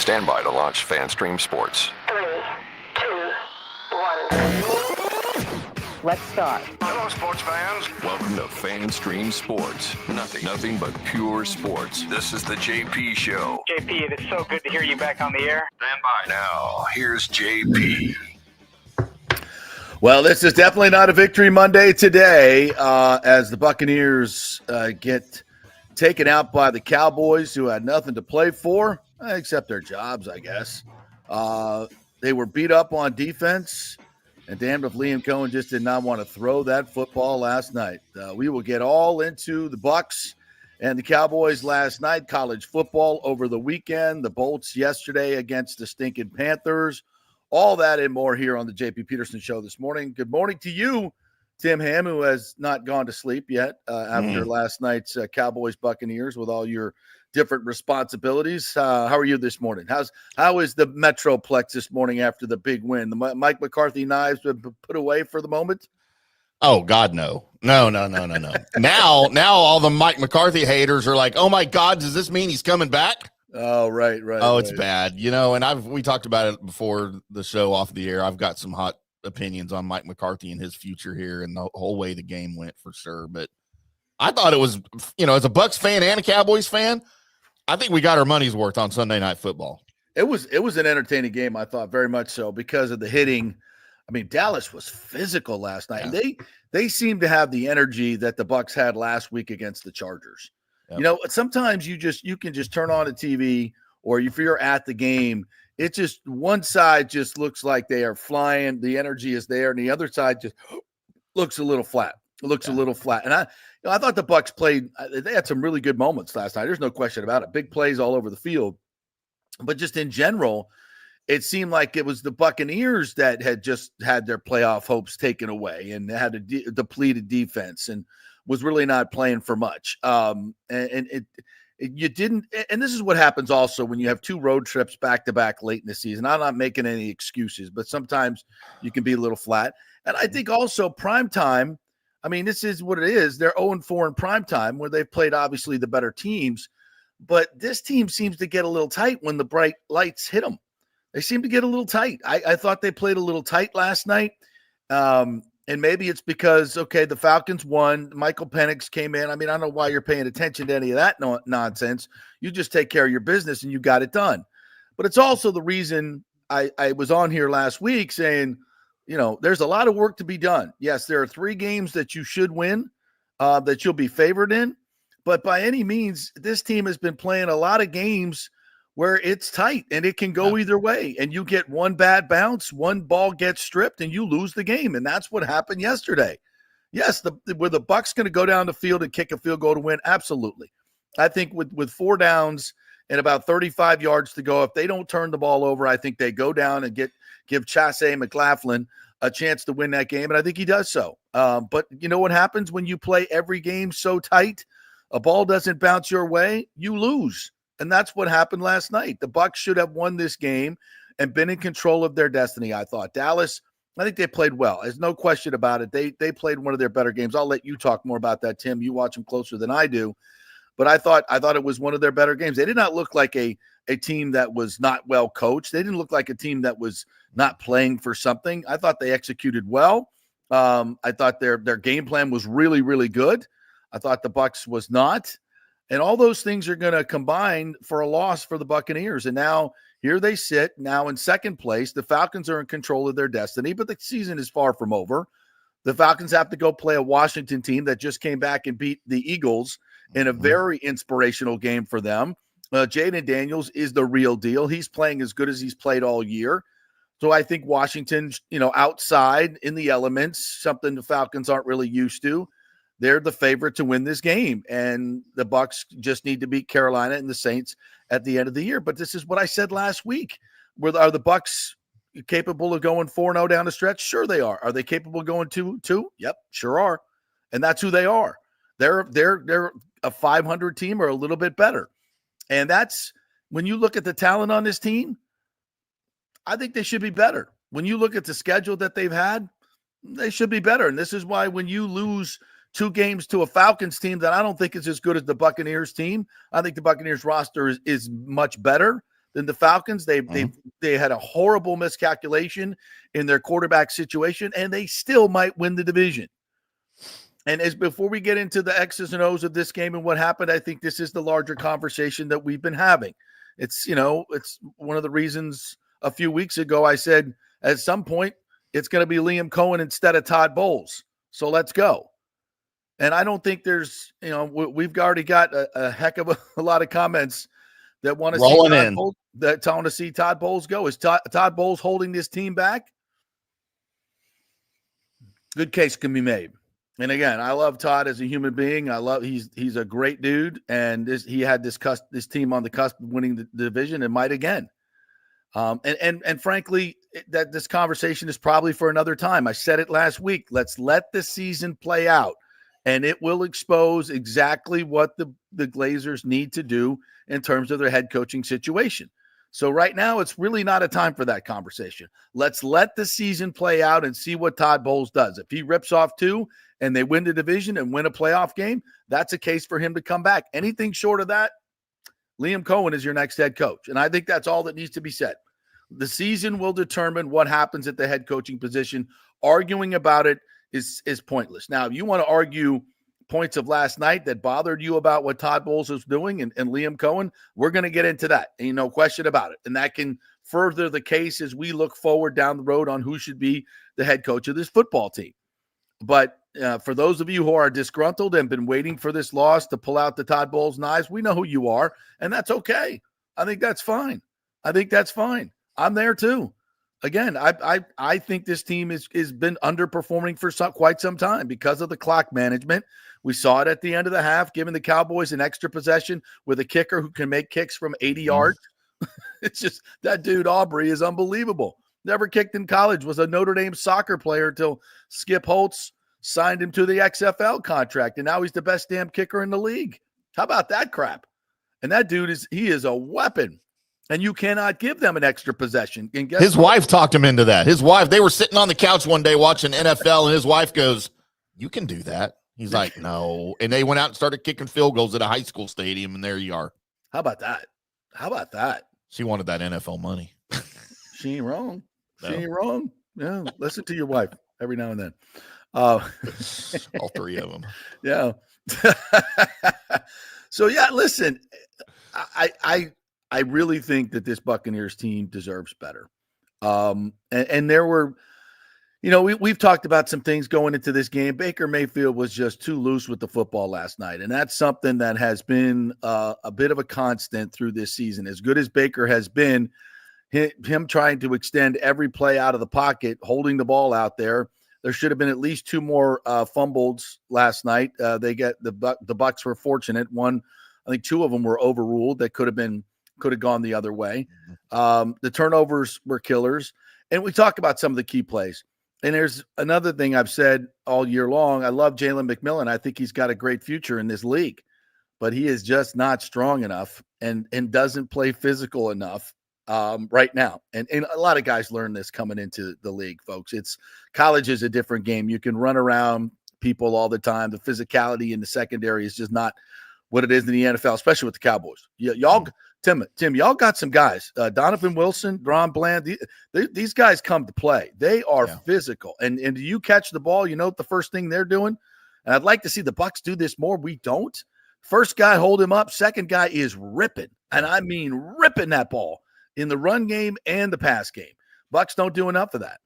Stand by to launch FanStream Sports. 3, 2, 1. Let's start. Hello, sports fans. Welcome to FanStream Sports. Nothing but pure sports. This is the JP Show. JP, it is so good to hear you back on the air. Stand by. Now, here's JP. Well, this is definitely not a victory Monday today as the Buccaneers get taken out by the Cowboys, who had nothing to play for except their jobs, I guess. They were beat up on defense, and damned if Liam Cohen just did not want to throw that football last night. We will get all into the Bucs and the Cowboys last night, college football over the weekend, the Bolts yesterday against the stinking Panthers. All that and more here on the JP Peterson Show this morning. Good morning to you, Tim Ham, who has not gone to sleep yet after last night's Cowboys Buccaneers with all your different responsibilities. How are you this morning? How is the Metroplex this morning after the big win? The Mike McCarthy knives been put away for the moment? Oh God, no. Now all the Mike McCarthy haters are like, oh my God, does this mean he's coming back? Oh, right. Oh, it's bad. And we talked about it before the show off the air. I've got some hot opinions on Mike McCarthy and his future here and the whole way the game went for sure. But I thought it was, as a Bucs fan and a Cowboys fan, I think we got our money's worth on Sunday Night Football. It was an entertaining game, I thought, very much so, because of the hitting. I mean, Dallas was physical last night. Yeah. They seem to have the energy that the Bucs had last week against the Chargers. Yep. Sometimes you can just turn on a TV, or if you're at the game, it just one side just looks like they are flying. The energy is there, and the other side just looks a little flat. A little flat. And I thought the Bucs played. They had some really good moments last night. There's no question about it. Big plays all over the field, but just in general, it seemed like it was the Buccaneers that had just had their playoff hopes taken away and had a depleted defense and was really not playing for much. You didn't, and this is what happens also when you have two road trips back to back late in the season. I'm not making any excuses, but sometimes you can be a little flat. And I think also primetime, I mean, this is what it is. They're 0-4 in primetime, where they've played obviously the better teams, but this team seems to get a little tight when the bright lights hit them. They seem to get a little tight. I thought they played a little tight last night. And maybe it's because, the Falcons won. Michael Pennix came in. I mean, I don't know why you're paying attention to any of that nonsense. You just take care of your business and you got it done. But it's also the reason I was on here last week saying, there's a lot of work to be done. Yes, there are 3 games that you should win, that you'll be favored in. But by any means, this team has been playing a lot of games where it's tight and it can go either way. And you get one bad bounce, one ball gets stripped, and you lose the game. And that's what happened yesterday. Yes, were the Bucs going to go down the field and kick a field goal to win? Absolutely. I think with 4 downs and about 35 yards to go, if they don't turn the ball over, I think they go down and give Chasea McLaughlin a chance to win that game. And I think he does so. But you know what happens when you play every game so tight? A ball doesn't bounce your way, you lose. And that's what happened last night. The Bucs should have won this game and been in control of their destiny, I thought. Dallas, I think they played well. There's no question about it. They played one of their better games. I'll let you talk more about that, Tim. You watch them closer than I do. But I thought it was one of their better games. They did not look like a team that was not well coached. They didn't look like a team that was not playing for something. I thought they executed well. I thought their game plan was really, really good. I thought the Bucs was not. And all those things are going to combine for a loss for the Buccaneers. And now here they sit now in second place. The Falcons are in control of their destiny, but the season is far from over. The Falcons have to go play a Washington team that just came back and beat the Eagles in a very inspirational game for them. Jaden Daniels is the real deal. He's playing as good as he's played all year. So I think Washington, outside in the elements, something the Falcons aren't really used to. They're the favorite to win this game, and the Bucs just need to beat Carolina and the Saints at the end of the year. But this is what I said last week. Are the Bucs capable of going 4-0 down the stretch? Sure they are. Are they capable of going 2-2? Yep, sure are. And that's who they are. They're a 500 team or a little bit better. And that's when you look at the talent on this team, I think they should be better. When you look at the schedule that they've had, they should be better. And this is why when you lose 2 games to a Falcons team that I don't think is as good as the Buccaneers team, I think the Buccaneers roster is much better. than the Falcons. They had a horrible miscalculation in their quarterback situation, and they still might win the division. And as before we get into the X's and O's of this game and what happened, I think this is the larger conversation that we've been having. It's, it's one of the reasons a few weeks ago I said at some point it's going to be Liam Cohen instead of Todd Bowles. So let's go. And I don't think there's, we've already got a heck of a lot of comments that want to see Todd Bowles go. Is Todd Bowles holding this team back? Good case can be made. And again, I love Todd as a human being. He's a great dude, and he had this team on the cusp of winning the division and might again. And frankly, that this conversation is probably for another time. I said it last week. Let's let the season play out, and it will expose exactly what the Glazers need to do in terms of their head coaching situation. So right now, it's really not a time for that conversation. Let's let the season play out and see what Todd Bowles does. If he rips off 2 and they win the division and win a playoff game, that's a case for him to come back. Anything short of that, Liam Cohen is your next head coach. And I think that's all that needs to be said. The season will determine what happens at the head coaching position. Arguing about it is pointless. Now, if you want to argue points of last night that bothered you about what Todd Bowles was doing and Liam Cohen, we're going to get into that. Ain't no question about it. And that can further the case as we look forward down the road on who should be the head coach of this football team. But for those of you who are disgruntled and been waiting for this loss to pull out the Todd Bowles knives, we know who you are, and that's okay. I think that's fine. I'm there too. Again, I think this team is been underperforming for quite some time because of the clock management. We saw it at the end of the half, giving the Cowboys an extra possession with a kicker who can make kicks from 80 yards. It's just that dude, Aubrey, is unbelievable. Never kicked in college, was a Notre Dame soccer player until Skip Holtz signed him to the XFL contract, and now he's the best damn kicker in the league. How about that crap? And that dude is a weapon. And you cannot give them an extra possession. And his wife talked him into that. His wife, they were sitting on the couch one day watching NFL, and his wife goes, "You can do that." He's like, "No." And they went out and started kicking field goals at a high school stadium, and there you are. How about that? She wanted that NFL money. She ain't wrong. No. She ain't wrong. Yeah, listen to your wife every now and then. All 3 of them. Yeah. So, yeah, listen, I really think that this Buccaneers team deserves better. And there were, we've talked about some things going into this game. Baker Mayfield was just too loose with the football last night. And that's something that has been a bit of a constant through this season. As good as Baker has been, him trying to extend every play out of the pocket, holding the ball out there. There should have been at least 2 more fumbles last night. The Bucs were fortunate. One, I think 2 of them were overruled. That could have gone the other way. The turnovers were killers. And we talk about some of the key plays. And there's another thing I've said all year long. I love Jalen McMillan. I think he's got a great future in this league. But he is just not strong enough and doesn't play physical enough right now. And a lot of guys learn this coming into the league, folks. College is a different game. You can run around people all the time. The physicality in the secondary is just not what it is in the NFL, especially with the Cowboys. Y'all, Tim, y'all got some guys. Donovan Wilson, Ron Bland. These guys come to play. They are physical. And do you catch the ball? You know what the first thing they're doing? And I'd like to see the Bucs do this more. We don't. First guy, hold him up. Second guy is ripping. And I mean ripping that ball in the run game and the pass game. Bucs don't do enough of that.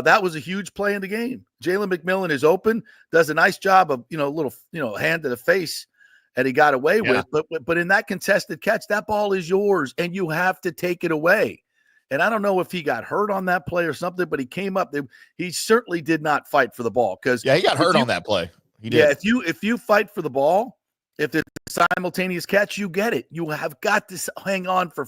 That was a huge play in the game. Jalen McMillan is open, does a nice job of, little, hand to the face that he got away with. But in that contested catch, that ball is yours and you have to take it away. And I don't know if he got hurt on that play or something, but he came up. He certainly did not fight for the ball because he got hurt on that play. He did. Yeah, if you fight for the ball, if it's a simultaneous catch, you get it. You have got to hang on for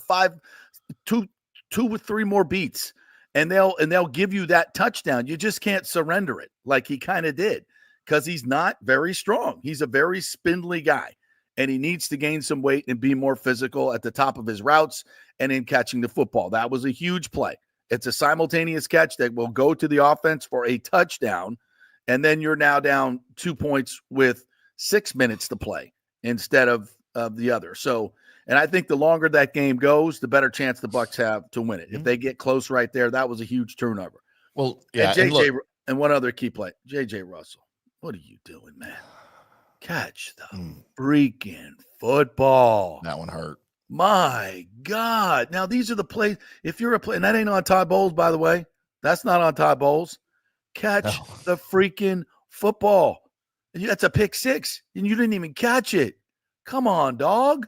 2 or 3 more beats, and they'll give you that touchdown. You just can't surrender it like he kind of did because he's not very strong. He's a very spindly guy, and he needs to gain some weight and be more physical at the top of his routes and in catching the football. That was a huge play. It's a simultaneous catch that will go to the offense for a touchdown, and then you're now down 2 points with 6 minutes to play instead of the other. So, And I think the longer that game goes, the better chance the Bucs have to win it. If they get close right there, that was a huge turnover. Well, yeah. And one other key play, J.J. Russell. What are you doing, man? Catch the freaking football. That one hurt. My God. Now, these are the plays. If you're a play, and that ain't on Todd Bowles, by the way. That's not on Todd Bowles. Catch the freaking football. That's a pick six, and you didn't even catch it. Come on, dog.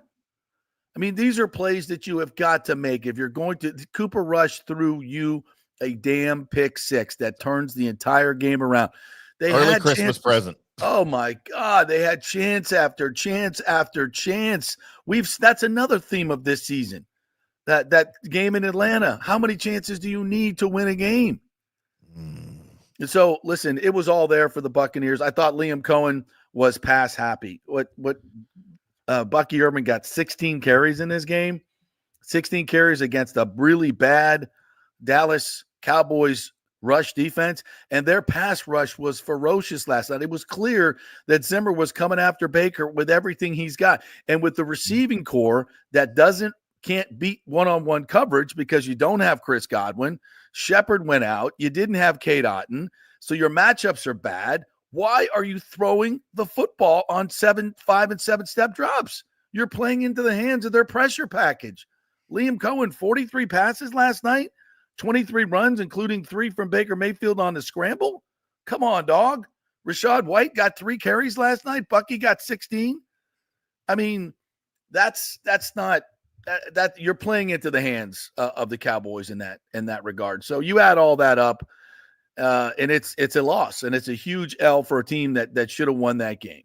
I mean, these are plays that you have got to make. If you're going to – Cooper Rush threw you a damn pick six that turns the entire game around. They Early had Christmas present. Oh, my God. They had chance after chance after chance. That's another theme of this season. That game in Atlanta. How many chances do you need to win a game? And so, listen, it was all there for the Buccaneers. I thought Liam Cohen was pass happy. Bucky Irvin got 16 carries in this game, 16 carries against a really bad Dallas Cowboys rush defense, and their pass rush was ferocious last night. It was clear that Zimmer was coming after Baker with everything he's got. And with the receiving core that can't beat one-on-one coverage because you don't have Chris Godwin. Shepard went out. You didn't have Cade Otton. So your matchups are bad. Why are you throwing the football on 5 and 7 step drops? You're playing into the hands of their pressure package. Liam Cohen, 43 passes last night, 23 runs, including 3 from Baker Mayfield on the scramble. Come on, dog. Rashad White got 3 carries last night. Bucky got 16. I mean, that's not that you're playing into the hands of the Cowboys in that regard. So you add all that up, and it's a loss, and it's a huge L for a team that should have won that game.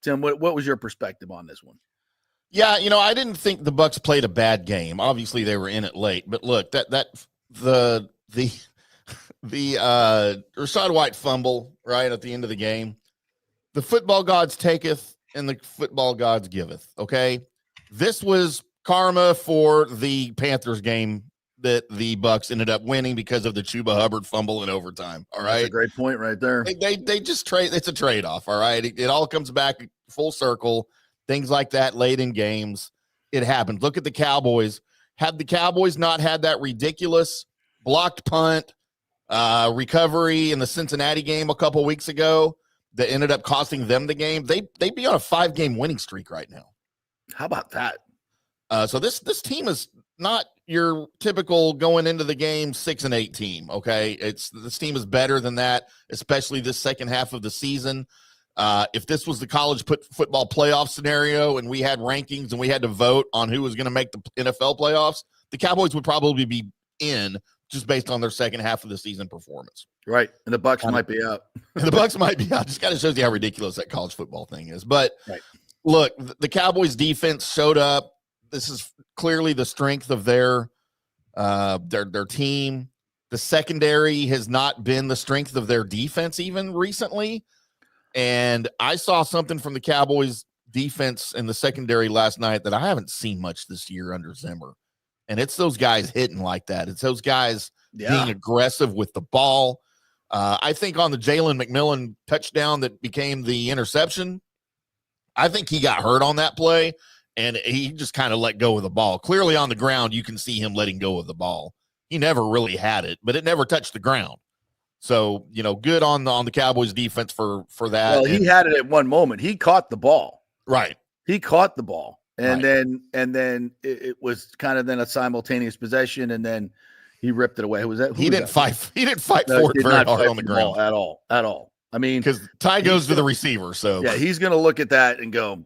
Tim, what was your perspective on this one? Yeah, I didn't think the Bucs played a bad game. Obviously, they were in it late, but look, the Rashad White fumble right at the end of the game. The football gods taketh, and the football gods giveth. Okay, this was karma for the Panthers game that the Bucs ended up winning because of the Chuba Hubbard fumble in overtime. All right. That's a great point right there. They just trade. It's a trade-off. All right. It all comes back full circle. Things like that late in games. It happened. Look at the Cowboys. Had the Cowboys not had that ridiculous blocked punt recovery in the Cincinnati game a couple weeks ago that ended up costing them the game, they'd be on a 5-game winning streak right now. How about that? So this team is not your typical going into the game 6-8 team. Okay, this team is better than that, especially this second half of the season. If this was the college football playoff scenario and we had rankings and we had to vote on who was going to make the NFL playoffs, the Cowboys would probably be in just based on their second half of the season performance. Right, and the Bucs might be out. The Bucs might be out. Just kind of shows you how ridiculous that college football thing is. But right. Look, the Cowboys defense showed up. This is clearly the strength of their team. The secondary has not been the strength of their defense even recently. And I saw something from the Cowboys defense in the secondary last night that I haven't seen much this year under Zimmer. And it's those guys hitting like that. It's those guys being aggressive with the ball. I think on the Jalen McMillan touchdown that became the interception, I think he got hurt on that play. And he just kind of let go of the ball. Clearly on the ground, you can see him letting go of the ball. He never really had it, but it never touched the ground. So, good on the Cowboys defense for that. Well, he had it at one moment. He caught the ball. Right. He caught the ball. And right. then it was kind of then a simultaneous possession, and then he ripped it away. Who was that? He didn't fight for it very hard on the ground. At all. I mean, because tie goes to the receiver. So yeah, he's going to look at that and go,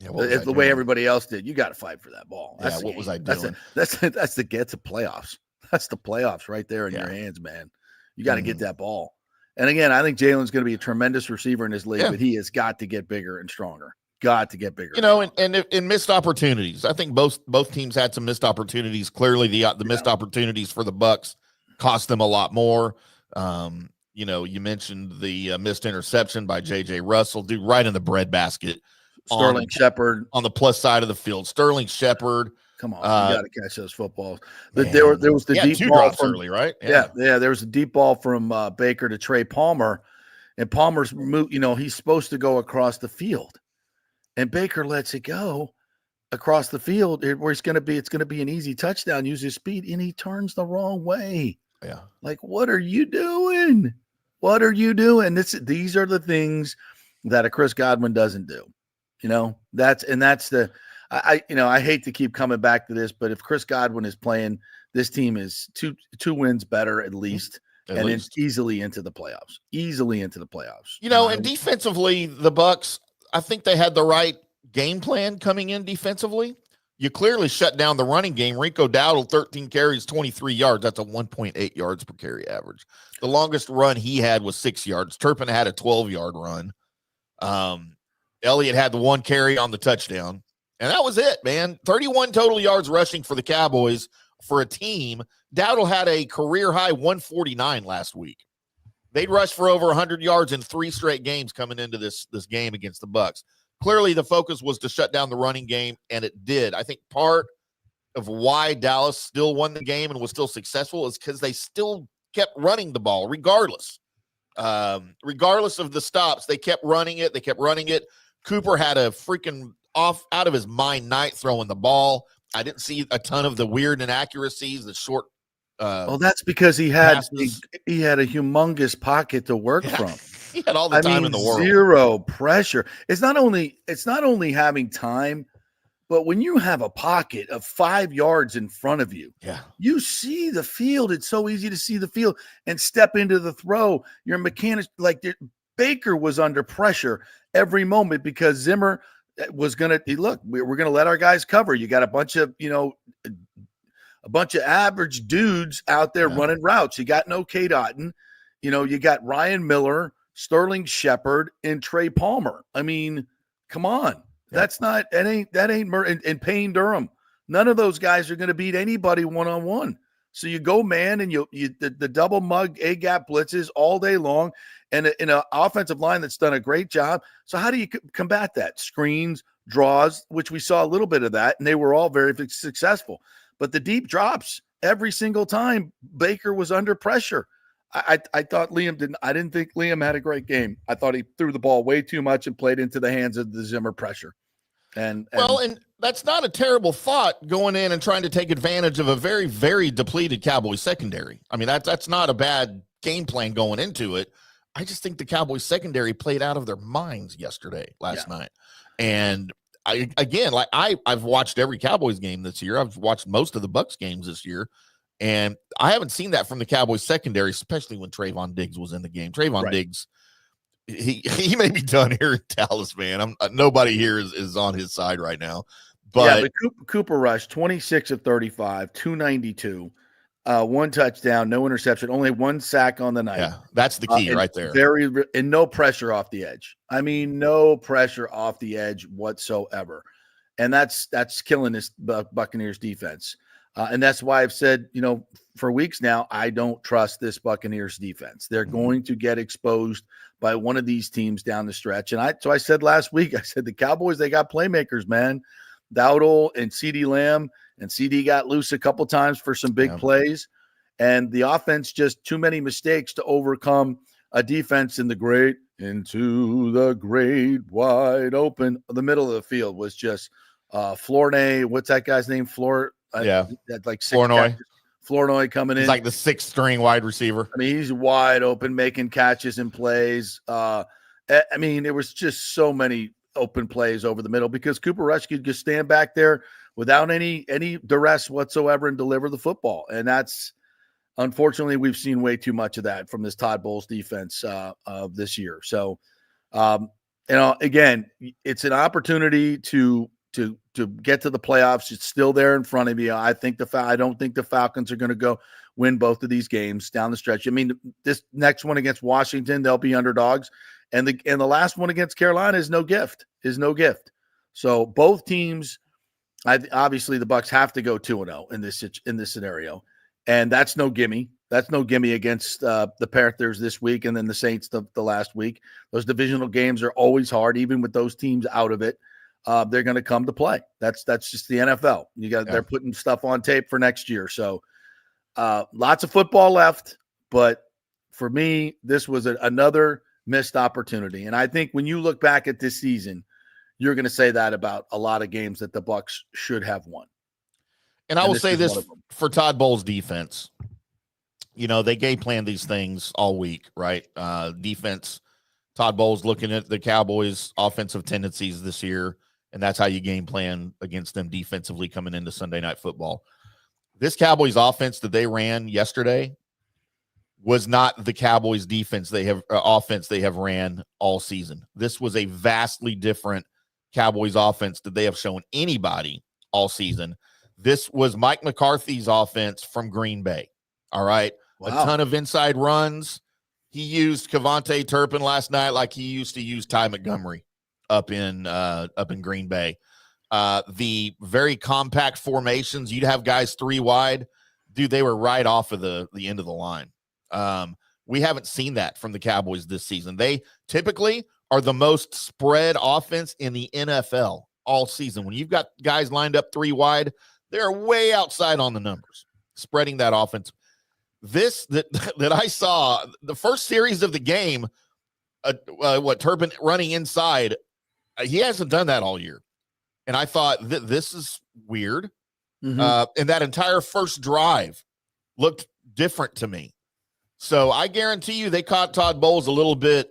yeah, it's the way everybody else did. You got to fight for that ball. That's what was I doing? That's the get to playoffs. That's the playoffs right there in your hands, man. You got to get that ball. And again, I think Jalen's going to be a tremendous receiver in this league, but he has got to get bigger and stronger. Got to get bigger. And missed opportunities. I think both teams had some missed opportunities. Clearly, the missed opportunities for the Bucs cost them a lot more. You mentioned the missed interception by J.J. Russell, dude, right in the breadbasket. Sterling Shepard on the plus side of the field. Sterling Shepard. Come on, you got to catch those footballs. There was the deep ball from early, right? Yeah. There was a deep ball from Baker to Trey Palmer, and Palmer's he's supposed to go across the field, and Baker lets it go, across the field where it's going to be an easy touchdown, use his speed, and he turns the wrong way. Yeah. Like, what are you doing? What are you doing? These are the things that a Chris Godwin doesn't do. I hate to keep coming back to this, but if Chris Godwin is playing, this team is two wins better at least. It's easily into the playoffs. And defensively, the Bucs, I think they had the right game plan coming in defensively. You clearly shut down the running game. Rico Dowdle, 13 carries, 23 yards. That's a 1.8 yards per carry average. The longest run he had was 6 yards. Turpin had a 12-yard run. Elliott had the 1 carry on the touchdown. And that was it, man. 31 total yards rushing for the Cowboys for a team. Dowdle had a career-high 149 last week. They'd rushed for over 100 yards in 3 straight games coming into this game against the Bucs. Clearly, the focus was to shut down the running game, and it did. I think part of why Dallas still won the game and was still successful is because they still kept running the ball, regardless. Regardless of the stops, they kept running it. Cooper had a freaking out of his mind night throwing the ball. I didn't see a ton of the weird inaccuracies, the short. That's because he had a humongous pocket to work from. He had all the time in the world. Zero pressure. It's not only having time, but when you have a pocket of 5 yards in front of you, you see the field. It's so easy to see the field and step into the throw. Your mechanics, Baker was under pressure every moment because Zimmer was going to look. We're going to let our guys cover. You got a bunch of average dudes out there running routes. You got no K. Dotton. You got Ryan Miller, Sterling Shepard, and Trey Palmer. I mean, come on. That ain't and Payne Durham. None of those guys are going to beat anybody one-on-one. So you go man and the double mug A-gap blitzes all day long and in an offensive line that's done a great job. So how do you combat that? Screens, draws, which we saw a little bit of that, and they were all very successful. But the deep drops, every single time Baker was under pressure. I thought I didn't think Liam had a great game. I thought he threw the ball way too much and played into the hands of the Zimmer pressure. And that's not a terrible thought, going in and trying to take advantage of a very, very depleted Cowboys secondary. I mean, that's not a bad game plan going into it. I just think the Cowboys secondary played out of their minds last night. And I've watched every Cowboys game this year. I've watched most of the Bucs games this year. And I haven't seen that from the Cowboys secondary, especially when Trayvon Diggs was in the game. Trayvon Diggs, he may be done here in Dallas, man. Nobody here is on his side right now. But Cooper Rush, 26 of 35, 292, 1 touchdown, no interception, only 1 sack on the night. Yeah, that's the key right there. And no pressure off the edge. I mean, no pressure off the edge whatsoever. And that's killing this Buccaneers defense. And that's why I've said, for weeks now, I don't trust this Buccaneers defense. They're going to get exposed by one of these teams down the stretch. And so I said last week, the Cowboys, they got playmakers, man. Dowdle and CeeDee Lamb, and CeeDee got loose a couple times for some big plays. And the offense, just too many mistakes to overcome a defense into the great wide open. The middle of the field was just Flournoy. What's that guy's name? Flournoy. Flournoy coming in. He's like the 6th string wide receiver. I mean, he's wide open, making catches and plays. There was just so many open plays over the middle because Cooper Rush could just stand back there without any duress whatsoever and deliver the football. And that's, unfortunately, we've seen way too much of that from this Todd Bowles defense of this year. So, again, it's an opportunity to get to the playoffs. It's still there in front of you. I don't think the Falcons are going to go win both of these games down the stretch. I mean, this next one against Washington, they'll be underdogs, and the last one against Carolina is no gift. So both teams, obviously the Bucs have to go 2-0 in this scenario, and that's no gimme. That's no gimme against the Panthers this week, and then the Saints the last week. Those divisional games are always hard, even with those teams out of it. They're going to come to play. That's just the NFL. They're putting stuff on tape for next year. So lots of football left, but for me, this was another missed opportunity. And I think when you look back at this season, you're going to say that about a lot of games that the Bucs should have won. And I will say this for Todd Bowles' defense. They game plan these things all week, right? Defense, Todd Bowles looking at the Cowboys' offensive tendencies this year, and that's how you game plan against them defensively coming into Sunday Night Football. This Cowboys offense that they ran yesterday was not the Cowboys defense offense they have ran all season. This was a vastly different Cowboys offense that they have shown anybody all season. This was Mike McCarthy's offense from Green Bay. All right. Wow. A ton of inside runs. He used Kevontae Turpin last night like he used to use Ty Montgomery up in Green Bay. The very compact formations, you'd have guys 3 wide. Dude, they were right off of the end of the line. We haven't seen that from the Cowboys this season. They typically are the most spread offense in the NFL all season. When you've got guys lined up 3 wide, they're way outside on the numbers, spreading that offense. This that I saw, the first series of the game, Turpin running inside, he hasn't done that all year. And I thought, this is weird. Mm-hmm. And that entire first drive looked different to me. So I guarantee you they caught Todd Bowles a little bit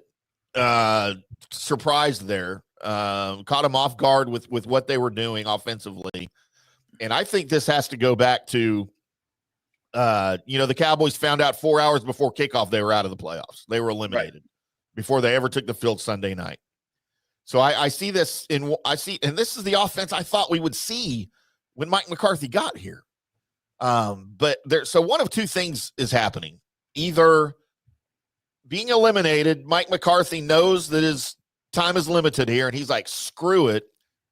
surprised there, caught him off guard with what they were doing offensively. And I think this has to go back to, the Cowboys found out 4 hours before kickoff they were out of the playoffs. They were eliminated before they ever took the field Sunday night. So I see this, and this is the offense I thought we would see when Mike McCarthy got here. So one of two things is happening. Either being eliminated, Mike McCarthy knows that his time is limited here, and he's like, screw it.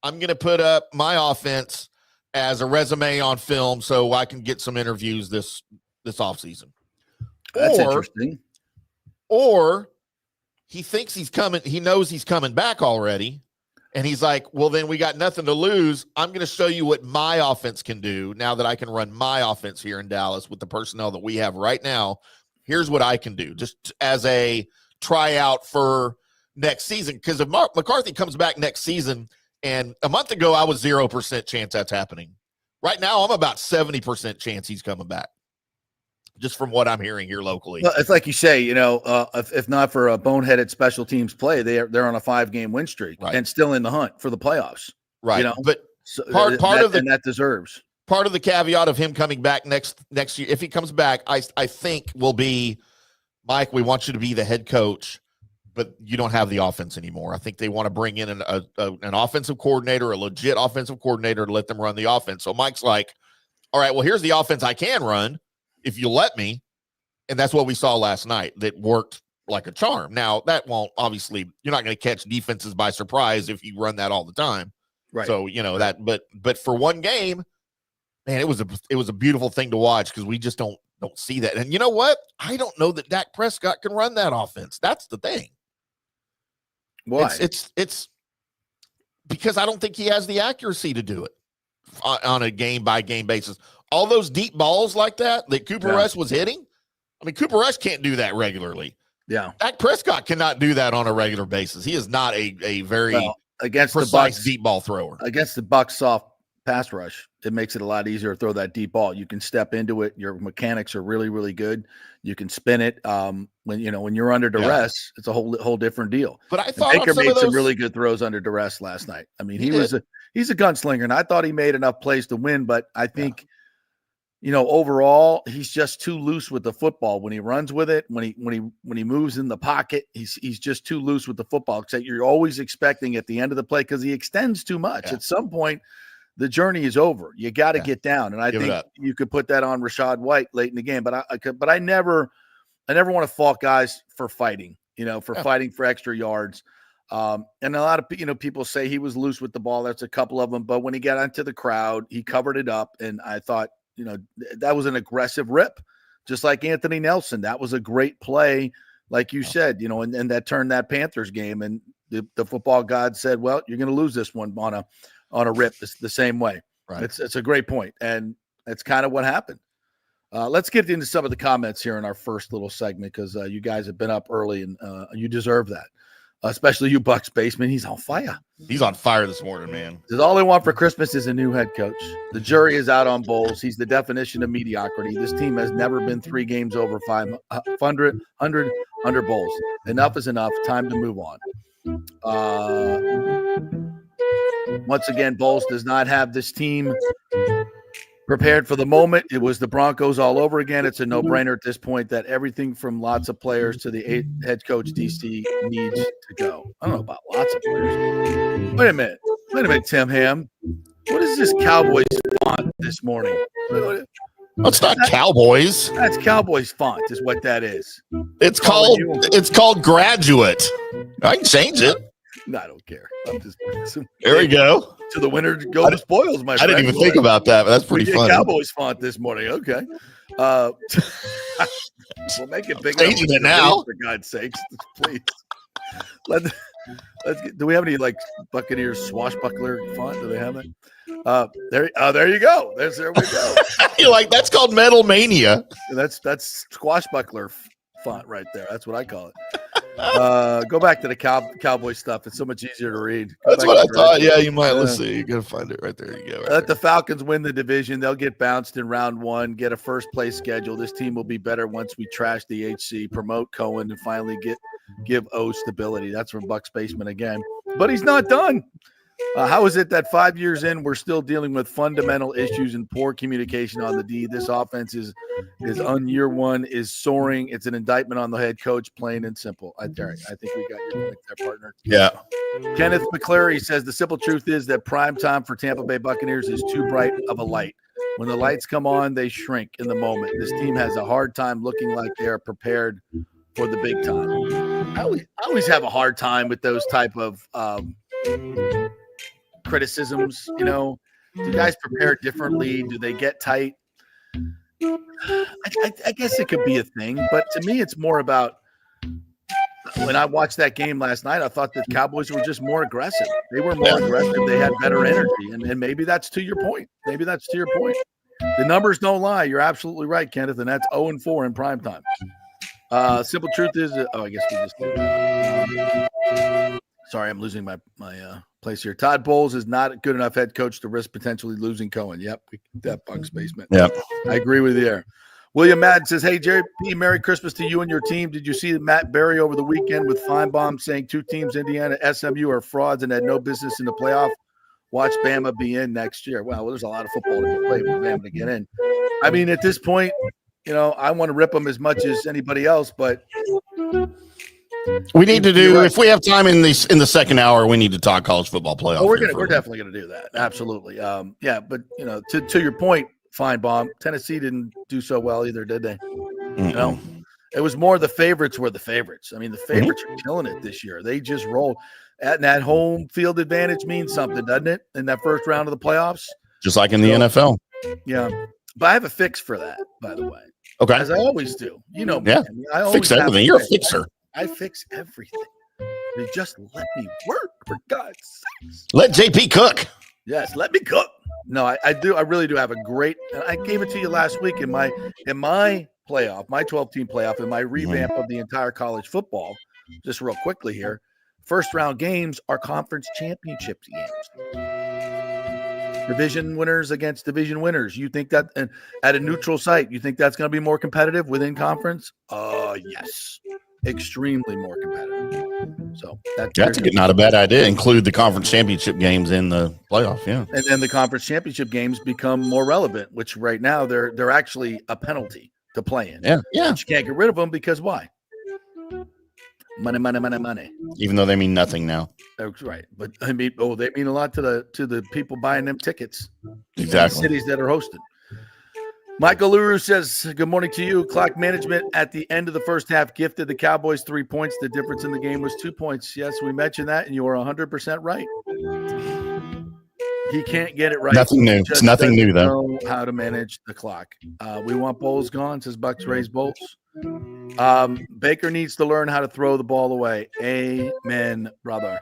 I'm going to put up my offense as a resume on film so I can get some interviews this offseason. That's interesting. Or he thinks he's coming. He knows he's coming back already. And he's like, well, then we got nothing to lose. I'm going to show you what my offense can do now that I can run my offense here in Dallas with the personnel that we have right now. Here's what I can do just as a tryout for next season. Because if McCarthy comes back next season, and a month ago I was 0% chance that's happening. Right now I'm about 70% chance he's coming back, just from what I'm hearing here locally. Well, it's like you say, if not for a boneheaded special teams play, they're on a 5-game win streak and still in the hunt for the playoffs. Right. But part of that deserves. Part of the caveat of him coming back next year, if he comes back, I think will be, Mike, we want you to be the head coach, but you don't have the offense anymore. I think they want to bring in an offensive coordinator, a legit offensive coordinator, to let them run the offense. So Mike's like, all right, well, here's the offense I can run if you let me. And that's what we saw last night. That worked like a charm. Now, that won't, obviously, you're not going to catch defenses by surprise if you run that all the time. Right. So, but for one game, man, it was a beautiful thing to watch because we just don't see that. And you know what? I don't know that Dak Prescott can run that offense. That's the thing. Why? It's because I don't think he has the accuracy to do it on a game-by-game basis. All those deep balls like that Cooper Rush was hitting, I mean, Cooper Rush can't do that regularly. Yeah. Dak Prescott cannot do that on a regular basis. He is not a very against precise the Bucs, deep ball thrower. Against the Bucs soft pass rush, it makes it a lot easier to throw that deep ball. You can step into it. Your mechanics are really, really good. You can spin it. When you're under duress, it's a whole different deal. But I thought Baker made some really good throws under duress last night. I mean, he's a gunslinger, and I thought he made enough plays to win. But I think, overall, he's just too loose with the football when he runs with it. When he moves in the pocket, he's just too loose with the football. Except you're always expecting at the end of the play because he extends too much. Yeah. At some point, the journey is over. You got to get down, and I think you could put that on Rachaad White late in the game. But I never want to fault guys for fighting. Fighting for extra yards. And a lot of people say he was loose with the ball. That's a couple of them. But when he got into the crowd, he covered it up, and I thought, that was an aggressive rip, just like Anthony Nelson. That was a great play, like you said. And that turned that Panthers game. And the football god said, "Well, you're going to lose this one on a rip the same way." Right. It's a great point, and that's kind of what happened. Let's get into some of the comments here in our first little segment because you guys have been up early and you deserve that. especially you Bucs basement. He's on fire. He's on fire this morning, man. Says all I want for Christmas is a new head coach. The jury is out on Bowles. He's the definition of mediocrity. This team has never been 3 games over 500 under Bowles. Enough is enough. Time to move on. Once again, Bowles does not have this team prepared for the moment. It was the Broncos all over again. It's a no-brainer at this point that everything from lots of players to the head coach DC needs to go. I don't know about lots of players. Wait a minute, Tim Ham. What is this Cowboys font this morning? That's not Cowboys. That's Cowboys font is what that is. It's called Graduate. I can change it. No, I don't care. I'm just there we go. To the winner go the spoils, my friend. I didn't even think about that, but that's pretty funny. Cowboys font this morning. Okay. We'll make it big. Changing it now. For God's sakes, please. Let's get, do we have any like Buccaneers swashbuckler font? Do they have that? There you go. There we go. You're like, that's called Metal Mania. That's swashbuckler font right there. That's what I call it. Go back to the Cowboy stuff. It's so much easier to read. That's what I thought. Yeah, you might. Let's see. You gotta find it right there. You go. Let the Falcons win the division. They'll get bounced in round 1. Get a first place schedule. This team will be better once we trash the HC, promote Cohen, and finally give O stability. That's from Bucs basement again. But he's not done. How is it that 5 years in, we're still dealing with fundamental issues and poor communication on the D? This offense is on year 1, is soaring. It's an indictment on the head coach, plain and simple. I think we got your point there, partner. Yeah. Kenneth McClary says the simple truth is that prime time for Tampa Bay Buccaneers is too bright of a light. When the lights come on, they shrink in the moment. This team has a hard time looking like they are prepared for the big time. I always have a hard time with those type of criticisms. Do guys prepare differently? Do they get tight? I guess it could be a thing, but to me it's more about when I watched that game last night, I thought the Cowboys were just more aggressive. They were more aggressive. They had better energy, and maybe that's to your point. The numbers don't lie. You're absolutely right, Kenneth, and that's 0-4 in prime time. Simple truth is I guess we just did that. Sorry, I'm losing my place here. Todd Bowles is not a good enough head coach to risk potentially losing Cohen. Yep, that Bucs basement. Yep, I agree with you there. William Madden says, "Hey, JP, Merry Christmas to you and your team. Did you see Matt Berry over the weekend with Feinbaum saying 2 teams, Indiana, SMU, are frauds and had no business in the playoff? Watch Bama be in next year." Well, there's a lot of football to be played for Bama to get in. I mean, at this point, I want to rip them as much as anybody else, but we need to do, if we have time in the second hour, we need to talk college football playoff. We're definitely going to do that. Absolutely. But to your point, Feinbaum, Tennessee didn't do so well either, did they? It was more the favorites were the favorites. I mean, the favorites are killing it this year. They just rolled. And that home field advantage means something, doesn't it? In that first round of the playoffs, just like in the NFL. Yeah, but I have a fix for that, by the way. Okay, as I always do. Yeah, I always fix everything. You're a fixer. I fix everything. They just let me work, for God's sakes. Let JP cook. Yes, let me cook. No, I do. I really do have a great. And I gave it to you last week in my playoff, my 12-team playoff, in my revamp of the entire college football. Just real quickly here, first round games are conference championship games. Division winners against division winners. You think that, and at a neutral site, you think that's going to be more competitive within conference? Yes. Extremely more competitive. So that's not a bad idea. Include the conference championship games in the playoff, yeah. And then the conference championship games become more relevant, which right now they're actually a penalty to play in. Yeah. But you can't get rid of them because why? Money. Even though they mean nothing now. That's right. But they mean a lot to the people buying them tickets. Exactly. The cities that are hosted. Michael Luru says, good morning to you. Clock management at the end of the first half gifted the Cowboys 3 points. The difference in the game was 2 points. Yes, we mentioned that, and you are 100% right. He can't get it right. Nothing new. It's nothing new, though. Know how to manage the clock. We want Bowles gone, says Bucs raise Bowles. Baker needs to learn how to throw the ball away. Amen, brother.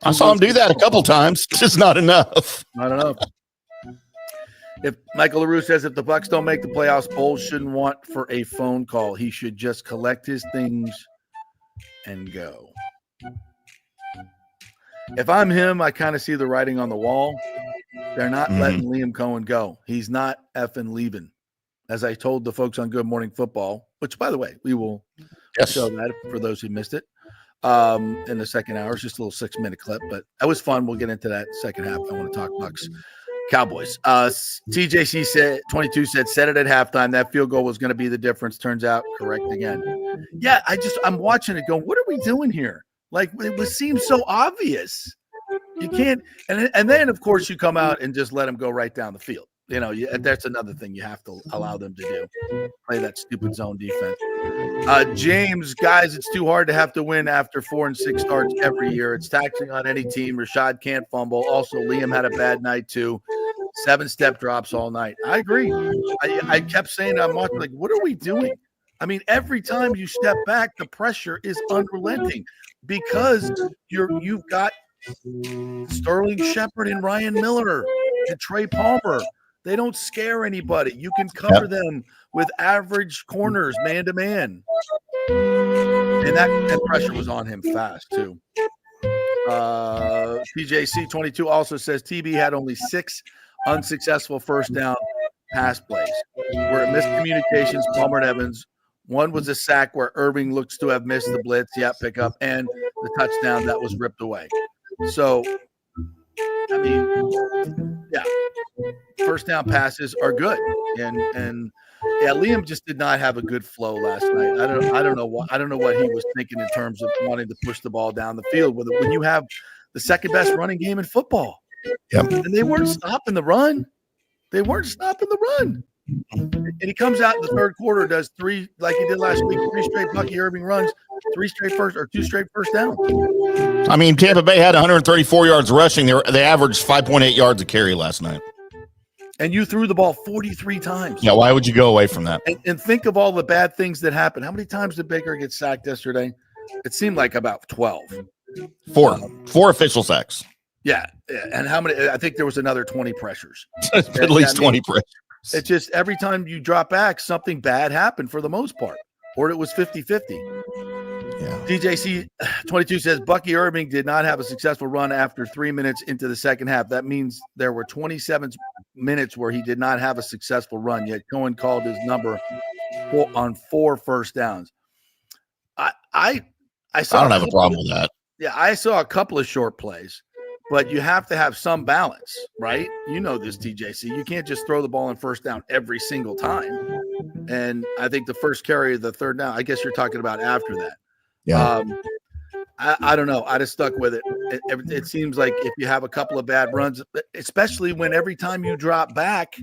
I saw him do that a couple times. It's just not enough. Not enough. If Michael LaRue says if the Bucs don't make the playoffs, Bowles shouldn't want for a phone call. He should just collect his things and go. if I'm him, I kind of see the writing on the wall. They're not letting Liam Cohen go. He's not effing leaving. As I told the folks on Good Morning Football, which, by the way, we will show that for those who missed it in the second hour. It's just a little 6-minute clip, but that was fun. We'll get into that second half. I want to talk Bucs. Cowboys. TJC said 22 said it at halftime. That field goal was going to be the difference. Turns out correct again. Yeah, I'm watching it going, what are we doing here? Like, it seems so obvious. You can't, and then of course you come out and just let them go right down the field. You know, that's another thing you have to allow them to do. Play that stupid zone defense. James, guys, it's too hard to have to win after 4 and 6 starts every year. It's taxing on any team. Rashad can't fumble. Also, Liam had a bad night too. 7-step drops all night. I agree. I kept saying, I'm watching, like, what are we doing? I mean, every time you step back, the pressure is unrelenting because you've got Sterling Shepard and Ryan Miller and Trey Palmer. They don't scare anybody. You can cover them with average corners, man to man. And that pressure was on him fast, too. TJC 22 also says TB had only 6 unsuccessful first down pass plays. Where miscommunications, Palmer and Evans. One was a sack where Irving looks to have missed the blitz, pickup, and the touchdown that was ripped away. So, I mean, first down passes are good, and Liam just did not have a good flow last night. I don't know what he was thinking in terms of wanting to push the ball down the field when you have the second best running game in football. And they weren't stopping the run. And he comes out in the third quarter, does 3 like he did last week, 3 straight Bucky Irving runs, 2 straight first down. I mean, Tampa Bay had 134 yards rushing. They averaged 5.8 yards a carry last night. And you threw the ball 43 times. Yeah, why would you go away from that? And think of all the bad things that happened. How many times did Baker get sacked yesterday? It seemed like about 12. 4 official sacks. Yeah. And how many? I think there was another 20 pressures. At least 20 pressures. It's just every time you drop back, something bad happened for the most part. Or it was 50-50. Yeah. DJC 22 says Bucky Irving did not have a successful run after 3 minutes into the second half. That means there were 27 minutes where he did not have a successful run, yet Cohen called his number on 4 first downs. I don't have a problem with that. Yeah, I saw a couple of short plays, but you have to have some balance, right? You know this, TJC. You can't just throw the ball in first down every single time. And I think the first carry of the third down, I guess you're talking about after that. Yeah. I don't know. I just stuck with it. It seems like if you have a couple of bad runs, especially when every time you drop back,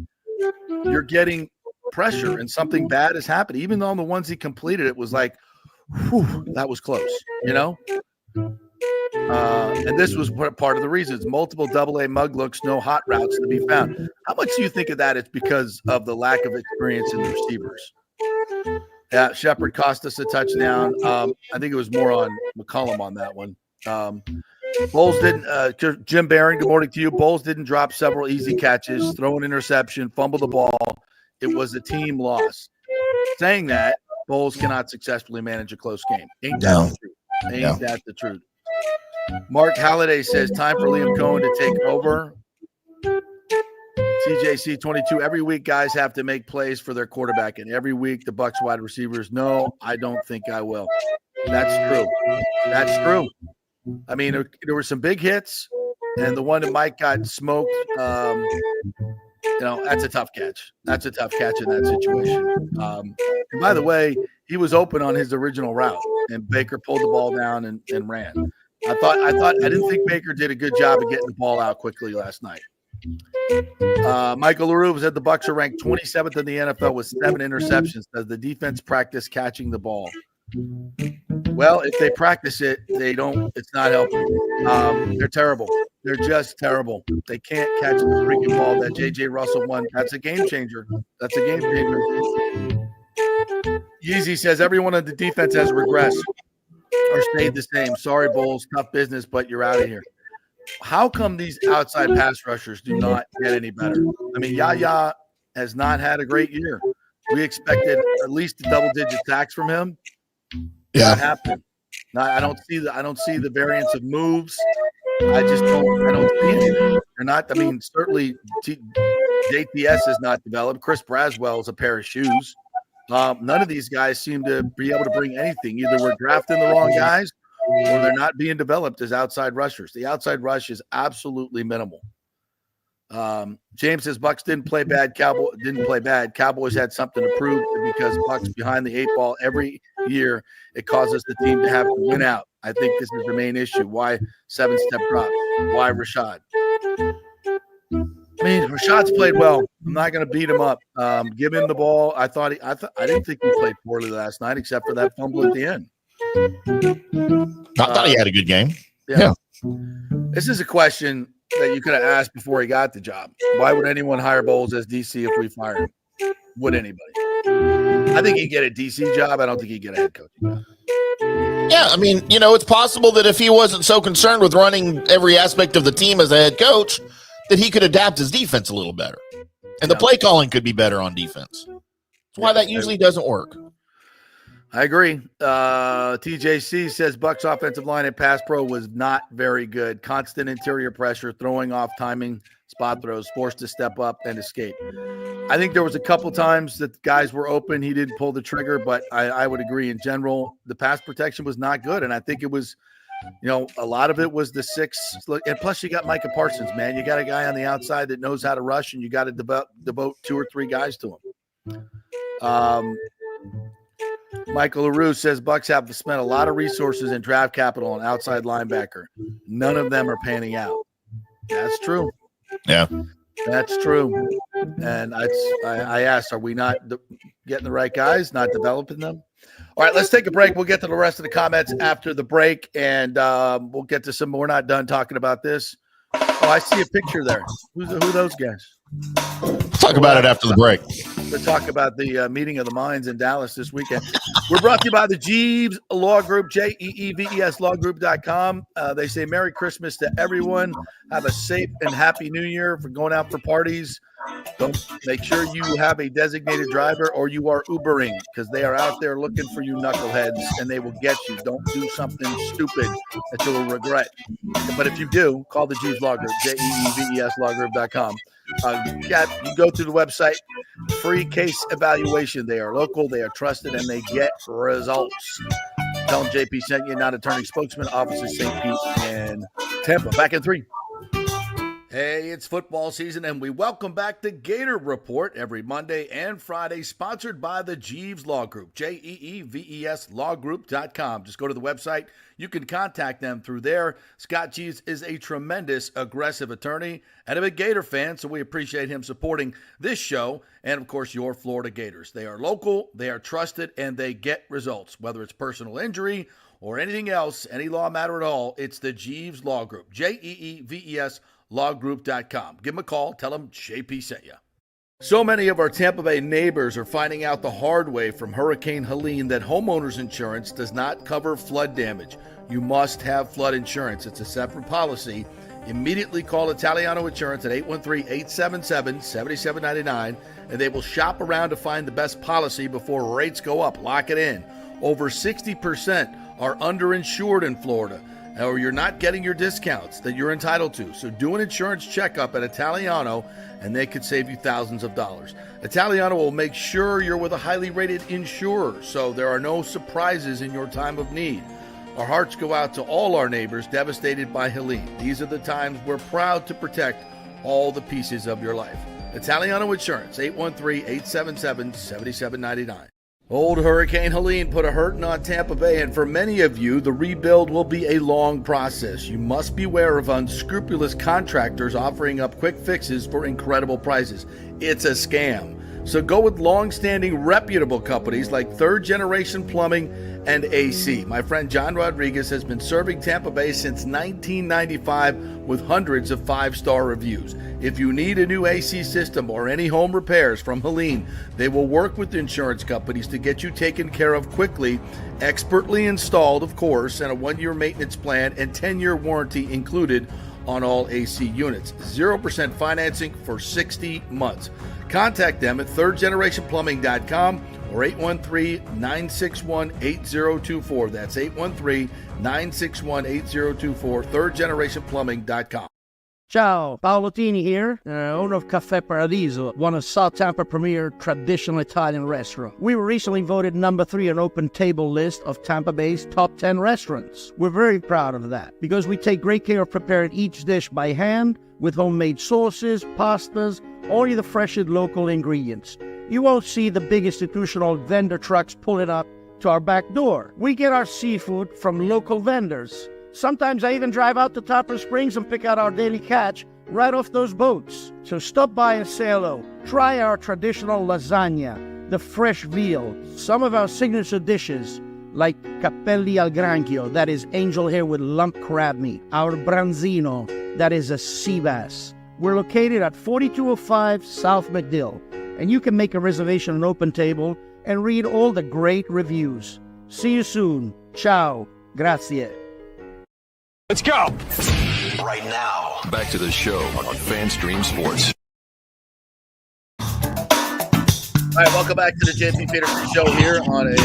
you're getting pressure and something bad is happening. Even though on the ones he completed, it was like, whew, that was close, you know? And this was part of the reasons. Multiple double-A mug looks, no hot routes to be found. How much do you think of that? It's because of the lack of experience in the receivers. Yeah, Shepard cost us a touchdown. I think it was more on McCollum on that one. Bowles didn't. Jim Barron, good morning to you. Bowles didn't drop several easy catches, throw an interception, fumble the ball. It was a team loss. Saying that, Bowles cannot successfully manage a close game. Ain't that the truth? Mark Halliday says, time for Liam Cohen to take over. TJC 22, every week guys have to make plays for their quarterback, and every week the Bucs wide receivers, no, I don't think I will. That's true. I mean, there were some big hits, and the one that Mike got smoked, that's a tough catch. That's a tough catch in that situation. And by the way, he was open on his original route, and Baker pulled the ball down and ran. I didn't think Baker did a good job of getting the ball out quickly last night. Michael LaRue said the Bucs are ranked 27th in the NFL with 7 interceptions. Does the defense practice catching the ball? Well, if they practice it, they don't. It's not helping. They're terrible. They're just terrible. They can't catch the freaking ball that J.J. Russell won. That's a game changer. Yeezy says everyone on the defense has regressed or stayed the same. Sorry, Bowles. Tough business, but you're out of here. How come these outside pass rushers do not get any better? I mean, Yaya has not had a great year. We expected at least a double-digit sacks from him. Yeah, not happening. I don't see the variance of moves. I don't see anything. They're not. I mean, certainly JTS is not developed. Chris Braswell is a pair of shoes. None of these guys seem to be able to bring anything. Either we're drafting the wrong guys or they're not being developed as outside rushers. The outside rush is absolutely minimal. James says Bucs didn't play bad. Cowboys had something to prove because Bucs behind the 8 ball every year. It causes the team to have to win out. I think this is the main issue. Why 7-step drop? Why Rashad? I mean, Rashad's played well. I'm not going to beat him up. Give him the ball. I didn't think he played poorly last night, except for that fumble at the end. I thought he had a good game. Yeah. This is a question that you could have asked before he got the job. Why would anyone hire Bowles as DC if we fire him? Would anybody? I think he'd get a DC job. I don't think he'd get a head coaching job. Yeah, I mean, it's possible that if he wasn't so concerned with running every aspect of the team as a head coach, that he could adapt his defense a little better. And the play calling could be better on defense. That's why that usually doesn't work. I agree. TJC says Bucs offensive line and pass pro was not very good. Constant interior pressure, throwing off timing, spot throws, forced to step up and escape. I think there was a couple times that guys were open. He didn't pull the trigger, but I would agree in general, the pass protection was not good. And I think it was, a lot of it was the 6. And plus you got Micah Parsons, man. You got a guy on the outside that knows how to rush, and you got to devote 2 or 3 guys to him. Michael LaRue says Bucs have spent a lot of resources in draft capital on outside linebacker. None of them are panning out. That's true. Yeah. That's true. And I asked, are we not getting the right guys, not developing them? All right, let's take a break. We'll get to the rest of the comments after the break, and we'll get to some. We're not done talking about this. Oh, I see a picture there. Who are those guys? Talk about it after the break. We'll talk about the meeting of the minds in Dallas this weekend. We're brought to you by the Jeeves Law Group, JEEVES lawgroup.com. They say Merry Christmas to everyone. Have a safe and happy New Year for going out for parties. Don't make sure you have a designated driver or you are Ubering, because they are out there looking for you knuckleheads and they will get you. Don't do something stupid that you will regret. But if you do, call the Jeeves Law Group, JEEVES lawgroup.com. You go to the website, free case evaluation. They are local, they are trusted, and they get results. Tell them JP sent you, not attorney spokesman, offices St. Pete and Tampa. Back in 3. Hey, it's football season, and we welcome back the Gator Report every Monday and Friday, sponsored by the Jeeves Law Group, JEEVES lawgroup.com. Just go to the website. You can contact them through there. Scott Jeeves is a tremendous, aggressive attorney and a big Gator fan, so we appreciate him supporting this show and, of course, your Florida Gators. They are local, they are trusted, and they get results. Whether it's personal injury or anything else, any law matter at all, it's the Jeeves Law Group, JEEVES lawgroup.com. Give them a call. Tell them JP sent you. So many of our Tampa Bay neighbors are finding out the hard way from Hurricane Helene that homeowners insurance does not cover flood damage. You must have flood insurance. It's a separate policy. Immediately call Italiano Insurance at 813-877-7799, and they will shop around to find the best policy before rates go up. Lock it in. Over 60% are underinsured in Florida, or you're not getting your discounts that you're entitled to. So do an insurance checkup at Italiano, and they could save you thousands of dollars. Italiano will make sure you're with a highly rated insurer, so there are no surprises in your time of need. Our hearts go out to all our neighbors devastated by Helene. These are the times we're proud to protect all the pieces of your life. Italiano Insurance, 813-877-7799. Old Hurricane Helene put a hurting on Tampa Bay, and for many of you, the rebuild will be a long process. You must beware of unscrupulous contractors offering up quick fixes for incredible prices. It's a scam. So go with long-standing, reputable companies like Third Generation Plumbing and AC. My friend John Rodriguez has been serving Tampa Bay since 1995 with hundreds of 5-star reviews. If you need a new AC system or any home repairs from Helene, they will work with insurance companies to get you taken care of quickly, expertly installed, of course, and a 1-year maintenance plan and 10-year warranty included on all AC units. 0% financing for 60 months. Contact them at thirdgenerationplumbing.com or 813-961-8024. That's 813-961-8024, thirdgenerationplumbing.com. Ciao, Paolo Tini here, owner of Caffè Paradiso, one of South Tampa premier traditional Italian restaurant. We were recently voted number 3 on Open Table list of Tampa Bay's top 10 restaurants. We're very proud of that because we take great care of preparing each dish by hand with homemade sauces, pastas, only the freshest local ingredients. You won't see the big institutional vendor trucks pulling up to our back door. We get our seafood from local vendors. Sometimes I even drive out to Topper Springs and pick out our daily catch right off those boats. So stop by and say hello. Try our traditional lasagna, the fresh veal, some of our signature dishes like capelli al granchio, that is angel hair with lump crab meat, our branzino, that is a sea bass. We're located at 4205 South McDill, and you can make a reservation on Open Table and read all the great reviews. See you soon. Ciao. Grazie. Let's go. Right now. Back to the show on FanStream Sports. All right, welcome back to the JP Peterson Show here on a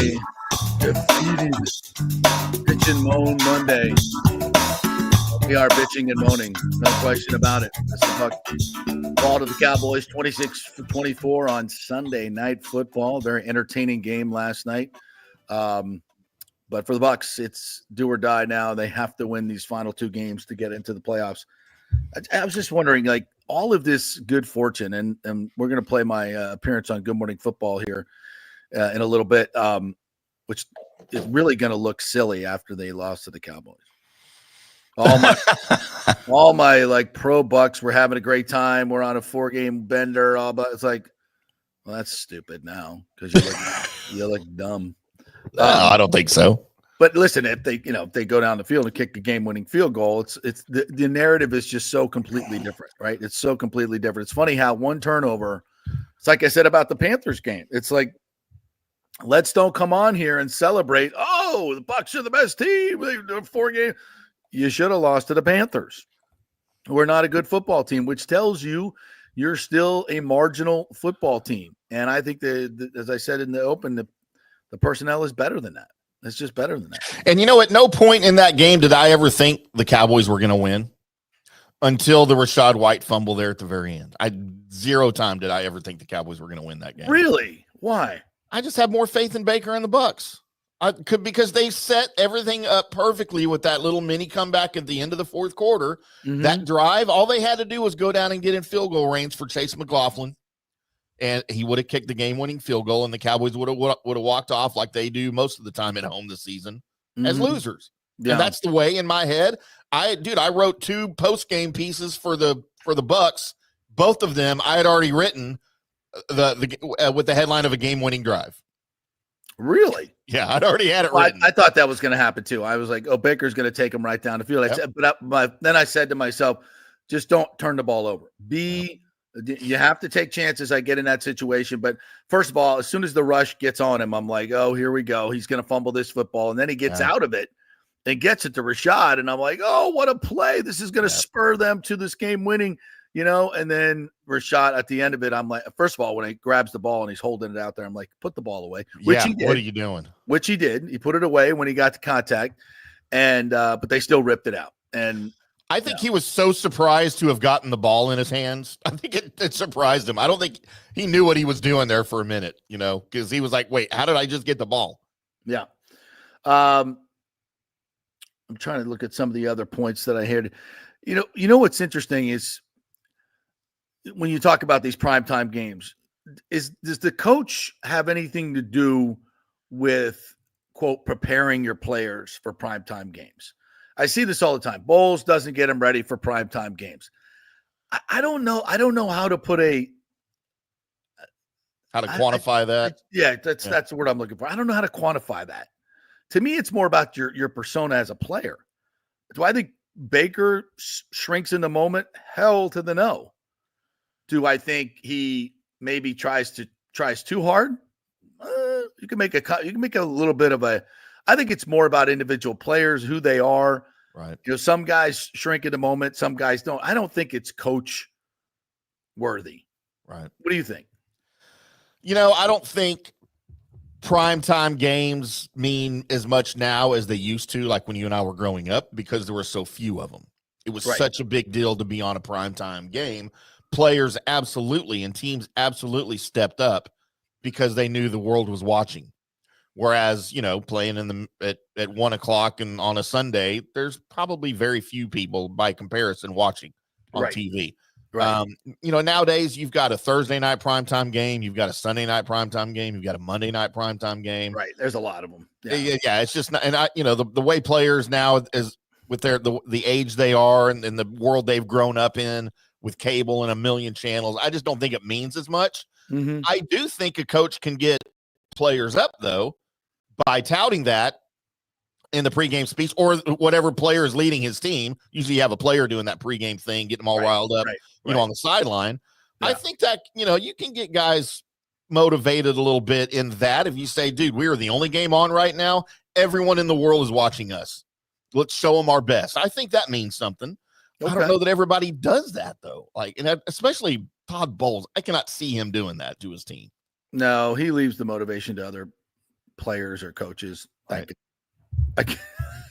defeated bitch and moan Monday. We are bitching and moaning, no question about it. That's the Bucs fall to the Cowboys, 26-24 on Sunday Night Football. Very entertaining game last night. But for the Bucs, it's do or die now. They have to win these final 2 games to get into the playoffs. I was just wondering, like, all of this good fortune, and we're going to play my appearance on Good Morning Football here in a little bit, which is really going to look silly after they lost to the Cowboys. All my like pro Bucs, we're having a great time. We're on a 4-game bender. But it's like, well, that's stupid now because you look dumb. I don't think so. But listen, if they go down the field and kick the game-winning field goal, it's the narrative is just so completely different, right? It's so completely different. It's funny how one turnover. It's like I said about the Panthers game. It's like, let's don't come on here and celebrate. Oh, the Bucs are the best team. They're 4 games. You should have lost to the Panthers. We're not a good football team, which tells you you're still a marginal football team. And I think as I said in the open, the personnel is better than that. It's just better than that. And at no point in that game did I ever think the Cowboys were going to win until the Rachaad White fumble there at the very end. Zero time did I ever think the Cowboys were going to win that game. Really? Why? I just have more faith in Baker and the Bucs. Because they set everything up perfectly with that little mini comeback at the end of the 4th quarter. Mm-hmm. That drive, all they had to do was go down and get in field goal range for Chase McLaughlin. And he would have kicked the game-winning field goal, and the Cowboys would have walked off like they do most of the time at home this season as losers. Yeah. And that's the way in my head. I wrote 2 post-game pieces for the Bucs. Both of them I had already written with the headline of a game-winning drive. Really? Yeah, I'd already had it written. I thought that was going to happen too. I was like, "Oh, Baker's going to take him right down the field." But then I said to myself, "Just don't turn the ball over. You have to take chances. I get in that situation, but first of all, as soon as the rush gets on him, I'm like, oh, here we go. He's going to fumble this football, and then he gets out of it and gets it to Rachaad, and I'm like, oh, what a play! This is going to spur them to this game winning, And then Rachaad at the end of it, I'm like, first of all, when he grabs the ball and he's holding it out there, I'm like, put the ball away. Which he did. What are you doing? Which he did. He put it away when he got to contact, and but they still ripped it out. And I think he was so surprised to have gotten the ball in his hands. I think it surprised him. I don't think he knew what he was doing there for a minute, because he was like, wait, how did I just get the ball? Yeah. I'm trying to look at some of the other points that I heard. What's interesting is when you talk about these primetime games, does the coach have anything to do with, quote, preparing your players for primetime games? I see this all the time. Bowles doesn't get them ready for primetime games. I don't know. I don't know how to put how to quantify that. That's the word I'm looking for. I don't know how to quantify that. To me, it's more about your persona as a player. Do I think Baker shrinks in the moment? Hell to the no. Do I think he maybe tries too hard? You can make a little bit of a. I think it's more about individual players, who they are. Right. Some guys shrink in the moment, some guys don't. I don't think it's coach worthy. Right. What do you think? I don't think primetime games mean as much now as they used to, like when you and I were growing up, because there were so few of them. It was such a big deal to be on a primetime game. Players absolutely and teams absolutely stepped up because they knew the world was watching. Whereas, playing at 1 o'clock and on a Sunday, there's probably very few people by comparison watching on TV. Right. Nowadays you've got a Thursday night primetime game, you've got a Sunday night primetime game, you've got a Monday night primetime game. Right. There's a lot of them. Yeah. It's just not, and the way players now is with the age they are and the world they've grown up in with cable and a million channels. I just don't think it means as much. Mm-hmm. I do think a coach can get players up though by touting that in the pregame speech or whatever player is leading his team. Usually you have a player doing that pregame thing, getting them all riled up, on the sideline. Yeah. I think that, you can get guys motivated a little bit in that. If you say, dude, we are the only game on right now. Everyone in the world is watching us. Let's show them our best. I think that means something. Okay. I don't know that everybody does that though. And especially Todd Bowles, I cannot see him doing that to his team. No, he leaves the motivation to other players or coaches. Right.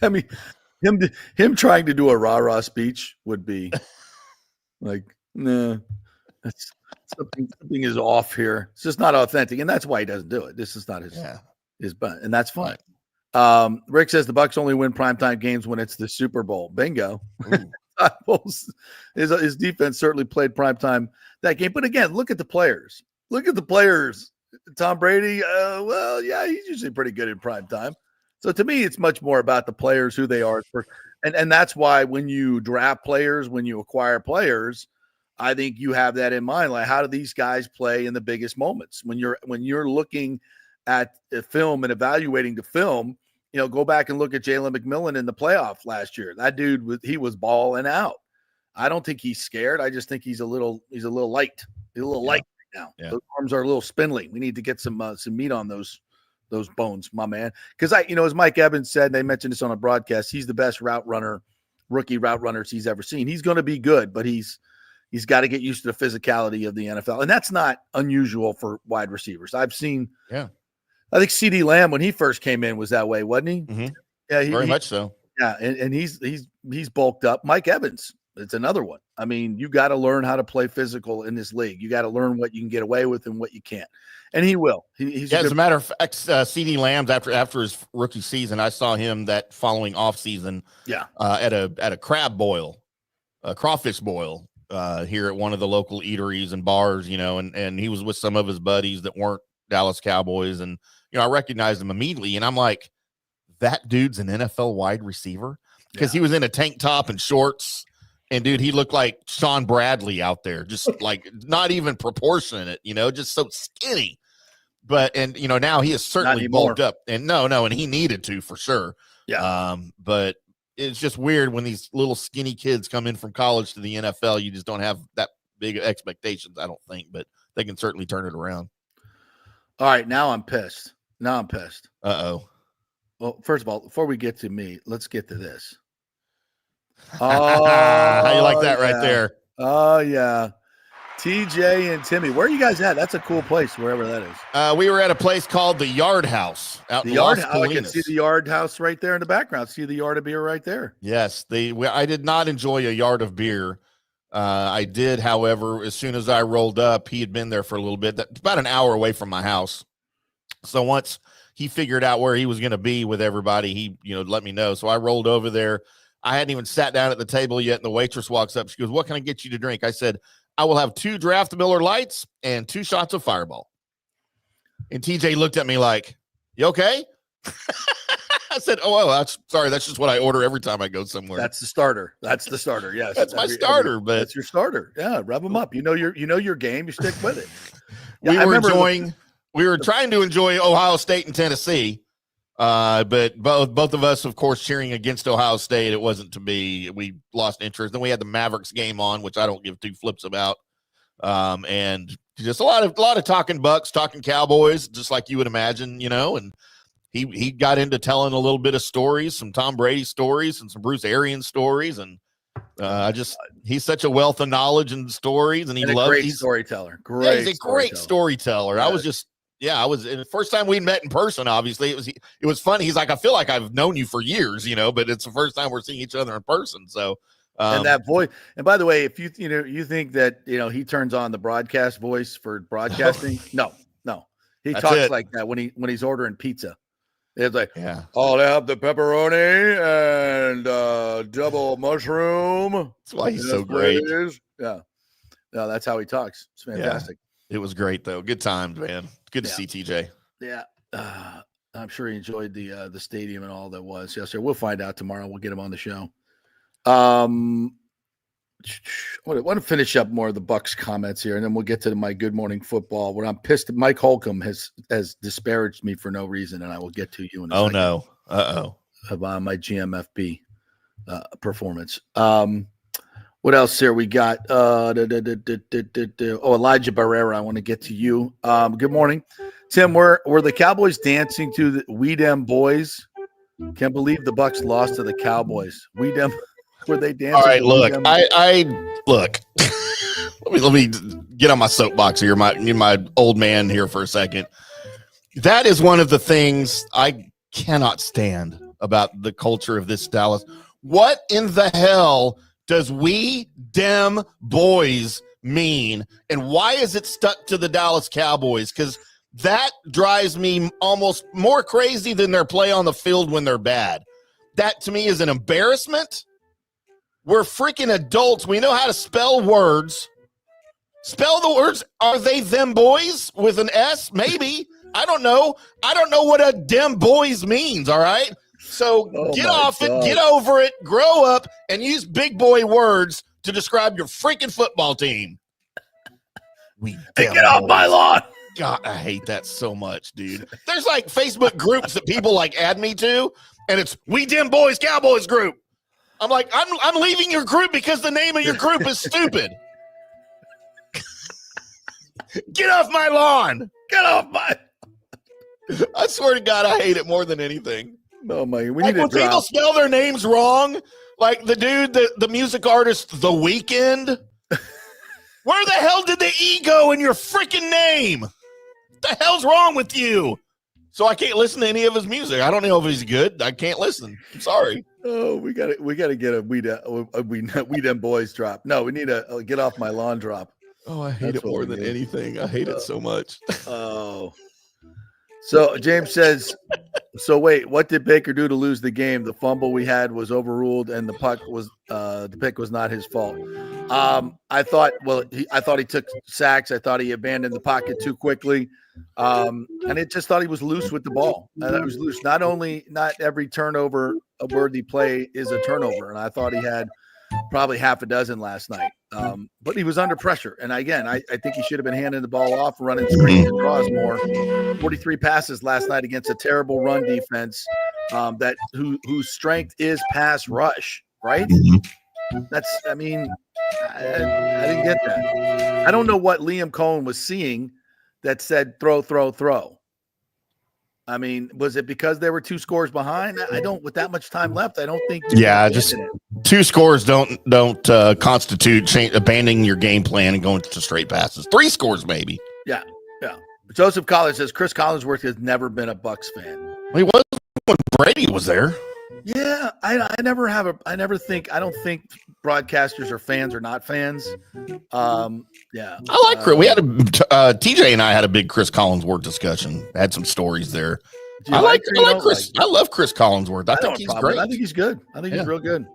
I mean, him trying to do a rah-rah speech would be like, nah, that's something is off here. It's just not authentic, and that's why he doesn't do it. This is not his butt, and that's fine. Right. Rick says the Bucs only win primetime games when it's the Super Bowl. Bingo. His defense certainly played primetime that game, but again, look at the players. Tom Brady, he's usually pretty good in primetime. So to me, it's much more about the players, who they are. And that's why when you draft players, when you acquire players, I think you have that in mind. Like, how do these guys play in the biggest moments? When you're looking at the film and evaluating the film, go back and look at Jalen McMillan in the playoff last year. That dude, he was balling out. I don't think he's scared. I just think he's a little light. He's a little light right now. Yeah. Those arms are a little spindly. We need to get some meat on those bones, my man. Because as Mike Evans said, they mentioned this on a broadcast, he's the best rookie route runners he's ever seen. He's going to be good, but he's got to get used to the physicality of the NFL. And that's not unusual for wide receivers. I've seen, I think CeeDee Lamb, when he first came in, was that way, wasn't he? Mm-hmm. Yeah, very much so. Yeah, and he's bulked up. Mike Evans, it's another one. I mean, you got to learn how to play physical in this league. You got to learn what you can get away with and what you can't. And he will. As a matter of fact, CeeDee Lamb's after his rookie season, I saw him that following off season. At a crawfish boil here at one of the local eateries and bars, and he was with some of his buddies that weren't Dallas Cowboys, and I recognized him immediately, and I'm like, that dude's an NFL wide receiver, because he was in a tank top and shorts. And dude, he looked like Sean Bradley out there, just like not even proportionate, just so skinny. But now he is certainly bulked up, and and he needed to for sure. Yeah. But it's just weird when these little skinny kids come in from college to the NFL. You just don't have that big expectations, I don't think, but they can certainly turn it around. All right, now I'm pissed. Uh-oh. Well, first of all, before we get to me, let's get to this. Oh, how you like that right there? Oh, yeah. TJ and Timmy. Where are you guys at? That's a cool place, wherever that is. We were at a place called the Yard House out in Las Colinas. I can see the Yard House right there in the background. See the yard of beer right there. Yes. I did not enjoy a yard of beer. I did, however, as soon as I rolled up, he had been there for a little bit. That's about an hour away from my house. So once he figured out where he was going to be with everybody, he let me know. So I rolled over there. I hadn't even sat down at the table yet, and the waitress walks up. She goes, "What can I get you to drink?" I said, "I will have 2 draft Miller Lights and 2 shots of Fireball." And TJ looked at me like, "You okay?" I said, "Oh, well, sorry. That's just what I order every time I go somewhere." That's the starter. Yes, that's my starter. But that's your starter. Yeah, rev them up. You know your game. You stick with it. We were trying to enjoy Ohio State and Tennessee. But both of us, of course, cheering against Ohio State. It wasn't to be. We lost interest. Then we had the Mavericks game on, which I don't give 2 flips about. And just a lot of talking Bucs, talking Cowboys, just like you would imagine, and he got into telling a little bit of stories, some Tom Brady stories and some Bruce Arians stories. And he's such a wealth of knowledge and stories, and he's a great storyteller. He's a great storyteller. Yeah. I was just, Yeah, I was. And the first time we met in person, obviously, it was funny. He's like, I feel like I've known you for years, but it's the first time we're seeing each other in person. So, and that voice. And by the way, if you think that he turns on the broadcast voice for broadcasting, no, he talks like that when he's ordering pizza. It's like, I'll have the pepperoni and double mushroom. That's why he's so great. Yeah, no, that's how he talks. It's fantastic. Yeah. It was great though. Good times, man. Good to see TJ. Yeah, I'm sure he enjoyed the stadium and all that was. Yes, sir. We'll find out tomorrow. We'll get him on the show. I want to finish up more of the Bucs comments here, and then we'll get to my Good Morning Football. Where I'm pissed, Mike Holcomb has disparaged me for no reason, and I will get to you in a second. No, About my GMFB performance. What else here we got? Elijah Barrera. I want to get to you. Good morning, Tim. Were the Cowboys dancing to the We Dem Boys? Can't believe the Bucs lost to the Cowboys. We Dem. Were they dancing? All right, look. I look. let me get on my soapbox here. You're my old man here for a second. That is one of the things I cannot stand about the culture of this Dallas. What in the hell does We Dem Boys mean, and why is it stuck to the Dallas Cowboys? Because that drives me almost more crazy than their play on the field when they're bad. That to me is an embarrassment. We're freaking adults. We know how to spell words. Spell the words. Are they them boys with an S? Maybe. I don't know. I don't know what a dem boys means, all right? So get off it, get over it, grow up, and use big boy words to describe your freaking football team. Get off my lawn. God, I hate that so much, dude. There's like Facebook groups that people like add me to, and it's We Dem Boys Cowboys group. I'm like, I'm leaving your group because the name of your group is stupid. Get off my lawn. Get off my. I swear to God, I hate it more than anything. No, man. We like need when to drop. people spell their names wrong, like the dude, the music artist, The Weeknd. Where the hell did the E go in your freaking name? What the hell's wrong with you? So I can't listen to any of his music. I don't know if he's good. I can't listen. I'm sorry. Oh, we gotta get a We Dem Boys drop. No, we need a Get Off My Lawn drop. Oh, I hate it more than anything. I hate it so much. Oh. So James says, so wait, what did Baker do to lose the game? The fumble we had was overruled, and the pick was not his fault. I thought he took sacks. I thought he abandoned the pocket too quickly. And it just thought he was loose with the ball. And it was loose. Not every turnover a worthy play is a turnover. And I thought he had probably half a dozen last night. But he was under pressure. And again, I think he should have been handing the ball off, running screens and draws more. 43 passes last night against a terrible run defense whose strength is pass rush, right? I didn't get that. I don't know what Liam Cohen was seeing that said throw, throw, throw. I mean, was it because they were 2 scores behind? With that much time left, I don't think. Yeah, just 2 scores don't constitute abandoning your game plan and going to straight passes. 3 scores, maybe. Yeah. Joseph Collins says Chris Collinsworth has never been a Bucs fan. He was when Brady was there. Yeah, I don't think broadcasters are fans or not fans. Yeah, I like Chris. We had TJ and I had a big Chris Collinsworth discussion. Had some stories there. I like Chris. I love Chris Collinsworth. I think he's great. I think he's good. I think he's real good.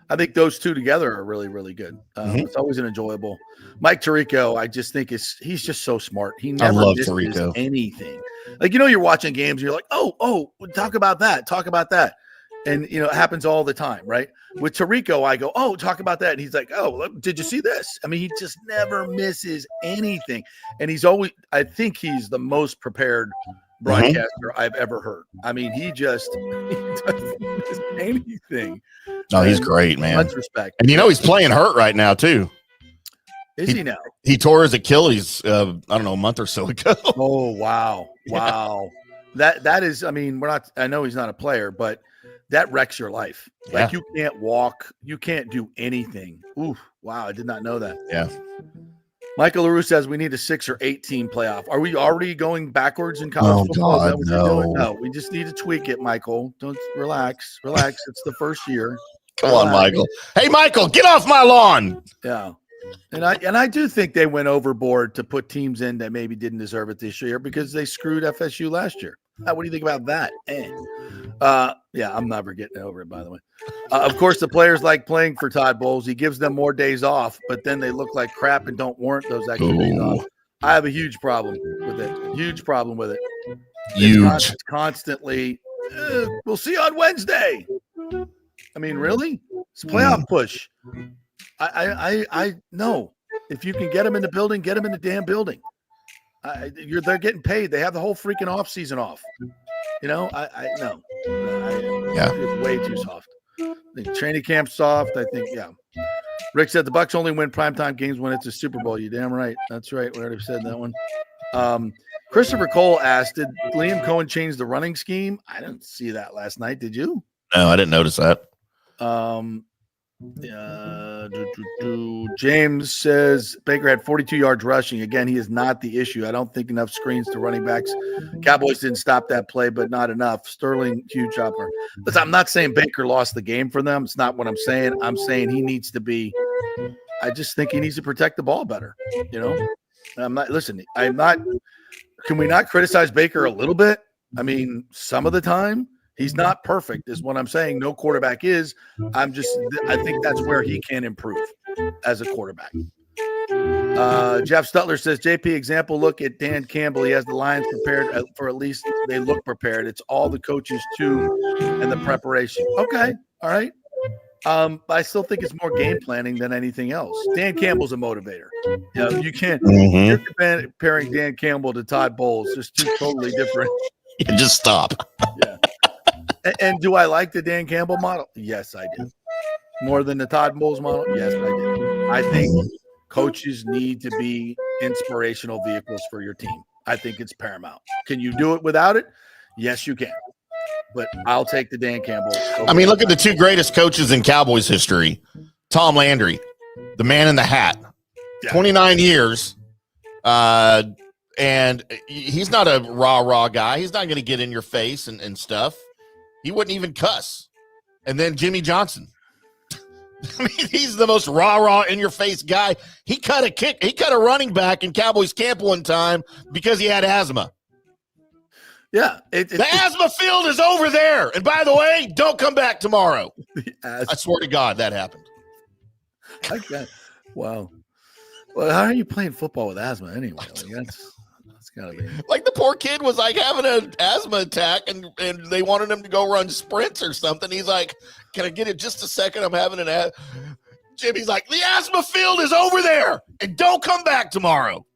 I think those two together are really, really good. It's always an enjoyable. Mike Tirico, I just think he's just so smart. He never misses anything. Like, you're watching games, and you're like, oh, talk about that. And, it happens all the time, right? With Tirico, I go, oh, talk about that. And he's like, oh, did you see this? I mean, he just never misses anything. And I think he's the most prepared broadcaster I've ever heard. I mean, he doesn't miss anything. No, he's great, man. Much respect. And he's playing hurt right now, too. Is he now? He tore his Achilles, a month or so ago. Oh, wow. Wow. That is, I mean, I know he's not a player, but that wrecks your life. Like, you can't walk. You can't do anything. Ooh, wow. I did not know that. Yeah. Michael LaRue says we need a 6 or 8 team playoff. Are we already going backwards in college football? God, Is that what you're doing? No, we just need to tweak it, Michael. Don't relax. It's the first year. Come on, Michael. Hey, Michael, get off my lawn. Yeah. And I do think they went overboard to put teams in that maybe didn't deserve it this year because they screwed FSU last year. What do you think about that? Yeah, I'm never getting over it, by the way. Of course, the players like playing for Todd Bowles. He gives them more days off, but then they look like crap and don't warrant those extra days off. I have a huge problem with it. Huge problem with it. Huge. It's constantly, we'll see on Wednesday. I mean, really? It's a playoff push. I know. If you can get them in the building, get them in the damn building. They're getting paid. They have the whole freaking off season off. You know, no. It's way too soft. I think training camp soft. I think, yeah. Rick said the Bucs only win primetime games when it's a Super Bowl. You damn right. That's right. We already said that one. Christopher Cole asked, did Liam Cohen change the running scheme? I didn't see that last night. Did you? No, I didn't notice that. James says Baker had 42 yards rushing. Again, he is not the issue. I don't think enough screens to running backs. Cowboys didn't stop that play, but not enough. Sterling, huge upper. Listen, I'm not saying Baker lost the game for them. It's not what I'm saying. I'm saying he needs to be – I just think he needs to protect the ball better, you know? I'm not – listen, I'm not – can we not criticize Baker a little bit? I mean, some of the time. He's not perfect is what I'm saying. No quarterback is. I think that's where he can improve as a quarterback. Jeff Stutler says, JP, example, look at Dan Campbell. He has the Lions prepared for at least they look prepared. It's all the coaches too and the preparation. Okay. All right. But I still think it's more game planning than anything else. Dan Campbell's a motivator. You know, you can't you're comparing Dan Campbell to Todd Bowles. Just two totally different. Just stop. Yeah. And do I like the Dan Campbell model? Yes, I do. More than the Todd Bowles model? Yes, I do. I think coaches need to be inspirational vehicles for your team. I think it's paramount. Can you do it without it? Yes, you can. But I'll take the Dan Campbell. I mean, look at the two greatest coaches in Cowboys history. Tom Landry, the man in the hat, 29 years. And he's not a rah guy. He's not going to get in your face and stuff. He wouldn't even cuss. And then Jimmy Johnson. I mean, he's the most rah in your face guy. He cut a running back in Cowboys camp one time because he had asthma. Yeah. The asthma field is over there. And by the way, don't come back tomorrow. I swear to God, that happened. Like that. Wow. Well, how are you playing football with asthma anyway? Like that's gotta be. Like the poor kid was like having an asthma attack and they wanted him to go run sprints or something. He's like, can I get it just a second? I'm having an asthma. Jimmy's like, the asthma field is over there and don't come back tomorrow.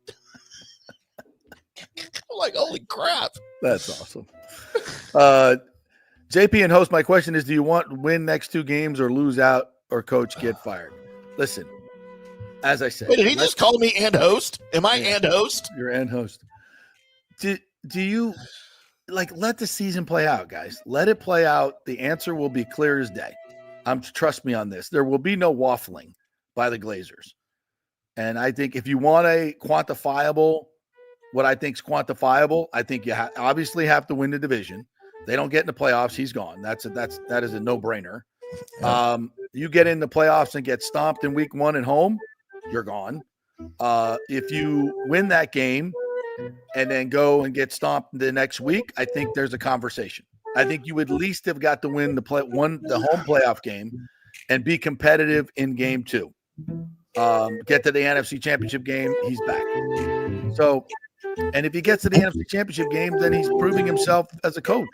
I'm like, holy crap. That's awesome. JP and host, my question is, do you want to win next 2 games or lose out or coach get fired? Listen, as I said. Wait, did he just call me and host? Am I and host? You're and host. Do you let the season play out, guys? Let it play out. The answer will be clear as day. Trust me on this. There will be no waffling by the Glazers. And I think if you want a quantifiable, what I think is quantifiable, I think you obviously have to win the division. They don't get in the playoffs, he's gone. That is a no-brainer. You get in the playoffs and get stomped in week 1 at home, you're gone. If you win that game and then go and get stomped the next week, I think there's a conversation. I think you at least have got to win the home playoff game and be competitive in game 2. Get to the NFC Championship game, he's back. So, and if he gets to the NFC Championship game, then he's proving himself as a coach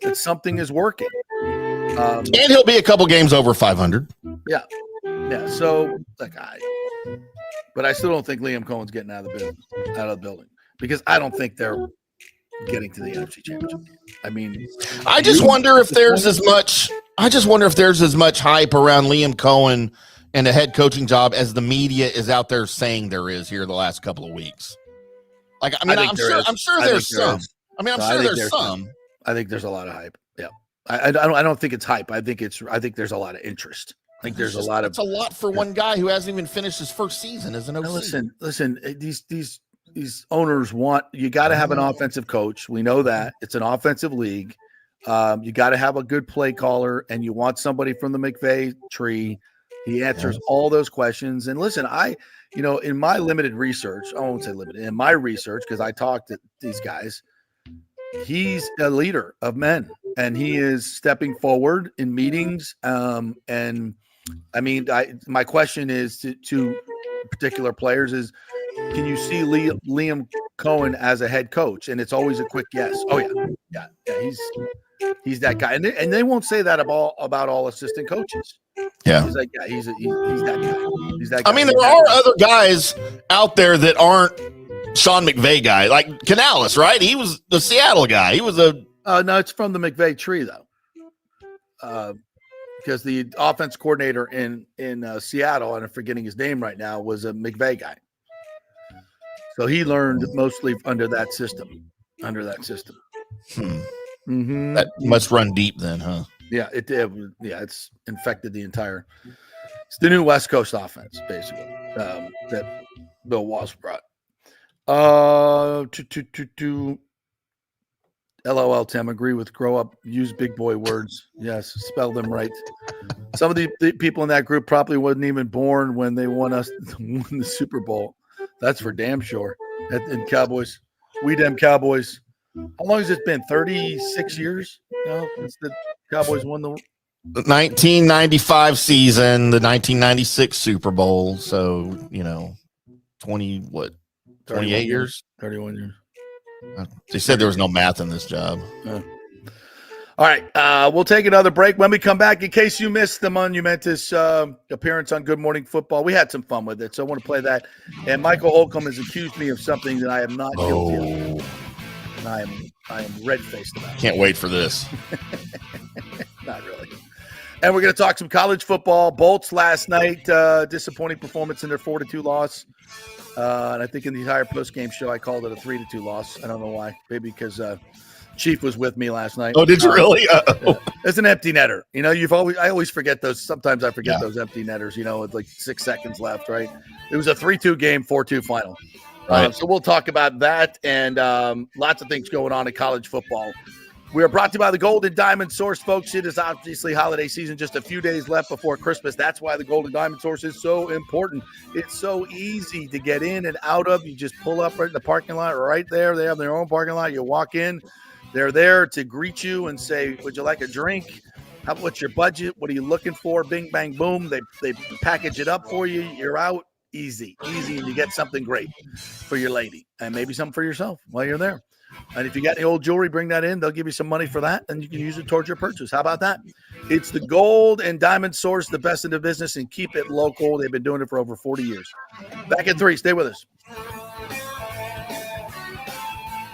that something is working. And he'll be a couple games over 500. Yeah. So, but I still don't think Liam Cohen's getting out of the building. Because I don't think they're getting to the NFC Championship game. I mean, I just wonder if there's as much hype around Liam Cohen and a head coaching job as the media is out there saying there is here the last couple of weeks. Like, I mean, I'm sure there's some. I mean, I'm sure there's some. I think there's a lot of hype. Yeah. I don't think it's hype. I think there's a lot of interest. think there's a lot of. It's a lot for one guy who hasn't even finished his first season as an OC. Listen. These owners want you got to have an offensive coach. We know that it's an offensive league. You got to have a good play caller, and you want somebody from the McVay tree. He answers all those questions. And listen, in my limited research, I won't say limited, in my research, because I talked to these guys, he's a leader of men, and he is stepping forward in meetings. And I mean, my question is to particular players is, can you see Liam Cohen as a head coach? And it's always a quick yes. Oh yeah. He's that guy, and they won't say that about all assistant coaches. Yeah, he's like, yeah, he's that guy. He's that guy. I mean, there are other guys out there that aren't Sean McVay guy, like Canales, right? He was the Seattle guy. He was a no, it's from the McVay tree though, because the offense coordinator in Seattle, and I'm forgetting his name right now, was a McVay guy. So he learned mostly under that system. Mm-hmm. That must run deep then, huh? Yeah, it did. Yeah, it's infected the entire. It's the new West Coast offense, basically, that Bill Walsh brought. LOL, Tim. Agree with grow up. Use big boy words. Yes, spell them right. Some of the people in that group probably wasn't even born when they won the Super Bowl. That's for damn sure. In Cowboys, we them Cowboys. How long has it been? 36 years now since the Cowboys won the 1995 season, the 1996 Super Bowl. So 28 years, 31 years. They said there was no math in this job. All right, we'll take another break. When we come back, in case you missed the monumentous appearance on Good Morning Football, we had some fun with it, so I want to play that. And Michael Holcomb has accused me of something that I am not guilty of. And I am red-faced about it. Can't wait for this. Not really. And we're going to talk some college football. Bolts last night, disappointing performance in their 4-2 loss. And I think in the entire post-game show, I called it a 3-2 loss. I don't know why. Maybe because Chief was with me last night. Oh, did you really? It's an empty netter. I always forget those. Sometimes I forget those empty netters, with like 6 seconds left, right? It was a 3-2 game, 4-2 final. Right. So we'll talk about that and lots of things going on in college football. We are brought to you by the Golden Diamond Source, folks. It is obviously holiday season, just a few days left before Christmas. That's why the Golden Diamond Source is so important. It's so easy to get in and out of. You just pull up right in the parking lot right there. They have their own parking lot. You walk in. They're there to greet you and say, would you like a drink? What's your budget? What are you looking for? Bing, bang, boom. They package it up for you. You're out. Easy, and you get something great for your lady and maybe something for yourself while you're there. And if you got any old jewelry, bring that in. They'll give you some money for that, and you can use it towards your purchase. How about that? It's the Gold and Diamond Source, the best in the business, and keep it local. They've been doing it for over 40 years. Back at 3. Stay with us.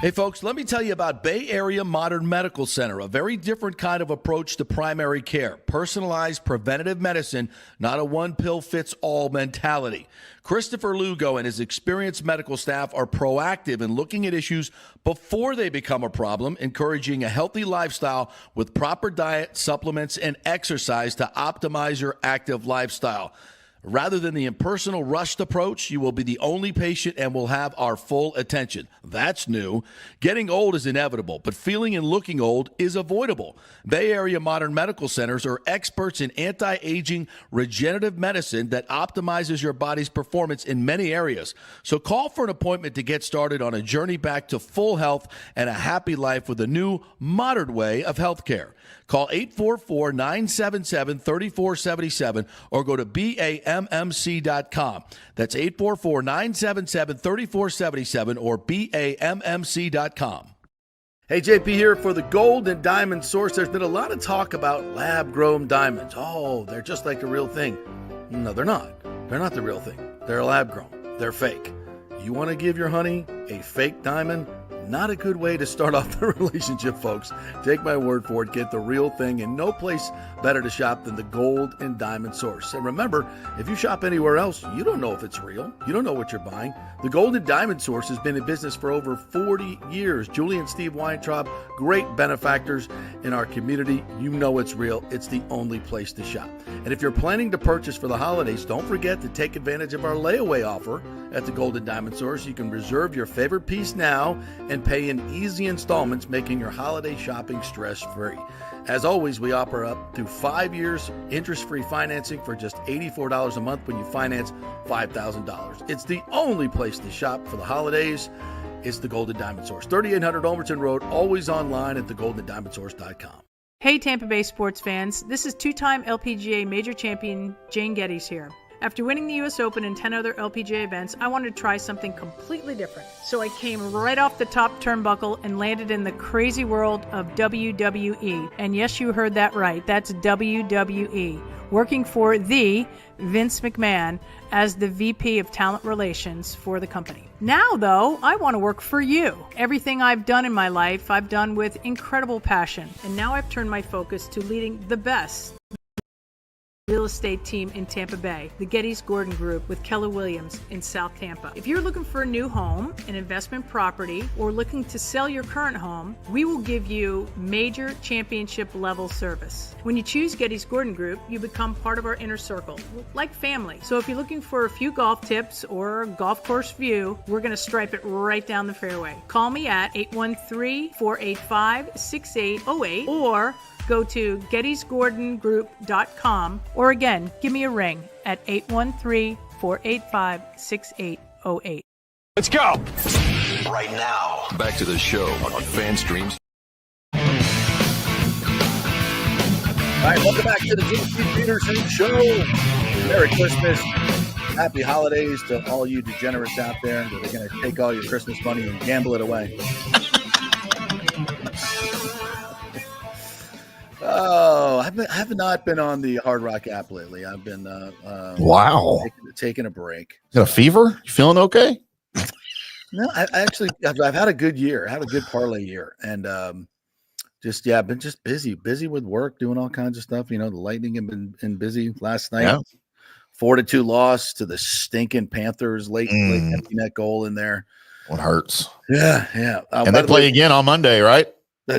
Hey, folks, let me tell you about Bay Area Modern Medical Center, a very different kind of approach to primary care. Personalized preventative medicine, not a one-pill-fits-all mentality. Christopher Lugo and his experienced medical staff are proactive in looking at issues before they become a problem, encouraging a healthy lifestyle with proper diet, supplements, and exercise to optimize your active lifestyle. Rather than the impersonal, rushed approach, you will be the only patient and will have our full attention. That's new. Getting old is inevitable, but feeling and looking old is avoidable. Bay Area Modern Medical Centers are experts in anti-aging regenerative medicine that optimizes your body's performance in many areas. So call for an appointment to get started on a journey back to full health and a happy life with a new, modern way of healthcare. Call 844-977-3477 or go to BAMMC.com. That's 844-977-3477 or BAMMC.com. Hey, JP here for the Gold and Diamond Source. There's been a lot of talk about lab-grown diamonds. Oh, they're just like the real thing. No, they're not. They're not the real thing. They're lab-grown. They're fake. You want to give your honey a fake diamond? Not a good way to start off the relationship, folks. Take my word for it. Get the real thing, and no place better to shop than the Gold and Diamond Source. And remember, if you shop anywhere else, you don't know if it's real. You don't know what you're buying. The Gold and Diamond Source has been in business for over 40 years. Julie and Steve Weintraub, great benefactors in our community. You know it's real. It's the only place to shop. And if you're planning to purchase for the holidays, don't forget to take advantage of our layaway offer at the Gold and Diamond Source. You can reserve your favorite piece now and pay in easy installments, making your holiday shopping stress-free. As always, we offer up to 5 years interest-free financing for just $84 a month when you finance $5,000. It's the only place to shop for the holidays. It's the Golden Diamond Source, 3800 Ulmerton Road, always online at thegoldendiamondsource.com. Hey Tampa Bay sports fans, this is two-time LPGA major champion Jane Geddes here. After winning the US Open and 10 other LPGA events, I wanted to try something completely different. So I came right off the top turnbuckle and landed in the crazy world of WWE. And yes, you heard that right, that's WWE. Working for the Vince McMahon as the VP of Talent Relations for the company. Now, though, I want to work for you. Everything I've done in my life, I've done with incredible passion. And now I've turned my focus to leading the best real estate team in Tampa Bay, the Geddes Gordon Group with Keller Williams in South Tampa. If you're looking for a new home, an investment property, or looking to sell your current home, we will give you major championship level service. When you choose Geddes Gordon Group, you become part of our inner circle, like family. So if you're looking for a few golf tips or a golf course view, we're going to stripe it right down the fairway. Call me at 813-485-6808 or go to gettysgordongroup.com, or again, give me a ring at 813-485-6808. Let's go! Right now. Back to the show on FanStreams. All right, welcome back to the JP Peterson Show. Merry Christmas. Happy holidays to all you degenerates out there that are going to take all your Christmas money and gamble it away. Oh, I have not been on the Hard Rock app lately. I've been taking a break. Got a fever? You feeling okay? No, I've had a good year. I had a good parlay year, and I've been just busy with work, doing all kinds of stuff. You know, the Lightning have been busy last night. Yeah. 4-2 loss to the stinking Panthers, late empty net goal in there. What hurts? Yeah. And they play again on Monday, right?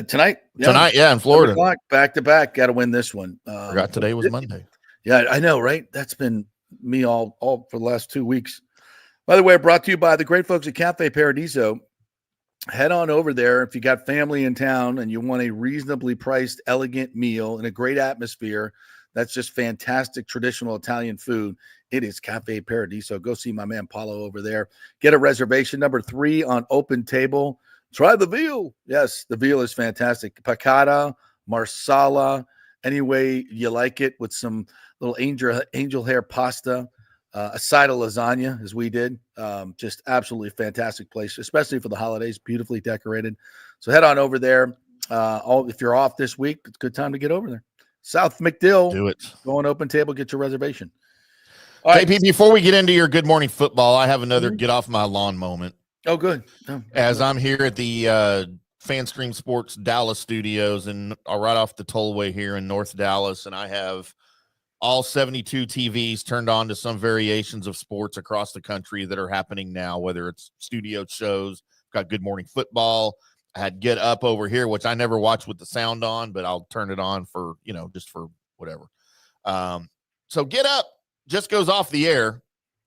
Tonight, in Florida. Back to back. Got to win this one. Forgot today was Monday. Yeah, I know, right? That's been me all for the last 2 weeks. By the way, brought to you by the great folks at Cafe Paradiso. Head on over there if you got family in town and you want a reasonably priced, elegant meal in a great atmosphere. That's just fantastic traditional Italian food. It is Cafe Paradiso. Go see my man Paulo over there. Get a reservation. Number 3 on Open Table. Try the veal. Yes, the veal is fantastic. Piccata, marsala, any way you like it, with some little angel hair pasta, a side of lasagna, as we did. Just absolutely fantastic place, especially for the holidays. Beautifully decorated. So head on over there. If you're off this week, it's a good time to get over there. South McDill. Do it. Go on Open Table, get your reservation. All right, JP, before we get into your Good Morning Football, I have another get off my lawn moment. Oh, good. As I'm here at the FanStream Sports Dallas studios and right off the tollway here in North Dallas, and I have all 72 TVs turned on to some variations of sports across the country that are happening now, whether it's studio shows, got Good Morning Football. I had Get Up over here, which I never watch with the sound on, but I'll turn it on for, just for whatever. So Get Up just goes off the air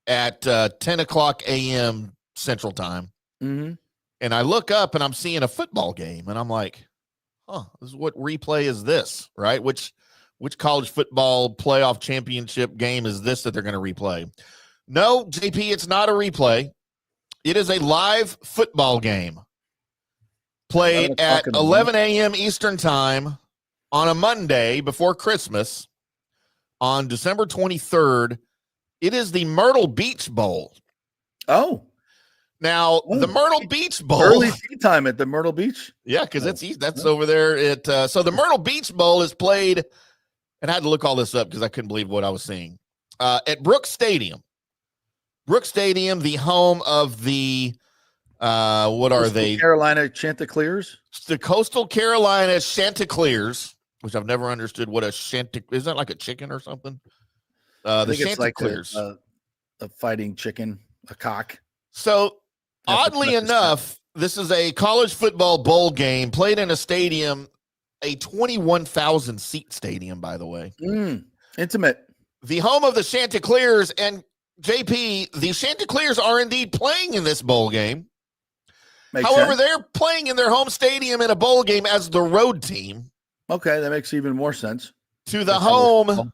at 10 o'clock a.m. Central Time. Mm-hmm. And I look up and I'm seeing a football game, and I'm like, this is what replay is this, right? Which college football playoff championship game is this that they're going to replay? No, JP, it's not a replay. It is a live football game played at 11 a.m. Eastern Time on a Monday before Christmas on December 23rd. It is the Myrtle Beach Bowl. Oh. Now, the Myrtle Beach Bowl. Early tea time at the Myrtle Beach? Yeah, because that's over there. So the Myrtle Beach Bowl is played, and I had to look all this up because I couldn't believe what I was seeing, at Brooks Stadium. Brooks Stadium, the home of the What are they? Carolina Chanticleers? The Coastal Carolina Chanticleers, which I've never understood what a is that like a chicken or something? I The think it's like Chanticleers. a fighting chicken, a cock. So That's oddly enough, this is a college football bowl game played in a stadium, a 21,000 seat stadium, by the way. Intimate. The home of the Chanticleers, and JP, the Chanticleers are indeed playing in this bowl game. However, they're playing in their home stadium in a bowl game as the road team. Okay, that makes even more sense. To the home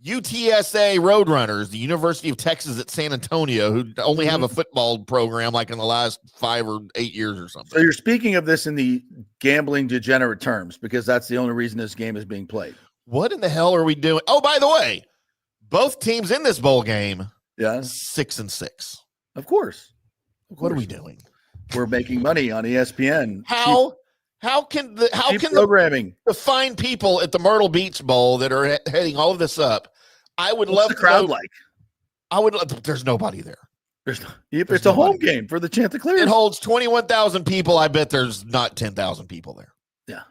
UTSA Roadrunners, the University of Texas at San Antonio, who only have a football program like in the last 5 or 8 years or something. So you're speaking of this in the gambling degenerate terms because that's the only reason this game is being played. What in the hell are we doing? Oh, by the way, both teams in this bowl game, 6-6. Of course. What are we doing? We're making money on ESPN. How can the programming the fine people at the Myrtle Beach Bowl that are heading all of this up? I would love the to crowd know, like. I would. There's nobody there. It's a home game for the Chanticleers. It holds 21,000 people. I bet there's not 10,000 people there. Yeah,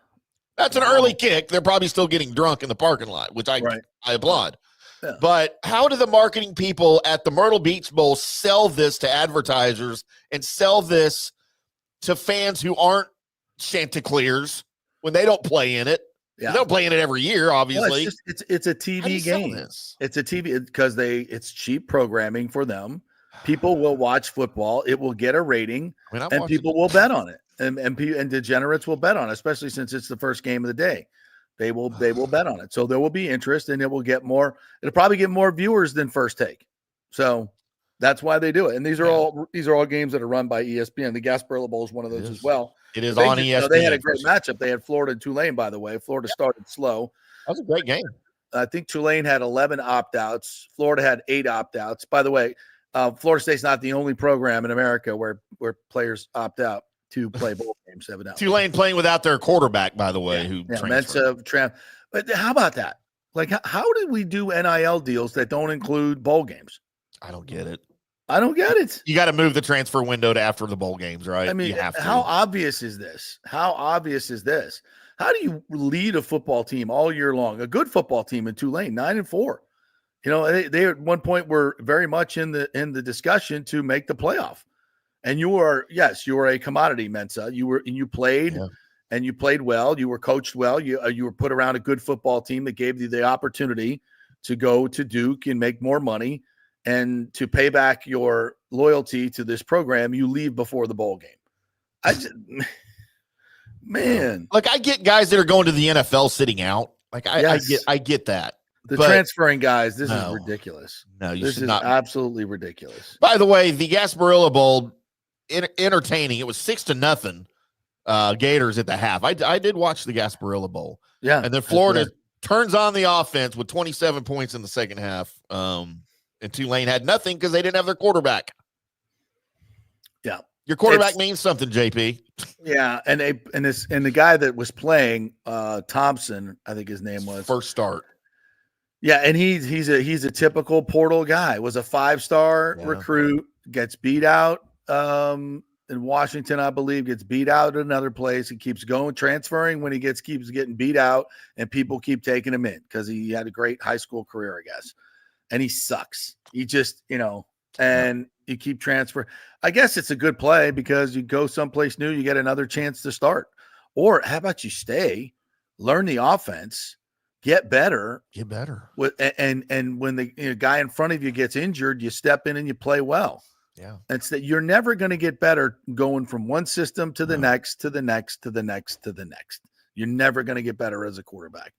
that's an early kick. They're probably still getting drunk in the parking lot, which I applaud. Yeah. But how do the marketing people at the Myrtle Beach Bowl sell this to advertisers and sell this to fans who aren't Chanticleers when they don't play in it? Yeah. They don't play in it every year, obviously. Well, it's a TV game. It's a TV because it's cheap programming for them. People will watch football. It will get a rating, and people will bet on it. And degenerates will bet on it, especially since it's the first game of the day. They will bet on it. So there will be interest, and it will get more. It'll probably get more viewers than First Take. So that's why they do it. And these are all games that are run by ESPN. The Gasparilla Bowl is one of those as well. It is on ESPN. They had a great matchup. They had Florida and Tulane, by the way. Florida started slow. That was a great game. I think Tulane had 11 opt-outs. Florida had 8 opt-outs. By the way, Florida State's not the only program in America where players opt out to play bowl games, evidently. Tulane playing without their quarterback, by the way, But how about that? Like, how did we do NIL deals that don't include bowl games? I don't get it. You got to move the transfer window to after the bowl games, right? I mean, you have to. How obvious is this? How do you lead a football team all year long? A good football team in Tulane, 9-4. You know, they at one point were very much in the discussion to make the playoff. And you are a commodity, Mensa. You played and you played well. You were coached well. You were put around a good football team that gave you the opportunity to go to Duke and make more money. And to pay back your loyalty to this program, you leave before the bowl game. Like I get guys that are going to the NFL sitting out. Like I get that. The transferring guys, this is ridiculous. No, this is absolutely ridiculous. By the way, the Gasparilla Bowl, entertaining. It was 6-0. Gators at the half. I did watch the Gasparilla Bowl. Yeah, and then Florida turns on the offense with 27 points in the second half. And Tulane had nothing because they didn't have their quarterback. Yeah. Your quarterback means something, JP. Yeah, and the guy that was playing, Thompson, I think his name was. First start. Yeah, and he's a typical portal guy. Was a 5-star recruit, gets beat out in Washington, I believe, gets beat out at another place. He keeps going, transferring when he keeps getting beat out, and people keep taking him in because he had a great high school career, I guess. And he sucks. He just, and you keep transferring. I guess it's a good play because you go someplace new, you get another chance to start. Or how about you stay, learn the offense, get better. And when the guy in front of you gets injured, you step in and you play well. Yeah. It's that you're never going to get better going from one system to the next, to the next, to the next, to the next. You're never going to get better as a quarterback.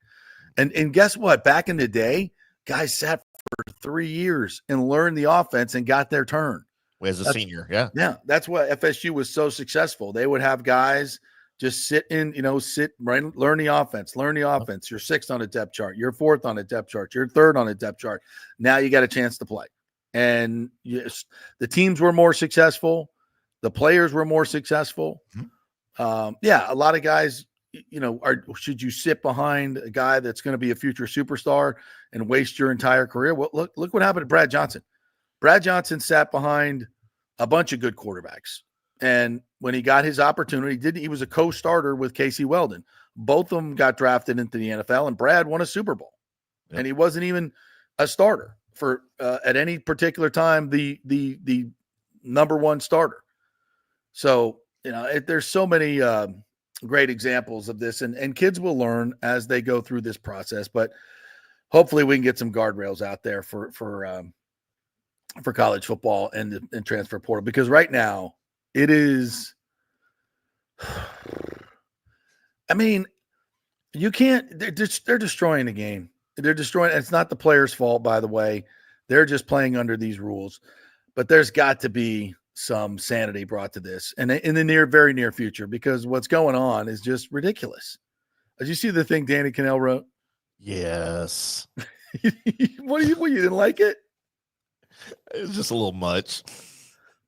And guess what? Back in the day, guys sat for 3 years and learned the offense and got their turn. As a senior, yeah. Yeah, that's why FSU was so successful. They would have guys just learn the offense, You're 6th on a depth chart. You're 4th on a depth chart. You're 3rd on a depth chart. Now you got a chance to play. And the teams were more successful. The players were more successful. Mm-hmm. A lot of guys, should you sit behind a guy that's going to be a future superstar and waste your entire career? Well, look what happened to Brad Johnson. Brad Johnson sat behind a bunch of good quarterbacks And when he got his opportunity, he was a co-starter with Casey Weldon. Both of them got drafted into the NFL, and Brad won a Super Bowl. Yep. And he wasn't even a starter for at any particular time, the number one starter. So, there's so many great examples of this, and kids will learn as they go through this process, but hopefully we can get some guardrails out there for college football and transfer portal, because right now it is, I mean, you can't, they're destroying the game. They're destroying, it's not the players' fault, by the way. They're just playing under these rules, but there's got to be some sanity brought to this, and in the very near future, because what's going on is just ridiculous. Did you see the thing Danny Cannell wrote? Yes. What you didn't like it? It was just a little much.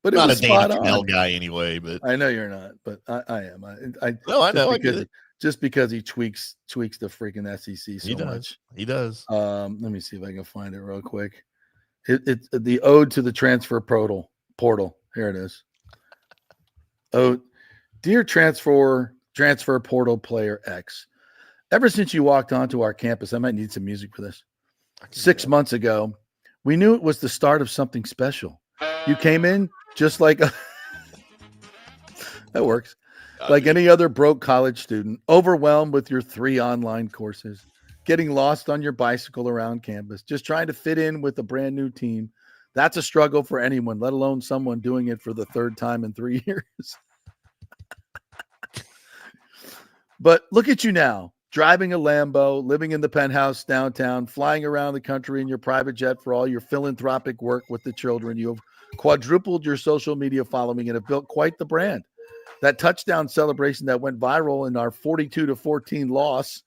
But not it was a Danny spot Cannell on. guy anyway. But I know you're not, but I am. I know. I get it. Just because he tweaks the freaking SEC so much. He does. Let me see if I can find it real quick. It's the ode to the transfer portal. Here it is. Oh, dear transfer portal player X. Ever since you walked onto our campus, I might need some music for this. 6 months ago, we knew it was the start of something special. You came in just like that works. Like any other broke college student, overwhelmed with your 3 online courses, getting lost on your bicycle around campus, just trying to fit in with a brand new team. That's a struggle for anyone, let alone someone doing it for the 3rd time in 3 years. But look at you now, driving a Lambo, living in the penthouse downtown, flying around the country in your private jet for all your philanthropic work with the children. You have quadrupled your social media following and have built quite the brand. That touchdown celebration that went viral in our 42-14 loss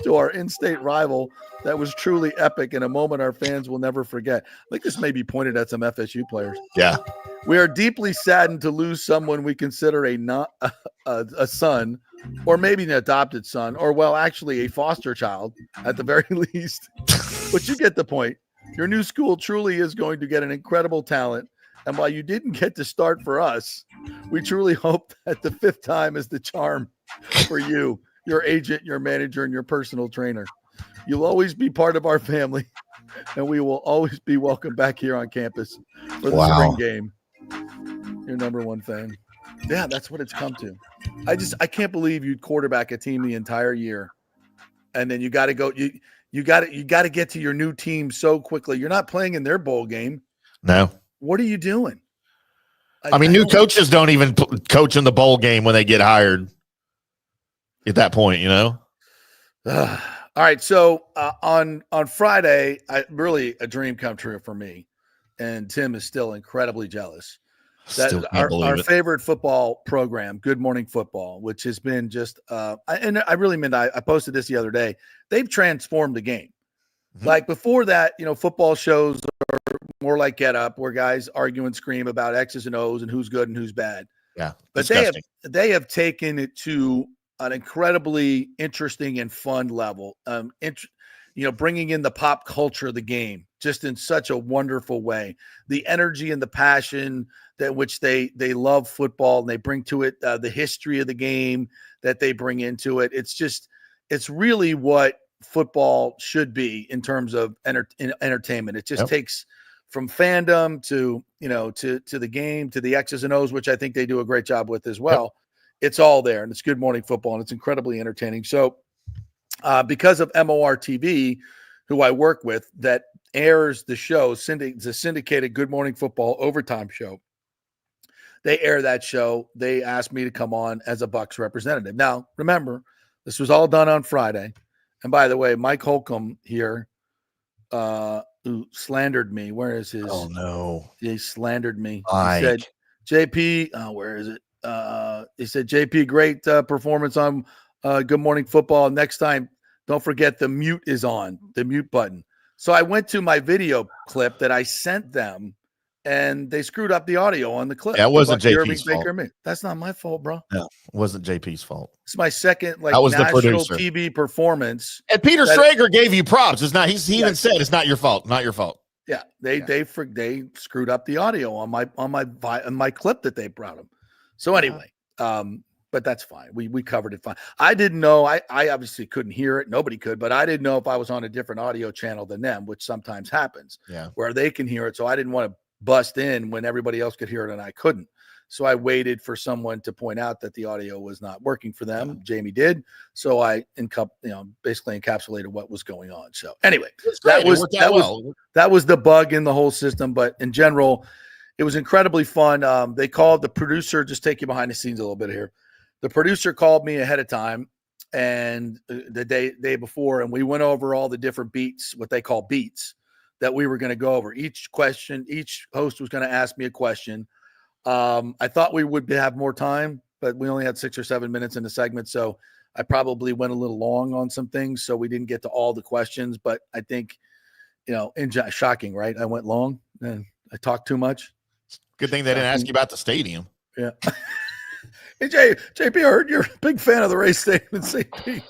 to our in-state rival, that was truly epic and a moment our fans will never forget. I think this may be pointed at some FSU players. Yeah. We are deeply saddened to lose someone we consider a son, or maybe an adopted son, or, well, actually a foster child at the very least. But you get the point. Your new school truly is going to get an incredible talent. And while you didn't get to start for us, we truly hope that the 5th time is the charm for you, your agent, your manager, and your personal trainer. You'll always be part of our family, and we will always be welcome back here on campus for the spring game. Your number one fan. Yeah, that's what it's come to. I can't believe you'd quarterback a team the entire year, and then you got to go. You got to get to your new team so quickly. You're not playing in their bowl game. No. What are you doing? I mean, new coaches don't even coach in the bowl game when they get hired at that point, All right. So on Friday, really a dream come true for me. And Tim is still incredibly jealous. That our favorite football program, Good Morning Football, which has been just and I really meant I posted this the other day. They've transformed the game. Mm-hmm. Like before that, football shows are more like Get Up, where guys argue and scream about X's and O's and who's good and who's bad. Yeah, but they have taken it to an incredibly interesting and fun level. Bringing in the pop culture of the game just in such a wonderful way. The energy and the passion that which they love football, and they bring to it the history of the game that they bring into it. It's really what football should be in terms of entertainment. It just takes from fandom to the game, to the X's and O's, which I think they do a great job with as well. Yep. It's all there, and it's Good Morning Football, and it's incredibly entertaining. So because of MOR TV, who I work with, that airs the show, the syndicated Good Morning Football overtime show, they air that show. They asked me to come on as a Bucs representative. Now, remember, this was all done on Friday. And by the way, Mike Holcomb here, who slandered me. Where is his? Oh, no. He slandered me. Mike. He said, JP, where is it? He said, JP, great performance on Good Morning Football. Next time, don't forget the mute is on, the mute button. So I went to my video clip that I sent them, and they screwed up the audio on the clip. That wasn't JP's fault. That's not my fault, bro. No, it wasn't JP's fault. It's my second that was national the producer. TV performance. And Peter Strager gave you props. It's not. He even said it's not your fault. Not your fault. Yeah, they screwed up the audio on my clip that they brought him. So anyway, but that's fine. We covered it fine. I didn't know. I obviously couldn't hear it. Nobody could, but I didn't know if I was on a different audio channel than them, which sometimes happens. Yeah. Where they can hear it. So I didn't want to bust in when everybody else could hear it and I couldn't. So I waited for someone to point out that the audio was not working for them. Jamie did. So I basically encapsulated what was going on. So anyway, that was the bug in the whole system. But in general, it was incredibly fun. They called the producer, just take you behind the scenes a little bit here. The producer called me ahead of time and the day before, and we went over all the different beats, what they call beats, that we were going to go over. Each host was going to ask me a question. I thought we would have more time, but we only had 6 or 7 minutes in the segment. So I probably went a little long on some things. So we didn't get to all the questions, but I think, shocking, right? I went long and I talked too much. Good thing they didn't ask you about the stadium. Yeah. Hey, JP, I heard you're a big fan of the Rays Stadium in St. Pete.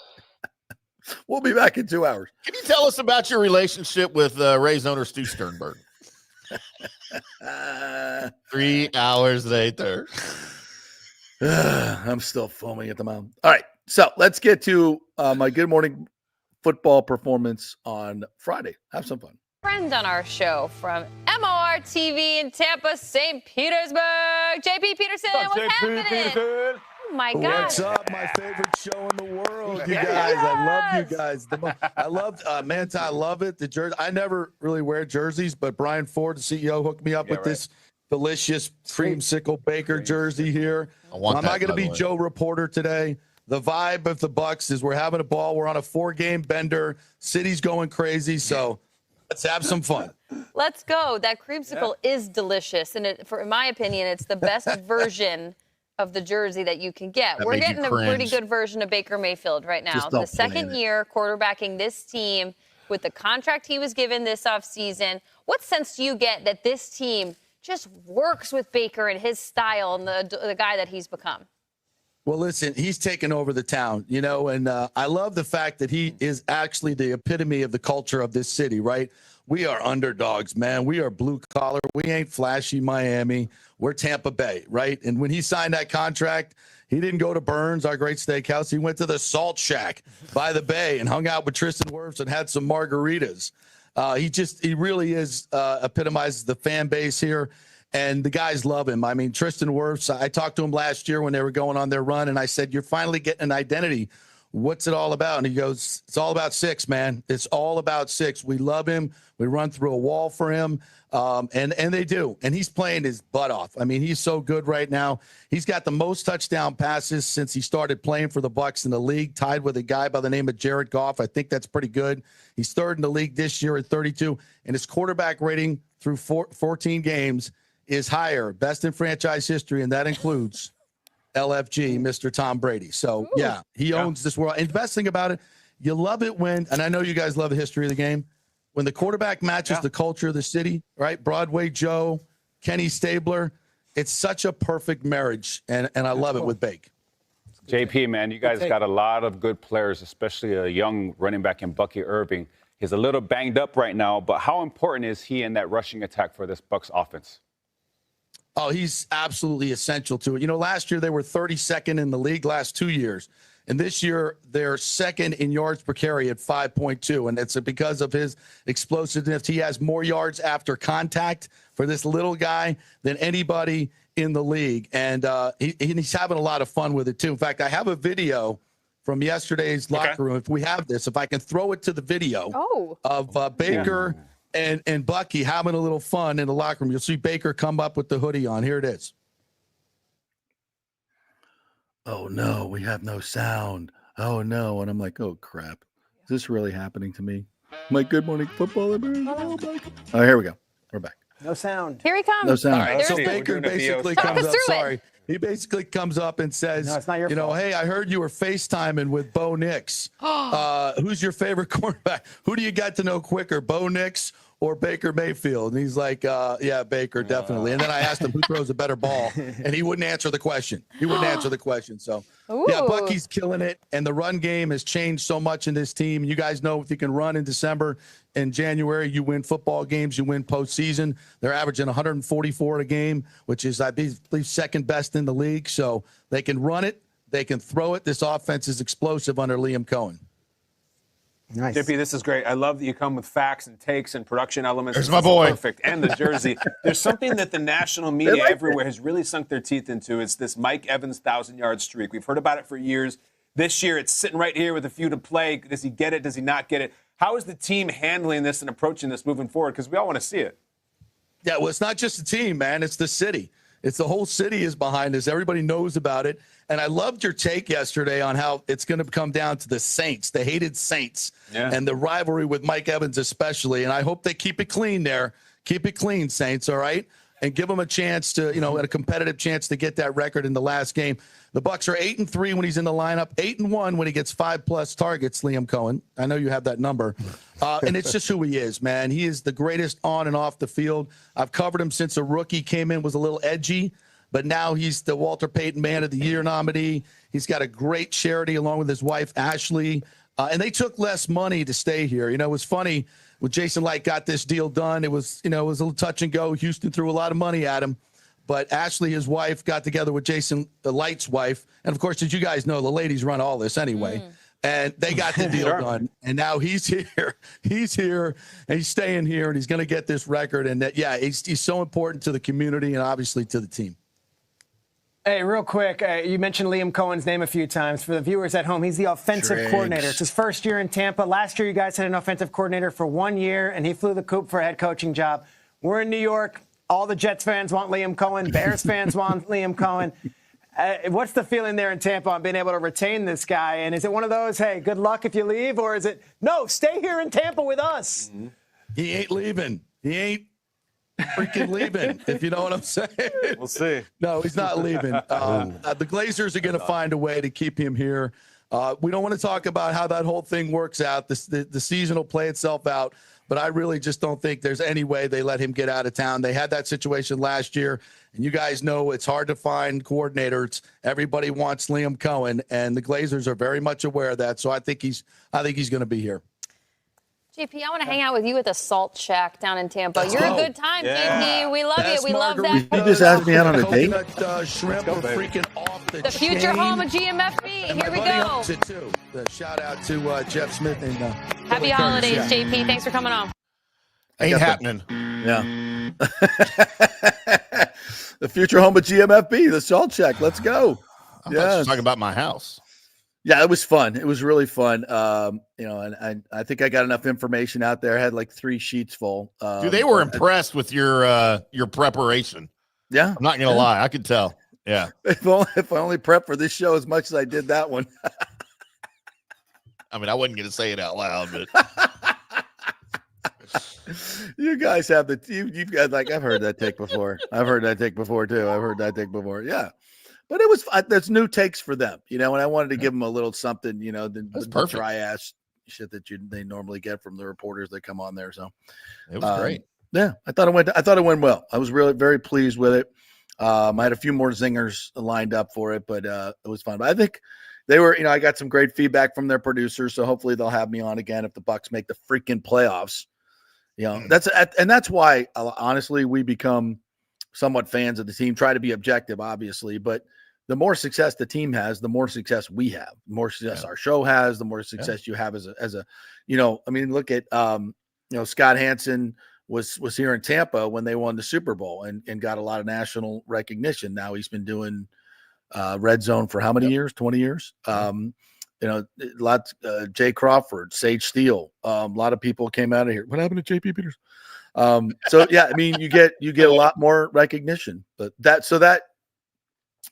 We'll be back in 2 hours. Can you tell us about your relationship with Rays owner Stu Sternberg? 3 hours later. I'm still foaming at the mouth. All right. So let's get to my Good Morning Football performance on Friday. Have some fun. Friend on our show from MOR TV in Tampa, St. Petersburg. JP Peterson, what's happening? Peterson? Oh my God. What's up? My favorite show in the world, you guys. I love you guys. I love Manta. I love it. The jersey. I never really wear jerseys, but Brian Ford, the CEO, hooked me up with this delicious creamsicle Baker jersey here. I'm not going to be Joe Reporter today. The vibe of the Bucs is we're having a ball. We're on a 4-game bender. City's going crazy, so let's have some fun. Let's go. That creamsicle is delicious, and in my opinion, it's the best version of the jersey that you can get. We're getting a pretty good version of Baker Mayfield right now. The second year quarterbacking this team with the contract he was given this offseason. What sense do you get that this team just works with Baker and his style and the guy that he's become? Well, listen, he's taken over the town, and I love the fact that he is actually the epitome of the culture of this city, right? We are underdogs, man. We are blue collar. We ain't flashy Miami. We're Tampa Bay, right? And when he signed that contract, he didn't go to Burns, our great steakhouse. He went to the Salt Shack by the bay and hung out with Tristan Wirfs and had some margaritas. He really is epitomizes the fan base here. And the guys love him. I mean, Tristan Wirfs, I talked to him last year when they were going on their run, and I said, you're finally getting an identity. What's it all about? And he goes, it's all about 6, man. It's all about 6. We love him. We run through a wall for him. And they do. And he's playing his butt off. I mean, he's so good right now. He's got the most touchdown passes since he started playing for the Bucs in the league, tied with a guy by the name of Jared Goff. I think that's pretty good. He's third in the league this year at 32. And his quarterback rating through 14 games is higher, best in franchise history, and that includes LFG, Mr. Tom Brady. So, he owns this world. And the best thing about it, you love it when, and I know you guys love the history of the game, when the quarterback matches the culture of the city, right? Broadway Joe, Kenny Stabler. It's such a perfect marriage, and I love it with Bake. JP, man, you guys got a lot of good players, especially a young running back in Bucky Irving. He's a little banged up right now, but how important is he in that rushing attack for this Bucs offense? Oh, he's absolutely essential to it. Last year they were 32nd in the league last 2 years. And this year they're second in yards per carry at 5.2. And it's because of his explosiveness. He has more yards after contact for this little guy than anybody in the league. And he's having a lot of fun with it, too. In fact, I have a video from yesterday's locker room. If we have this, if I can throw it to the video of Baker and Bucky having a little fun in the locker room. You'll see Baker come up with the hoodie on. Here it is. Oh, no, we have no sound. Oh, no. And I'm like, oh, crap. Is this really happening to me? My Good Morning Football. Oh, here we go. We're back. No sound. Here he comes. No sound. All right, so Baker basically comes up. Sorry. He basically comes up and says, no, it's not your fault. Hey, I heard you were FaceTiming with Bo Nix. Who's your favorite quarterback? Who do you get to know quicker, Bo Nix or Baker Mayfield? And he's like, yeah, Baker, definitely. And then I asked him who throws a better ball, and he wouldn't answer the question. So Ooh. Yeah, Bucky's killing it, and the run game has changed so much in this team. You guys know if you can run in December and January, you win football games, you win postseason. They're averaging 144 a game, which is, I believe, second best in the league. So they can run it, they can throw it. This offense is explosive under Liam Cohen. Nice. JP, this is great. I love that you come with facts and takes and production elements. There's my boy. Perfect. And the jersey. There's something that the national media everywhere has really sunk their teeth into. It's this Mike Evans 1,000-yard streak. We've heard about it for years. This year, it's sitting right here with a few to play. Does he get it? Does he not get it? How is the team handling this and approaching this moving forward? Because we all want to see it. Yeah, well, it's not just the team, man. It's the city. It's the whole city is behind us. Everybody knows about it. And I loved your take yesterday on how it's going to come down to the Saints, the hated Saints, and the rivalry with Mike Evans especially. And I hope they keep it clean there. Keep it clean, Saints, all right? And give them a chance to, a competitive chance to get that record in the last game. The Bucs are 8-3 when he's in the lineup, 8-1 when he gets 5+ targets, Liam Cohen. I know you have that number. And it's just who he is, man. He is the greatest on and off the field. I've covered him since a rookie came in, was a little edgy. But now he's the Walter Payton Man of the Year nominee. He's got a great charity along with his wife, Ashley. And they took less money to stay here. It was funny when Jason Light got this deal done. It was, it was a little touch and go. Houston threw a lot of money at him. But Ashley, his wife, got together with Jason Light's wife. And, of course, as you guys know, the ladies run all this anyway. And they got the deal done. And now he's here. He's here. And he's staying here. And he's going to get this record. And, he's so important to the community and obviously to the team. Hey, real quick, you mentioned Liam Cohen's name a few times. For the viewers at home, he's the offensive coordinator. It's his first year in Tampa. Last year, you guys had an offensive coordinator for 1 year, and he flew the coop for a head coaching job. We're in New York. All the Jets fans want Liam Cohen. Bears fans want Liam Cohen. What's the feeling there in Tampa on being able to retain this guy? And is it one of those, hey, good luck if you leave? Or is it, no, stay here in Tampa with us? He ain't leaving. He ain't freaking leaving, if you know what I'm saying. We'll see. No, he's not leaving. The Glazers are going to find a way to keep him here. We don't want to talk about how that whole thing works out. The season will play itself out, but I really just don't think there's any way they let him get out of town. They had that situation last year, and you guys know it's hard to find coordinators. Everybody wants Liam Cohen, and the Glazers are very much aware of that. So I think he's going to be here. JP, I want to hang out with you at the Salt Shack down in Tampa. You're a good time, JP. We love you. We love that. You just asked me out on a date? Shrimp are freaking off the future chain. home of GMFB. Here we go. Shout out to Jeff Smith and happy holidays, JP. Thanks for coming on. Ain't happening. Yeah. The future home of GMFB, the Salt Shack. Let's go. Yeah. Talking about my house. Yeah, it was fun. It was really fun. And I think I got enough information out there. I had like 3 sheets full. Dude, they were impressed with your preparation. Yeah. I'm not going to lie. I could tell. Yeah. If I only prepped for this show as much as I did that one. I mean, I wasn't going to say it out loud, but you guys have you've got, like, I've heard that take before. I've heard that take before too. I've heard that take before. Yeah. But it was there's new takes for them, and I wanted to give them a little something, the dry ass shit that they normally get from the reporters that come on there. So it was great. Yeah, I thought it went well. I was really very pleased with it. I had a few more zingers lined up for it, but it was fun. But I think they were, I got some great feedback from their producers, so hopefully they'll have me on again if the Bucs make the freaking playoffs. That's why honestly we become somewhat fans of the team. Try to be objective, obviously, but the more success the team has, the more success we have. The more success our show has, the more success you have as a, look at, Scott Hansen was here in Tampa when they won the Super Bowl and got a lot of national recognition. Now he's been doing Red Zone for how many years? 20 years. Jay Crawford, Sage Steele. A lot of people came out of here. What happened to JP Peters? You get a lot more recognition, but that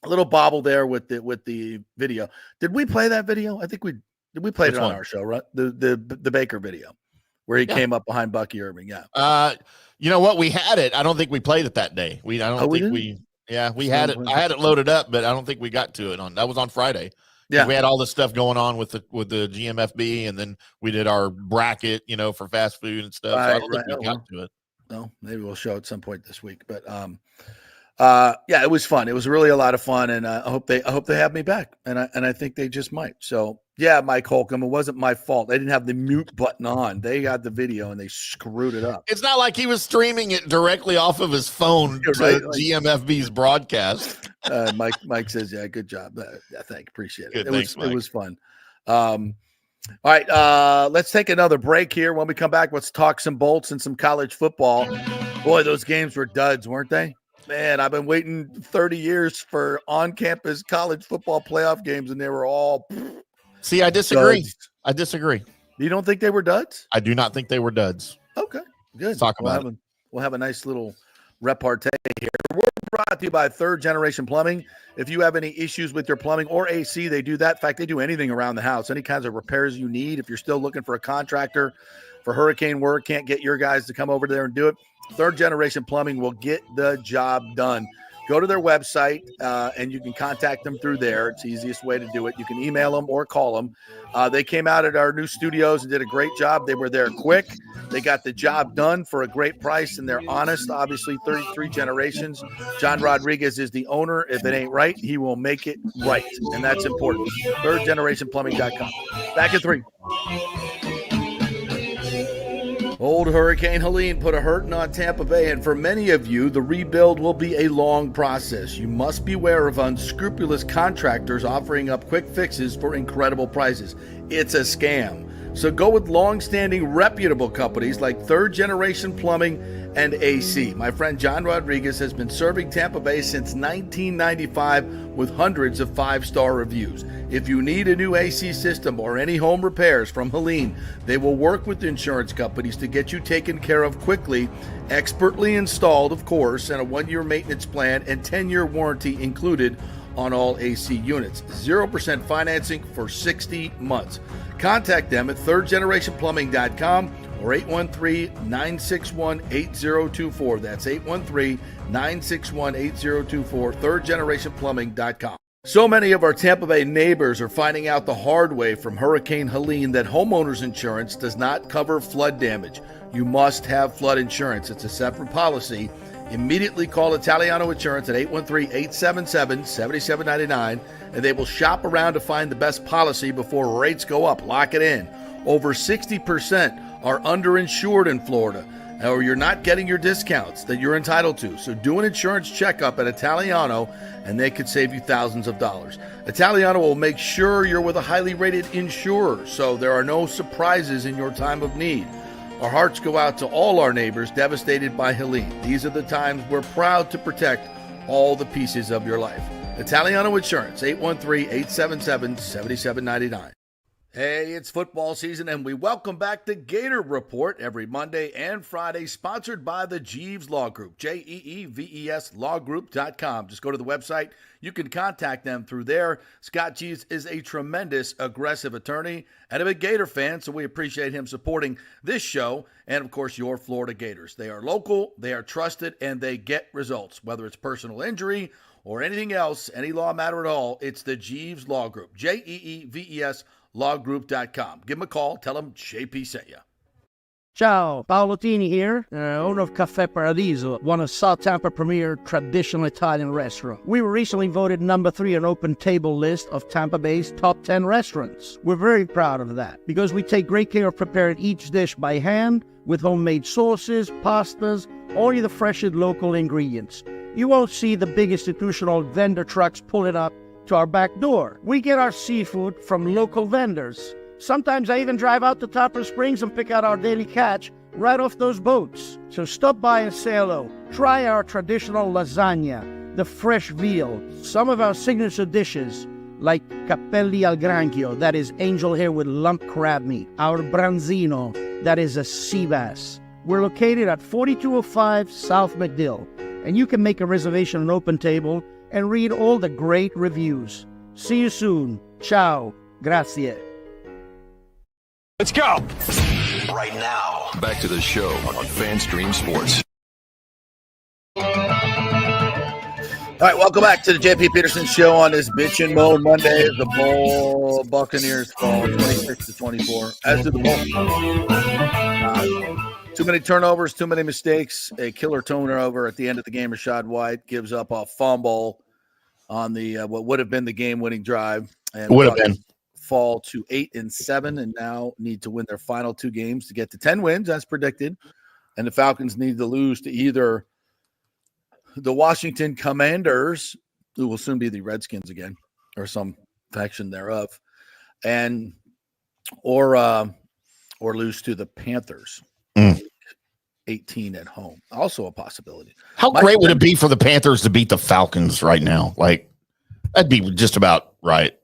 a little bobble there with the video. Did we play that video? I think we played it on our show, right? The Baker video where he came up behind Bucky Irving. Yeah. You know what? We had it. I don't think we played it that day. We had it. I had it loaded up, but I don't think we got to it that was on Friday. Yeah. We had all this stuff going on with the GMFB, and then we did our bracket, for fast food and stuff. So I don't think we got to it. No, maybe we'll show at some point this week, but yeah, it was fun. It was really a lot of fun, and I hope they have me back, and I think they just might. So yeah, Mike Holcomb, it wasn't my fault. They didn't have the mute button on. They got the video and they screwed it up. It's not like he was streaming it directly off of his phone to GMFB's broadcast. Mike says, yeah, good job. Thank, appreciate it. Thanks, it was fun. All right, let's take another break here. When we come back, let's talk some bolts and some college football. Boy, those games were duds, weren't they? Man, I've been waiting 30 years for on-campus college football playoff games, and they were all See, I disagree. duds. I disagree. You don't think they were duds? I do not think they were duds. Okay, good. Let's talk about it. We'll have a nice little repartee here. We're brought to you by Third Generation Plumbing. If you have any issues with your plumbing or AC, they do that. In fact, they do anything around the house, any kinds of repairs you need. If you're still looking for a contractor for hurricane work, can't get your guys to come over there and do it, Third Generation Plumbing will get the job done. Go to their website, and you can contact them through there. It's the easiest way to do it. You can email them or call them. They came out at our new studios and did a great job. They were there quick. They got the job done for a great price, and they're honest. Obviously, 33 generations. John Rodriguez is the owner. If it ain't right, he will make it right, and that's important. ThirdGenerationPlumbing.com. Back at 3. Old Hurricane Helene put a hurting on Tampa Bay, and for many of you, the rebuild will be a long process. You must beware of unscrupulous contractors offering up quick fixes for incredible prices. It's a scam. So go with long-standing, reputable companies like Third Generation Plumbing and AC. My friend John Rodriguez has been serving Tampa Bay since 1995 with hundreds of 5-star reviews. If you need a new AC system or any home repairs from Helene, they will work with insurance companies to get you taken care of quickly, expertly installed, of course, and a 1-year maintenance plan and 10-year warranty included on all AC units. 0% financing for 60 months. Contact them at thirdgenerationplumbing.com or 813-961-8024. That's 813-961-8024, thirdgenerationplumbing.com. So many of our Tampa Bay neighbors are finding out the hard way from Hurricane Helene that homeowners insurance does not cover flood damage. You must have flood insurance. It's a separate policy. Immediately call Italiano Insurance at 813-877-7799, and they will shop around to find the best policy before rates go up. Lock it in. Over 60% are underinsured in Florida, or you're not getting your discounts that you're entitled to. So do an insurance checkup at Italiano, and they could save you thousands of dollars. Italiano will make sure you're with a highly rated insurer, so there are no surprises in your time of need. Our hearts go out to all our neighbors devastated by Helene. These are the times we're proud to protect all the pieces of your life. Italiano Insurance, 813-877-7799. Hey, it's football season, and we welcome back the Gator Report every Monday and Friday, sponsored by the Jeeves Law Group, Jeeves lawgroup.com. Just go to the website. You can contact them through there. Scott Jeeves is a tremendous, aggressive attorney and a big Gator fan, so we appreciate him supporting this show and, of course, your Florida Gators. They are local, they are trusted, and they get results. Whether it's personal injury or anything else, any law matter at all, it's the Jeeves Law Group, Jeeves lawgroup.com. Give them a call. Tell them JP sent you. Ciao, Paolo Tini here, owner of Caffè Paradiso, one of South Tampa premier traditional Italian restaurant. We were recently voted number 3 on Open Table list of Tampa Bay's top 10 restaurants. We're very proud of that because we take great care of preparing each dish by hand with homemade sauces, pastas, only the freshest local ingredients. You won't see the big institutional vendor trucks pulling up to our back door. We get our seafood from local vendors. Sometimes I even drive out to Topper Springs and pick out our daily catch right off those boats. So stop by and say hello. Try our traditional lasagna, the fresh veal, some of our signature dishes like capelli al granchio, that is angel hair with lump crab meat, our branzino, that is a sea bass. We're located at 4205 South McDill, and you can make a reservation on Open Table and read all the great reviews. See you soon. Ciao. Grazie. Let's go. Right now. Back to the show on FanStream Sports. All right, welcome back to the JP Peterson Show on this Bitch and Moan Monday. The Buccaneers fall 26-24. As to the Bucs. Too many turnovers, too many mistakes. A killer turnover at the end of the game. Rashad White gives up a fumble on the what would have been the game-winning drive, and would have been fall to 8-7, and now need to win their final 2 games to get to 10 wins as predicted. And the Falcons need to lose to either the Washington Commanders, who will soon be the Redskins again, or some faction thereof, or lose to the Panthers. 18 at home, also a possibility. How great would it be for the Panthers to beat the Falcons right now? Like, that'd be just about right.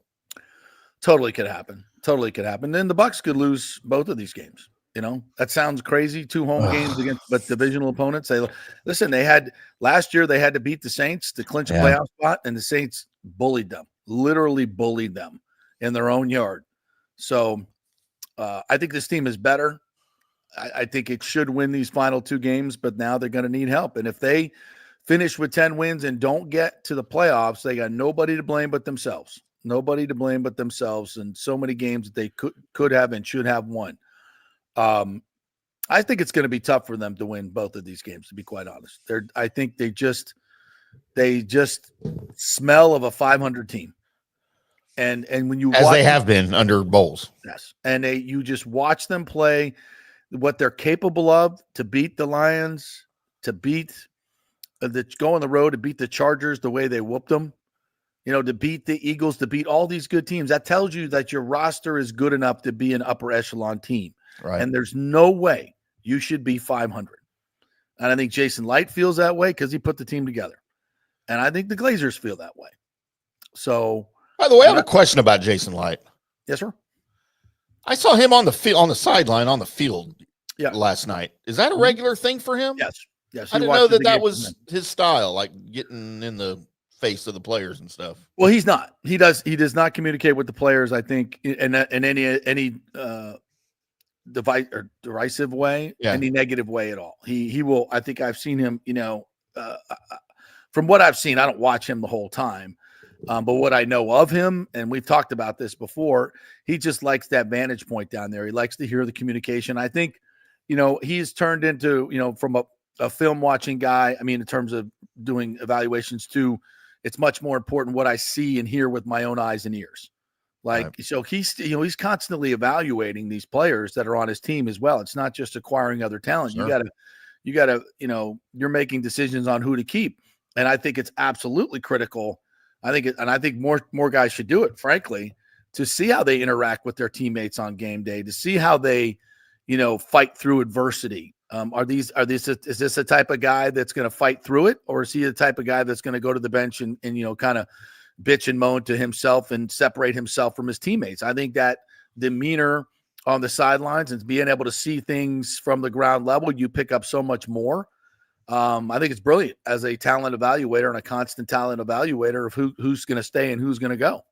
Totally could happen. Then the Bucs could lose both of these games. That sounds crazy. 2 home games against but divisional opponents. They had last year. They had to beat the Saints to clinch a playoff spot, and the Saints bullied them, literally bullied them in their own yard. So I think this team is better. I think it should win these final 2 games, but now they're going to need help. And if they finish with 10 wins and don't get to the playoffs, they got nobody to blame but themselves. And so many games that they could have and should have won. I think it's going to be tough for them to win both of these games, to be quite honest. I think they just smell of a 500 team. And when you they have been under Bowles. Yes. And you just watch them play what they're capable of to beat the Lions, to go on the road, to beat the Chargers the way they whooped them, to beat the Eagles, to beat all these good teams. That tells you that your roster is good enough to be an upper echelon team. Right. And there's no way you should be 500. And I think Jason Light feels that way because he put the team together. And I think the Glazers feel that way. So, by the way, I have a question about Jason Light. Yes, sir. I saw him on the sideline on the field last night. Is that a regular thing for him? Yes. I didn't know that was his style, like getting in the face of the players and stuff. Well, he's not. He does not communicate with the players, I think, in any derisive way, any negative way at all. He will. I think I've seen him. From what I've seen, I don't watch him the whole time. But what I know of him, and we've talked about this before, he just likes that vantage point down there. He likes to hear the communication. I think, he's turned into, from a film watching guy, in terms of doing evaluations too, it's much more important what I see and hear with my own eyes and ears. So he's constantly evaluating these players that are on his team as well. It's not just acquiring other talent. Sure. You gotta, you're making decisions on who to keep. And I think it's absolutely critical. I think more guys should do it, frankly, to see how they interact with their teammates on game day, to see how they, fight through adversity. Is this a type of guy that's going to fight through it, or is he the type of guy that's going to go to the bench and kind of bitch and moan to himself and separate himself from his teammates? I think that demeanor on the sidelines and being able to see things from the ground level, you pick up so much more. I think it's brilliant as a talent evaluator and a constant talent evaluator of who's going to stay and who's going to go.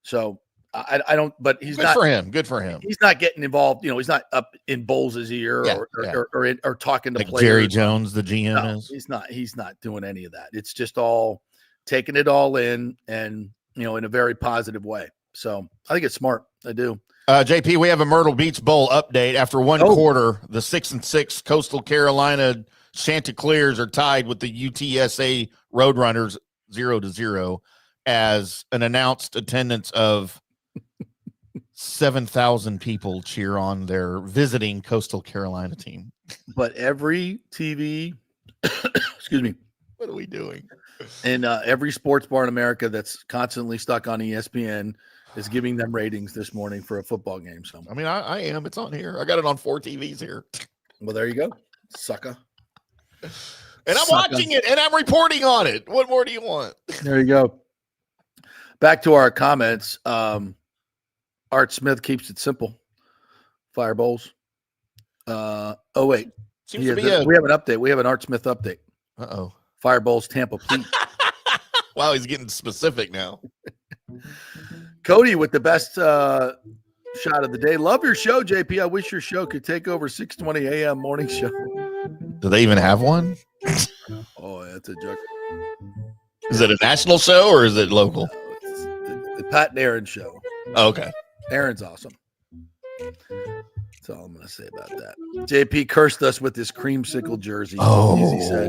So I don't, but he's good for him. Good for him. He's not getting involved. He's not up in Bowles' ear or talking to like players. Jerry Jones, the GM is. He's not doing any of that. It's just all taking it all in and, in a very positive way. So I think it's smart. I do. JP, we have a Myrtle Beach Bowl update. After one quarter, the 6-6 Coastal Carolina Chanticleers are tied with the UTSA Roadrunners 0-0 as an announced attendance of 7,000 people cheer on their visiting Coastal Carolina team. But every TV, excuse me, what are we doing? And every sports bar in America that's constantly stuck on ESPN is giving them ratings this morning for a football game. So I am. It's on here. I got it on 4 TVs here. Well, there you go, sucker. And I'm watching it and I'm reporting on it. What more do you want? There you go. Back to our comments. Art Smith keeps it simple. Fire Bowls. Wait. We have an update. We have an Art Smith update. Uh-oh. Fire Bowls Tampa, please. Wow, he's getting specific now. Cody with the best shot of the day. Love your show, JP. I wish your show could take over 6:20 a.m. morning show. Do they even have one? Oh, that's a joke. Is it a national show or is it local? The Pat and Aaron show. Oh, okay. Aaron's awesome. That's all I'm going to say about that. JP cursed us with this creamsicle jersey. Oh, Easy said.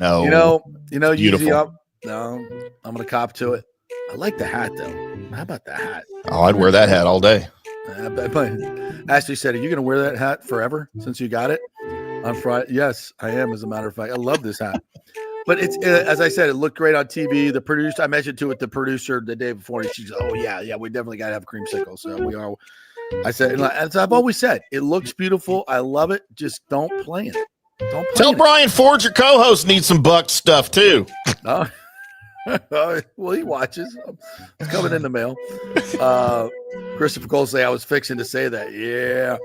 No. Usually I'm going to cop to it. I like the hat, though. How about the hat? Oh, I'd wear that hat all day. Ashley said, are you going to wear that hat forever since you got it on Friday? Yes, I am, as a matter of fact. I love this hat. But it's as I said, it looked great on TV. The producer, I mentioned to it, the producer the day before, and she's, oh, yeah, we definitely got to have a creamsicle. So we are. I said, as I've always said, it looks beautiful. I love it. Just don't play in it. Don't play Tell Brian Ford, your co-host, needs some Bucs stuff too. Oh. Well, he watches. It's coming in the mail. Christopher Cole say I was fixing to say that. Yeah.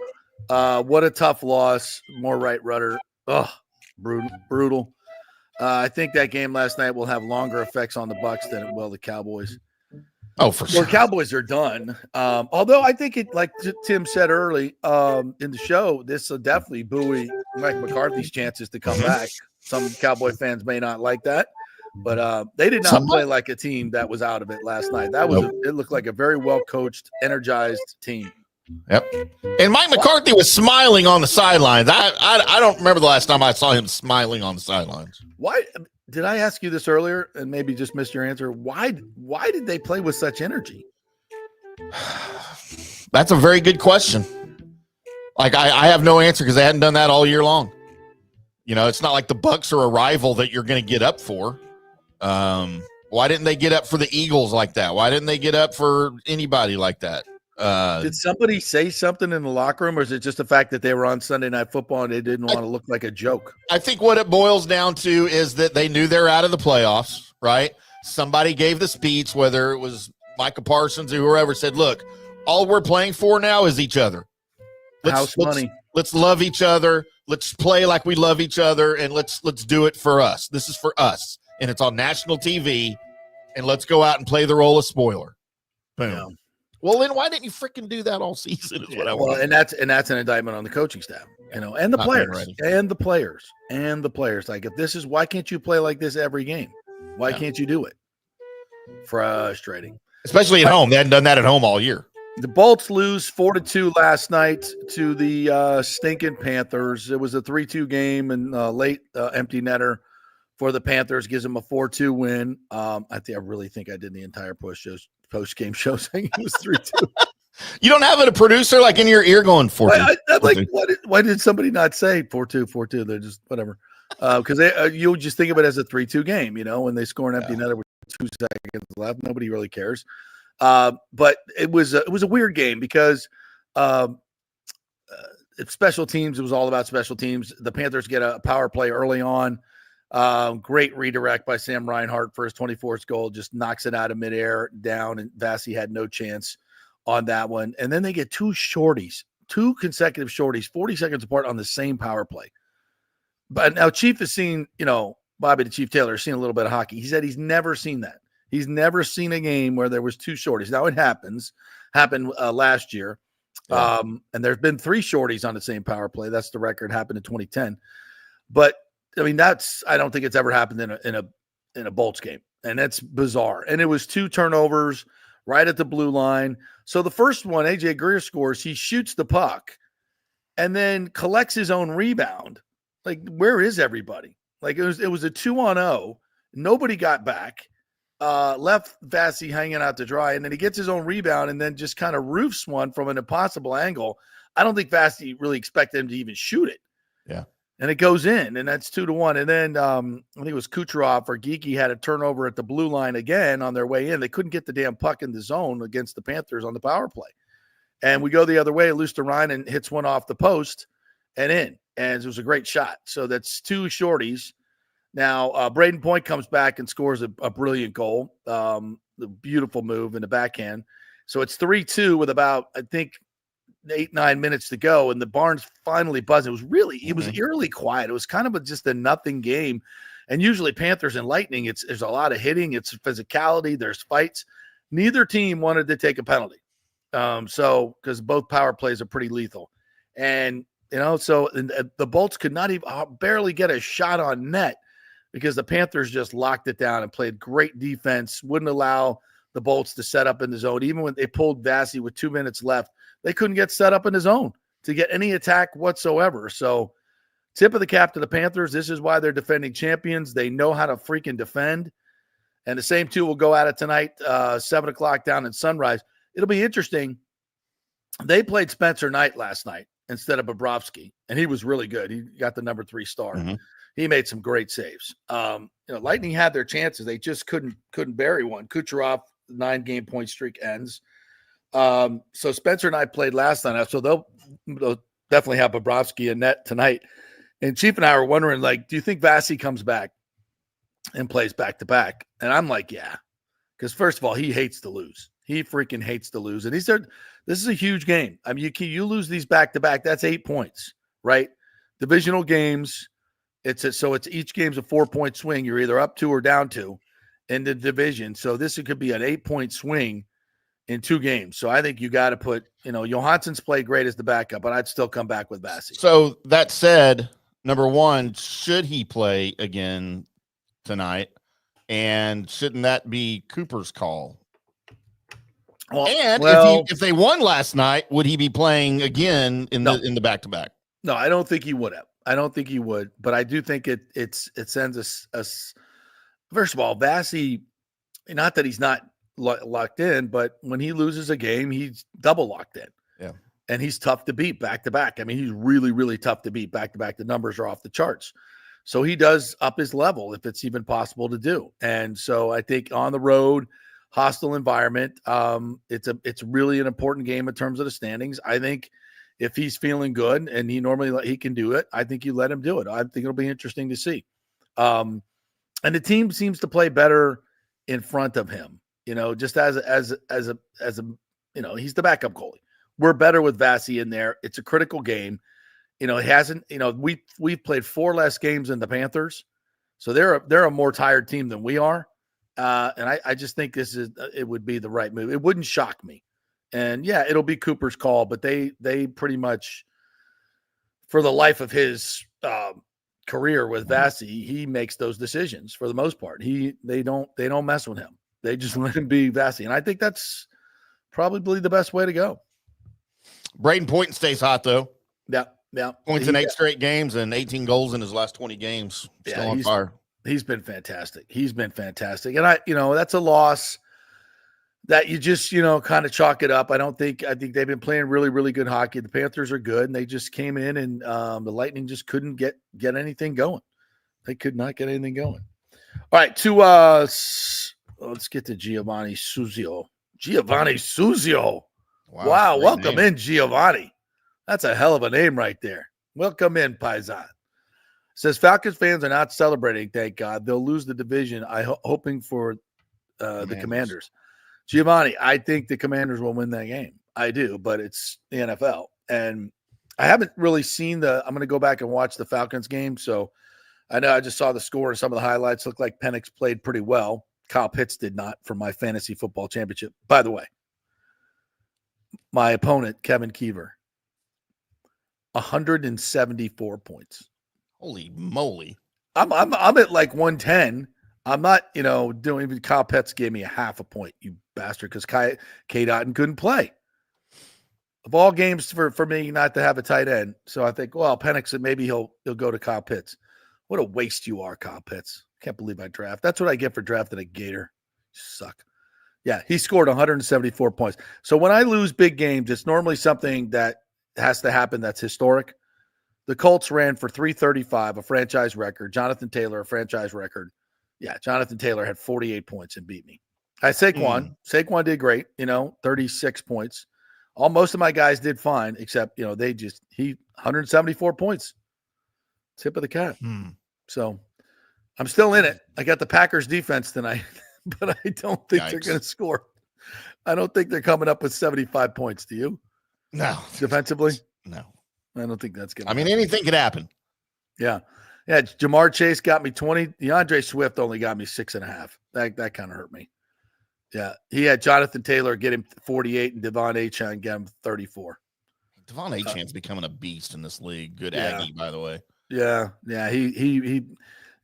What a tough loss. More right rudder. Oh, brutal. I think that game last night will have longer effects on the Bucs than it will the Cowboys. Oh, for sure. Well, Cowboys are done. Although I think it, like Tim said early in the show, this will definitely buoy Mike McCarthy's chances to come back. Some Cowboy fans may not like that, but they did not play like a team that was out of it last night. That was it looked like a very well coached, energized team. Yep. And Mike McCarthy was smiling on the sidelines. I don't remember the last time I saw him smiling on the sidelines. Why did I ask you this earlier and maybe just missed your answer? Why did they play with such energy? That's a very good question. Like I have no answer because they hadn't done that all year long. It's not like the Bucs are a rival that you're going to get up for. Why didn't they get up for the Eagles like that? Why didn't they get up for anybody like that? Did somebody say something in the locker room, or is it just the fact that they were on Sunday Night Football and they didn't want to look like a joke? I think what it boils down to is that they knew they're out of the playoffs, right? Somebody gave the speech, whether it was Micah Parsons or whoever, said, look, all we're playing for now is each other. House money. Let's love each other. Let's play like we love each other, and let's do it for us. This is for us, and it's on national TV, and let's go out and play the role of spoiler. Boom. Yeah. Well, then why didn't you freaking do that all season? Is what I want. And that's an indictment on the coaching staff, and the players, Like, if this is, why can't you play like this every game? Why can't you do it? Frustrating, especially at home. They hadn't done that at home all year. The Bolts lose 4-2 last night to the stinking Panthers. It was a 3-2 game, and late empty netter for the Panthers gives them a 4-2 win. I really think I did the entire post-game show saying it was 3-2. You don't have a producer like in your ear going 4-2. Why did somebody not say 4-2? They're just whatever. Because you just think of it as a 3-2 game, when they score an empty netter with 2 seconds left. Nobody really cares. But it was a weird game because it's special teams. It was all about special teams. The Panthers get a power play early on. Great redirect by Sam Reinhart for his 24th goal, just knocks it out of midair down, and Vassie had no chance on that one. And then they get two consecutive shorties, 40 seconds apart on the same power play. But now Chief has seen, Bobby the Chief Taylor has seen a little bit of hockey. He said he's never seen that. He's never seen a game where there was two shorties. Now it happened last year. Yeah. And there's been 3 shorties on the same power play. That's the record, happened in 2010. But I mean, I don't think it's ever happened in a Bolts game, and that's bizarre. And it was 2 turnovers right at the blue line. So the first one, AJ Greer scores. He shoots the puck, and then collects his own rebound. Like, where is everybody? Like, it was a 2-on-0. Nobody got back. Left Vassie hanging out to dry, and then he gets his own rebound, and then just kind of roofs one from an impossible angle. I don't think Vassie really expected him to even shoot it. Yeah. And it goes in, and that's 2-1. And then I think it was Kucherov or Geeky had a turnover at the blue line again on their way in. They couldn't get the damn puck in the zone against the Panthers on the power play. And we go the other way. Luosterainen hits one off the post and in. And it was a great shot. So that's 2 shorties. Now, Braden Point comes back and scores a brilliant goal. The beautiful move in the backhand. So it's 3-2 with about, I think, 8-9 minutes to go, and the barn's finally buzzing. It was eerily quiet. It was kind of just a nothing game. And usually Panthers and Lightning, there's a lot of hitting, it's physicality, there's fights. Neither team wanted to take a penalty. So because both power plays are pretty lethal. And so the Bolts could not even barely get a shot on net because the Panthers just locked it down and played great defense, wouldn't allow the Bolts to set up in the zone. Even when they pulled Vassie with 2 minutes left, they couldn't get set up in the zone to get any attack whatsoever. So tip of the cap to the Panthers. This is why they're defending champions. They know how to freaking defend. And the same two will go at it tonight, 7 o'clock down in Sunrise. It'll be interesting. They played Spencer Knight last night instead of Bobrovsky, and he was really good. He got the number 3 star. Mm-hmm. He made some great saves. Lightning had their chances. They just couldn't bury one. Kucherov, 9-game point streak ends. So Spencer Knight played last night. So they'll definitely have Bobrovsky in net tonight. And Chief and I were wondering, do you think Vasi comes back and plays back-to-back? And I'm like, yeah. Because first of all, he hates to lose. He freaking hates to lose. And this is a huge game. I mean, you lose these back-to-back, that's 8 points, right? Divisional games, it's each game's a 4-point swing. You're either up 2 or down 2 in the division. So this could be an 8-point swing in 2 games. So I think you got to put, Johansson's played great as the backup, but I'd still come back with Vasi. So that said, number one, should he play again tonight? And shouldn't that be Cooper's call? If they won last night, would he be playing again in the back-to-back? No, I don't think he would have. I don't think he would, but I do think it sends us. First of all, Vasi, not that he's not locked in, but when he loses a game, he's double locked in. Yeah, and he's tough to beat back-to-back. I mean, he's really, really tough to beat back-to-back. The numbers are off the charts. So he does up his level if it's even possible to do. And so I think on the road, hostile environment, it's really an important game in terms of the standings. I think if he's feeling good and he can do it, I think you let him do it. I think it'll be interesting to see. And the team seems to play better in front of him, just as a he's the backup goalie. We're better with Vasi in there. It's a critical game. It hasn't, we've played 4 less games than the Panthers. So they're a more tired team than we are. And I just think it would be the right move. It wouldn't shock me. And yeah, it'll be Cooper's call, but they pretty much, for the life of his career with Vasi, he makes those decisions for the most part. They don't mess with him. They just let him be Vasi. And I think that's probably the best way to go. Braden Pointon stays hot though. Yeah. Points in 8 straight games and 18 goals in his last 20 games. Still on fire. He's been fantastic. And that's a loss that you just, kind of chalk it up. I think they've been playing really, really good hockey. The Panthers are good, and they just came in and the Lightning just couldn't get anything going. They could not get anything going. All right, let's get to Giovanni Suzio. Wow, welcome in, Giovanni. That's a hell of a name right there. Welcome in, Paisan. Says Falcons fans are not celebrating, thank God. They'll lose the division. Hoping for the Commanders. Giovanni, I think the Commanders will win that game. I do, but it's the NFL. And I haven't really seen I'm going to go back and watch the Falcons game. So I know I just saw the score and some of the highlights. Looked like Pennix played pretty well. Kyle Pitts did not for my fantasy football championship. By the way, my opponent, Kevin Keever, 174 points. Holy moly. I'm at like 110. I'm not, doing even Kyle Pitts gave me a half a point, you bastard, because K. Dotton couldn't play. Of all games for me not to have a tight end. So I think, well, Pennix, maybe he'll go to Kyle Pitts. What a waste you are, Kyle Pitts. Can't believe I draft. That's what I get for drafting a Gator. You suck. Yeah, he scored 174 points. So when I lose big games, it's normally something that has to happen that's historic. The Colts ran for 335, a franchise record. Jonathan Taylor, a franchise record. Yeah, Jonathan Taylor had 48 points and beat me. Saquon did great, 36 points. Most of my guys did fine, except, he 174 points. Tip of the cap. So I'm still in it. I got the Packers defense tonight, but I don't think they're going to score. I don't think they're coming up with 75 points. Do you? No. Defensively? No. I don't think that's going to happen. Anything could happen. Yeah. Yeah, Jamar Chase got me 20. DeAndre Swift only got me 6.5. That kind of hurt me. Yeah, he had Jonathan Taylor get him 48 and Devon Achane get him 34. Devon Achane's becoming a beast in this league. Good Aggie, by the way. Yeah. He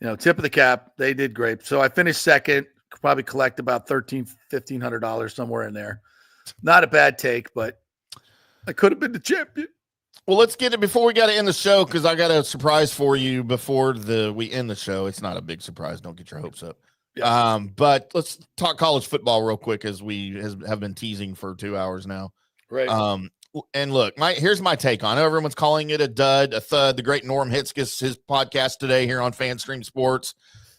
tip of the cap. They did great. So I finished second. Probably collect about $1,500 somewhere in there. Not a bad take, but I could have been the champion. Well, let's get it before we got to end the show, because I got a surprise for you before we end the show. It's not a big surprise. Don't get your hopes up. Yeah. But let's talk college football real quick, as we have been teasing for 2 hours now. Right. And look, here's my take on it. Everyone's calling it a dud, a thud. The great Norm Hitzges, his podcast today here on FanStream Sports.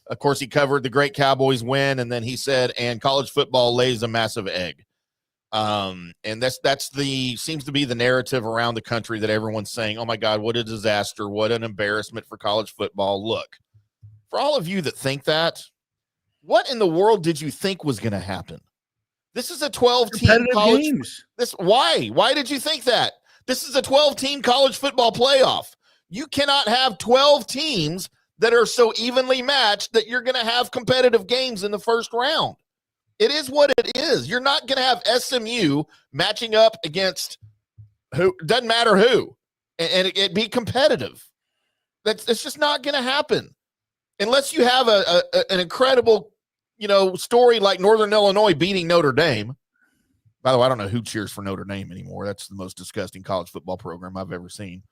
Of course, he covered the great Cowboys win, and then he said, and college football lays a massive egg. And that's seems to be the narrative around the country, that everyone's saying, oh my God, what a disaster. What an embarrassment for college football. Look, for all of you that think that, what in the world did you think was going to happen? This is a 12-team college games. Why did you think that? This is a 12-team college football playoff. You cannot have 12 teams that are so evenly matched that you're going to have competitive games in the first round. It is what it is. You're not going to have SMU matching up against who, doesn't matter who, and it be competitive. It's just not going to happen unless you have an incredible, story like Northern Illinois beating Notre Dame. By the way, I don't know who cheers for Notre Dame anymore. That's the most disgusting college football program I've ever seen.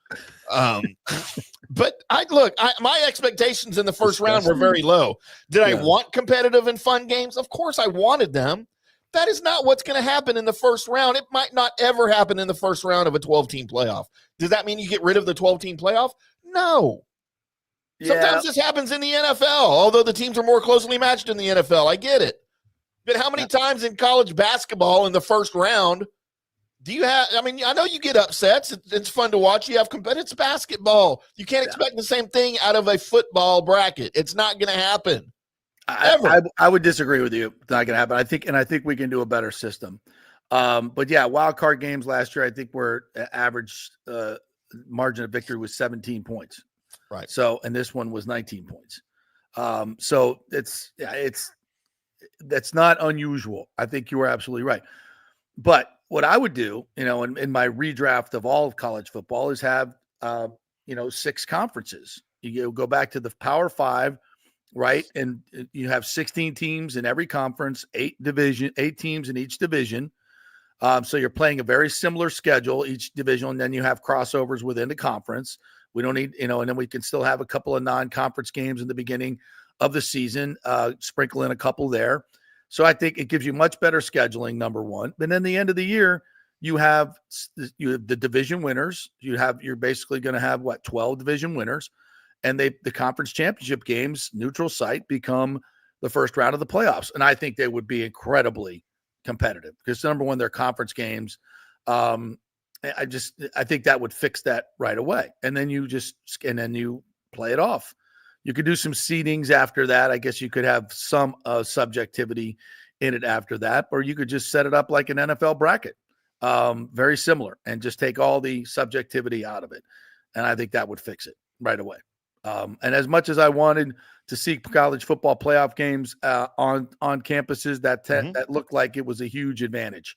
But my expectations in the first round were very low. Did I want competitive and fun games? Of course I wanted them. That is not what's going to happen in the first round. It might not ever happen in the first round of a 12-team playoff. Does that mean you get rid of the 12-team playoff? No. Yeah. Sometimes this happens in the NFL, although the teams are more closely matched in the NFL. I get it. But how many times in college basketball in the first round do you have? I mean, I know you get upsets. It's fun to watch. You have it's basketball. You can't expect the same thing out of a football bracket. It's not going to happen. I would disagree with you. It's not going to happen. I think we can do a better system. But yeah, wild card games last year, I think average margin of victory was 17 points. Right. So, and this one was 19 points. So that's not unusual. I think you are absolutely right. But what I would do, in my redraft of all of college football is have, 6 conferences. You go back to the Power 5, right? And you have 16 teams in every conference, 8 teams in each division. So you're playing a very similar schedule, each division, and then you have crossovers within the conference. We don't need, and then we can still have a couple of non-conference games in the beginning of the season, sprinkle in a couple there. So I think it gives you much better scheduling, number one. But then the end of the year, you have the division winners. You're basically going to have 12 division winners, and the conference championship games, neutral site, become the first round of the playoffs. And I think they would be incredibly competitive because number one, they're conference games. I think that would fix that right away. And then you play it off. You could do some seedings after that. I guess you could have some subjectivity in it after that, or you could just set it up like an NFL bracket, very similar, and just take all the subjectivity out of it. And I think that would fix it right away. And as much as I wanted to see college football playoff games on campuses, that looked like it was a huge advantage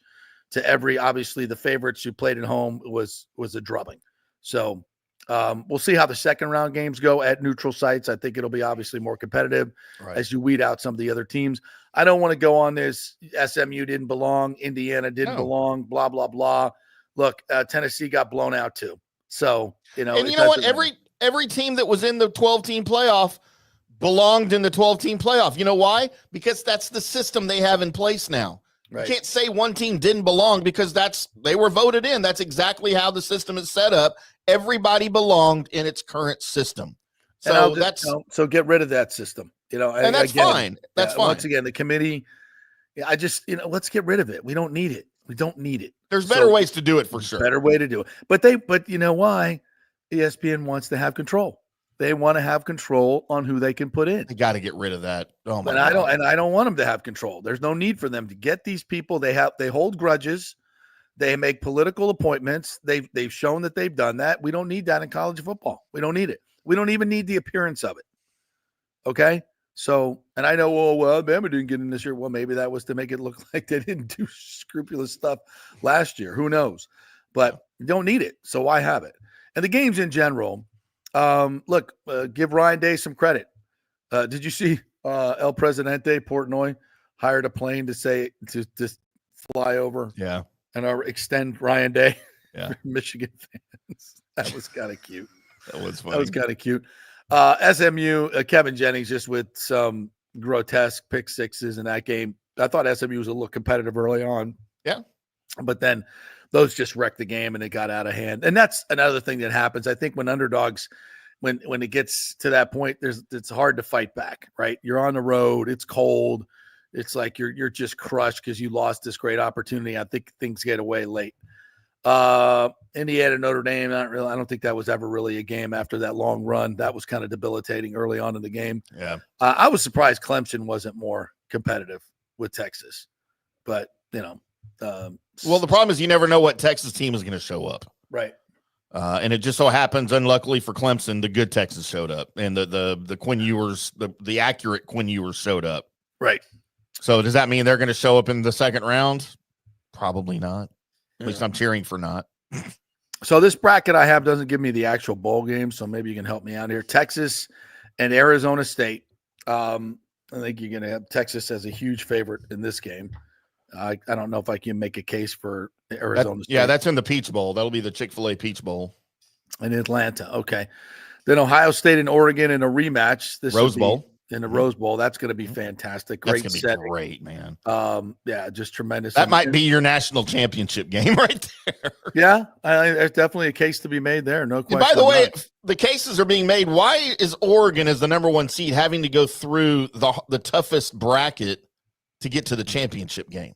to obviously the favorites who played at home was a drubbing. So we'll see how the second round games go at neutral sites. I think it'll be obviously more competitive as you weed out some of the other teams. I don't want to go on this SMU didn't belong, Indiana didn't belong, blah, blah, blah. Look, Tennessee got blown out too. So, and you know what? Every team that was in the 12-team playoff belonged in the 12-team playoff. You know why? Because that's the system they have in place now. Right. You can't say one team didn't belong because they were voted in. That's exactly how the system is set up. Everybody belonged in its current system. So so get rid of that system. And that's fine. That's fine. Once again, the committee, let's get rid of it. We don't need it. We don't need it. There's better ways to do it for sure. Better way to do it. But you know why? ESPN wants to have control. They want to have control on who they can put in. They got to get rid of that. Oh my God. I don't want them to have control. There's no need for them to get these people. They hold grudges. They make political appointments. They've shown that they've done that. We don't need that in college football. We don't need it. We don't even need the appearance of it. Okay? So, and I know, Bama didn't get in this year. Well, maybe that was to make it look like they didn't do scrupulous stuff last year. Who knows? But you don't need it. So why have it? And the games in general, give Ryan Day some credit. Did you see El Presidente Portnoy hired a plane to fly over? Yeah. And extend Ryan Day, yeah. Michigan fan. That was kind of cute. That was funny. That was kind of cute. SMU, Kevin Jennings just with some grotesque pick sixes in that game. I thought SMU was a little competitive early on. Yeah. But then those just wrecked the game and it got out of hand. And that's another thing that happens. I think when underdogs, when it gets to that point, it's hard to fight back, right? You're on the road. It's cold. It's like you're just crushed because you lost this great opportunity. I think things get away late. Indiana, Notre Dame, I don't think that was ever really a game after that long run. That was kind of debilitating early on in the game. Yeah. I was surprised Clemson wasn't more competitive with Texas, but well, the problem is you never know what Texas team is going to show up. Right. And it just so happens, unluckily for Clemson, the good Texas showed up, and the Quinn Ewers, the accurate Quinn Ewers showed up. Right. So does that mean they're going to show up in the second round? Probably not. At least I'm cheering for not. So this bracket I have doesn't give me the actual bowl game, so maybe you can help me out here. Texas and Arizona State. I think you're going to have Texas as a huge favorite in this game. I don't know if I can make a case for Arizona State. Yeah, that's in the Peach Bowl. That'll be the Chick-fil-A Peach Bowl. In Atlanta. Okay. Then Ohio State and Oregon in a rematch. This Rose Bowl. In the Rose Bowl. That's going to be fantastic. Great That's setting. Be great, man. Yeah, just tremendous. That might be your national championship game right there. Yeah, there's definitely a case to be made there. No question. By the way, the cases are being made. Why is Oregon as the number one seed having to go through the toughest bracket to get to the championship game?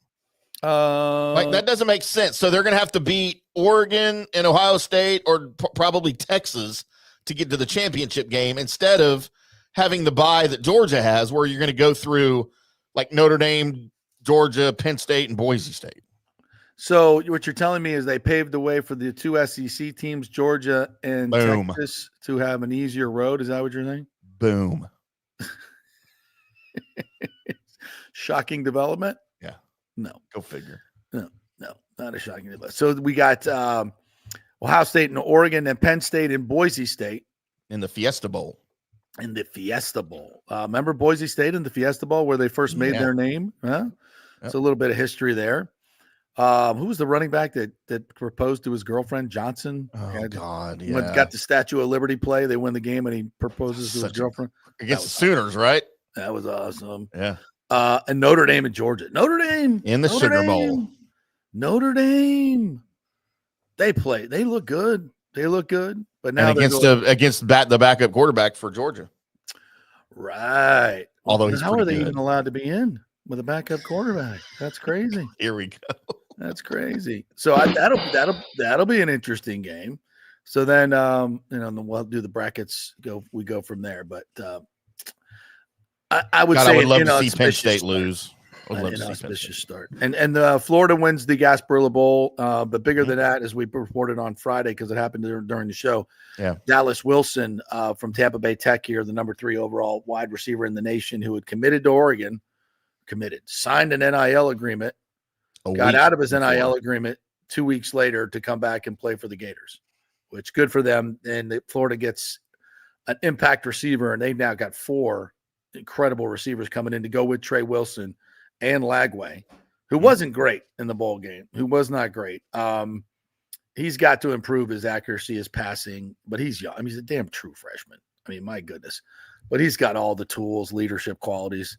Like that doesn't make sense. So they're going to have to beat Oregon and Ohio State or probably Texas to get to the championship game instead of having the bye that Georgia has, where you're going to go through like Notre Dame, Georgia, Penn State, and Boise State. So what you're telling me is they paved the way for the two SEC teams, Georgia and Texas, to have an easier road. Is that what you're saying? Boom. Shocking development? Yeah. No. Go figure. No, not a shocking development. So we got Ohio State and Oregon and Penn State and Boise State. In the Fiesta Bowl. In the Fiesta Bowl. Remember Boise State in the Fiesta Bowl where they first made their name? Huh? It's a little bit of history there. Who was the running back that proposed to his girlfriend, Johnson? Oh, God, yeah. Got the Statue of Liberty play. They win the game, and he proposes to his girlfriend. Against the Sooners, right? That was awesome. Yeah. And Notre Dame and Georgia. Notre Dame. In the Sugar Bowl. Notre Dame. They play. They look good. They look good. But now and against the backup quarterback for Georgia. Right. Although he's how are they even allowed to be in with a backup quarterback? That's crazy. Here we go. That's crazy. So that'll be an interesting game. So then we'll do the brackets. We go from there. But I would say I would love to see Penn State lose. Auspicious start. And Florida wins the Gasparilla Bowl. But bigger than that, as we reported on Friday, because it happened during the show. Yeah. Dallas Wilson from Tampa Bay Tech here, the number 3 overall wide receiver in the nation, who had committed to Oregon, signed an NIL agreement, got out of his NIL agreement 2 weeks later to come back and play for the Gators, which good for them. And Florida gets an impact receiver, and they've now got 4 incredible receivers coming in to go with Trey Wilson and Lagway, who wasn't great in the bowl game, who was not great. He's got to improve his accuracy, his passing, but he's young. I mean, he's a damn true freshman. I mean, my goodness. But he's got all the tools, leadership qualities.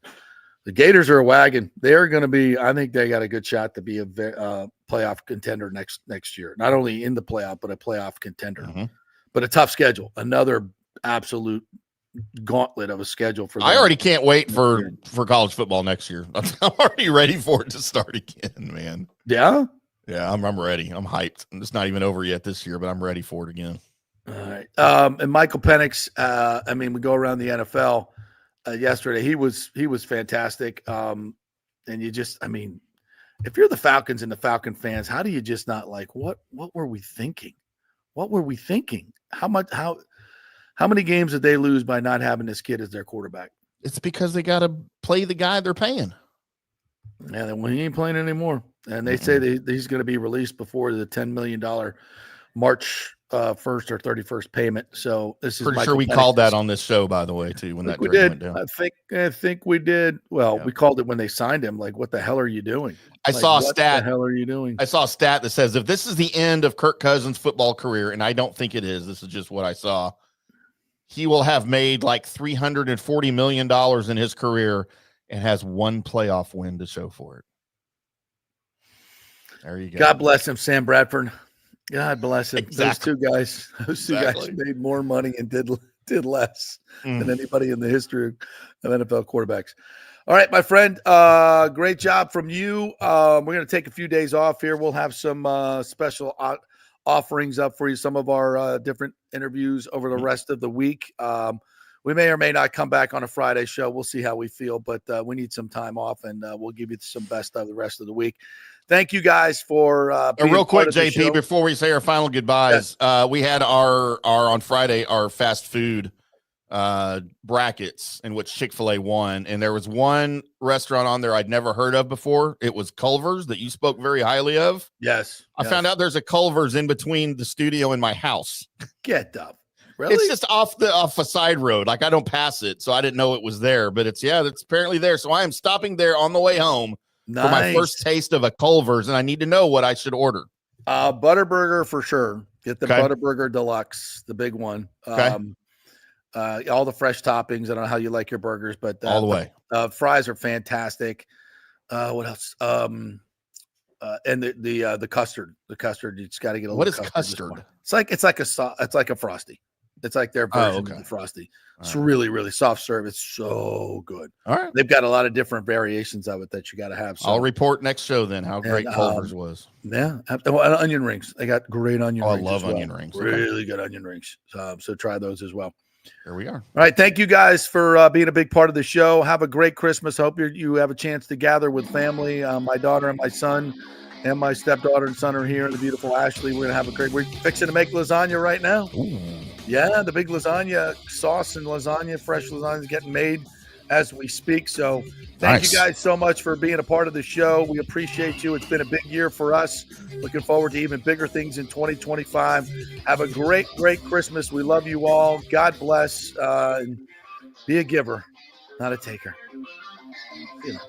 The Gators are a wagon. They're going to be, I think they got a good shot to be a playoff contender next year. Not only in the playoff, but a playoff contender. Mm-hmm. But a tough schedule. Another absolute gauntlet of a schedule for them. I already can't wait for college football next year. I'm already ready for it to start again, man. Yeah? Yeah, I'm ready. I'm hyped. It's not even over yet this year, but I'm ready for it again. All right. And Michael Pennix, we go around the NFL yesterday. He was fantastic. And you just, if you're the Falcons and the Falcon fans, how do you just not like, what were we thinking? What were we thinking? How many games did they lose by not having this kid as their quarterback? It's because they got to play the guy they're paying. Yeah, well, he ain't playing anymore. And they say that he's going to be released before the $10 million March 1st or 31st payment. So this is pretty sure we called that on this show, by the way, too, when that we jersey did. went down. I think we did. Well, we called it when they signed him. Like, what the hell are you doing? I saw a stat. What the hell are you doing? I saw a stat that says if this is the end of Kirk Cousins' football career, and I don't think it is, this is just what I saw, he will have made like $340 million in his career and has one playoff win to show for it. There you go. God bless him, Sam Bradford. God bless him. Exactly. Those two guys made more money and did less than anybody in the history of NFL quarterbacks. All right, my friend. Great job from you. We're going to take a few days off here. We'll have some special offerings up for you, some of our different interviews over the rest of the week. We may or may not come back on a Friday show. We'll see how we feel, but we need some time off, and we'll give you some best of the rest of the week. Thank you guys for being real quick, part of the JP, show. before we say our final goodbyes. Yes. We had our on Friday our fast food brackets in which Chick-fil-A won, and there was one restaurant on there I'd never heard of before. It was Culver's, that you spoke very highly of. Yes. I found out there's a Culver's in between the studio and my house. Get up. Really? It's just off a side road. Like, I don't pass it, so I didn't know it was there, but it's apparently there. So I am stopping there on the way home for my first taste of a Culver's, and I need to know what I should order. Butterburger for sure. Get the Butterburger Deluxe, the big one. All the fresh toppings. I don't know how you like your burgers, but all the way. Fries are fantastic. What else? And the custard. The custard. You just got to get a little. What is custard? It's like a Frosty. It's like their version of the Frosty. It's really, really soft serve. It's so good. All right. They've got a lot of different variations of it that you got to have. So. I'll report next show then how great Culver's was. Yeah. Well, onion rings. They got great onion rings. I love onion rings. Really good onion rings. So try those as well. Here we are. All right. Thank you guys for being a big part of the show. Have a great Christmas. Hope you have a chance to gather with family. My daughter and my son and my stepdaughter and son are here, and the beautiful Ashley. We're going to have we're fixing to make lasagna right now. Ooh. Yeah, the big lasagna sauce and lasagna, fresh lasagna is getting made as we speak. So thank you guys so much for being a part of the show. We appreciate you. It's been a big year for us. Looking forward to even bigger things in 2025. Have a great, great Christmas. We love you all. God bless. And be a giver, not a taker. You know.